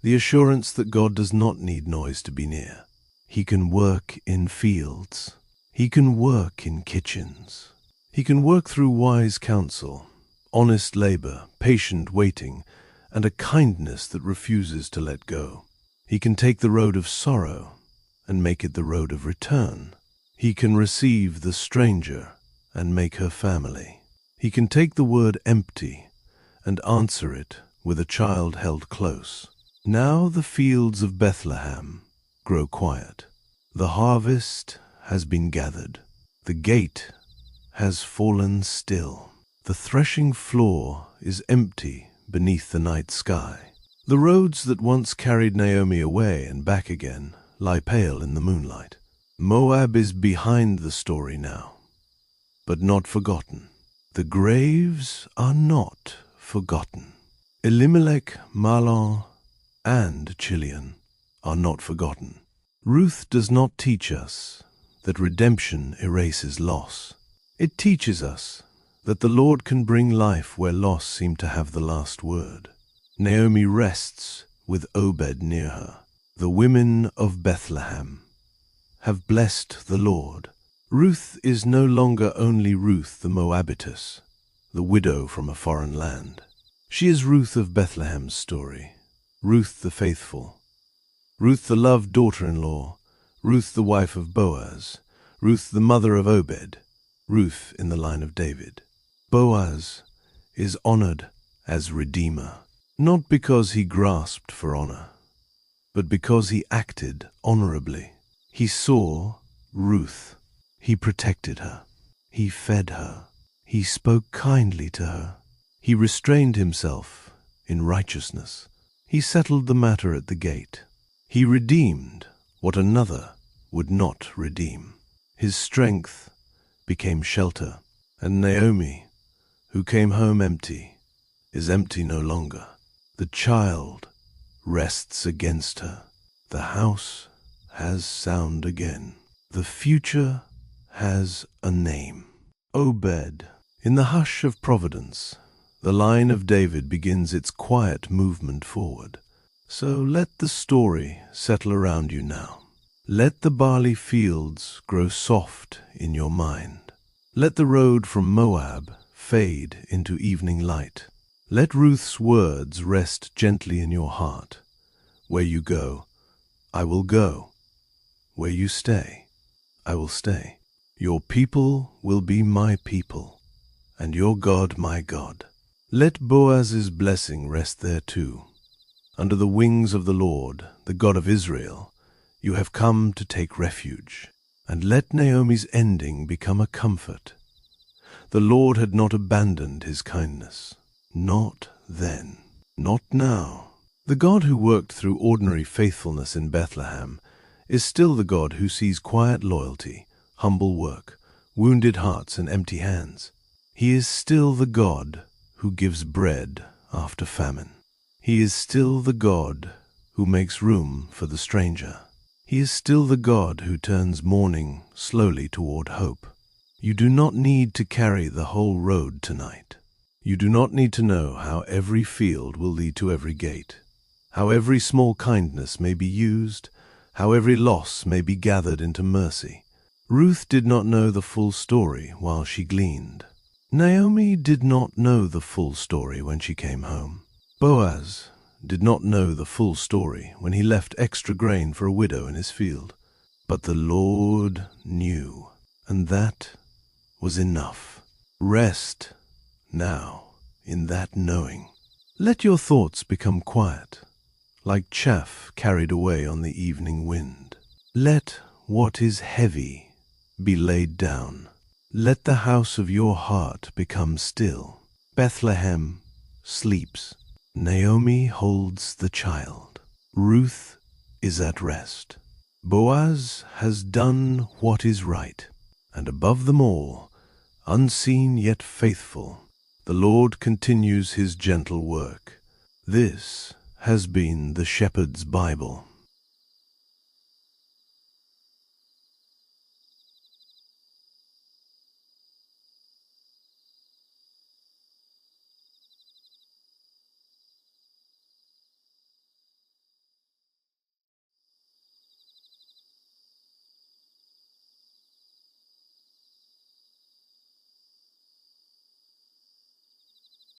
the assurance that God does not need noise to be near. He can work in fields. He can work in kitchens. He can work through wise counsel, honest labor, patient waiting, and a kindness that refuses to let go. He can take the road of sorrow and make it the road of return. He can receive the stranger and make her family. He can take the word empty and answer it with a child held close. Now the fields of Bethlehem grow quiet. The harvest has been gathered. The gate has fallen still. The threshing floor is empty beneath the night sky. The roads that once carried Naomi away and back again lie pale in the moonlight. Moab is behind the story now, but not forgotten. The graves are not forgotten. Elimelech, Mahlon, and Chilion are not forgotten. Ruth does not teach us that redemption erases loss. It teaches us that the Lord can bring life where loss seemed to have the last word. Naomi rests with Obed near her. The women of Bethlehem have blessed the Lord. Ruth is no longer only Ruth the Moabitess, the widow from a foreign land. She is Ruth of Bethlehem's story, Ruth the faithful, Ruth the loved daughter-in-law, Ruth the wife of Boaz, Ruth the mother of Obed, Ruth in the line of David. Boaz is honored as Redeemer, not because he grasped for honor, but because he acted honorably. He saw Ruth. He protected her. He fed her. He spoke kindly to her. He restrained himself in righteousness. He settled the matter at the gate. He redeemed what another would not redeem. His strength became shelter, and Naomi, who came home empty, is empty no longer. The child rests against her. The house has sound again. The future has a name. Obed. In the hush of providence, the line of David begins its quiet movement forward. So let the story settle around you now. Let the barley fields grow soft in your mind. Let the road from Moab fade into evening light. Let Ruth's words rest gently in your heart. Where you go, I will go. Where you stay, I will stay. Your people will be my people, and your God my God. Let Boaz's blessing rest there too. Under the wings of the Lord, the God of Israel, you have come to take refuge. And let Naomi's ending become a comfort. The Lord had not abandoned his kindness. Not then. Not now. The God who worked through ordinary faithfulness in Bethlehem is still the God who sees quiet loyalty, humble work, wounded hearts and empty hands. He is still the God who gives bread after famine. He is still the God who makes room for the stranger. He is still the God who turns mourning slowly toward hope. You do not need to carry the whole road tonight. You do not need to know how every field will lead to every gate, how every small kindness may be used, how every loss may be gathered into mercy. Ruth did not know the full story while she gleaned. Naomi did not know the full story when she came home. Boaz did not know the full story when he left extra grain for a widow in his field. But the Lord knew, and that was enough. Rest now in that knowing. Let your thoughts become quiet, like chaff carried away on the evening wind. Let what is heavy be laid down. Let the house of your heart become still. Bethlehem sleeps. Naomi holds the child. Ruth is at rest. Boaz has done what is right. And above them all, unseen yet faithful, the Lord continues his gentle work. This has been the Shepherd's Bible.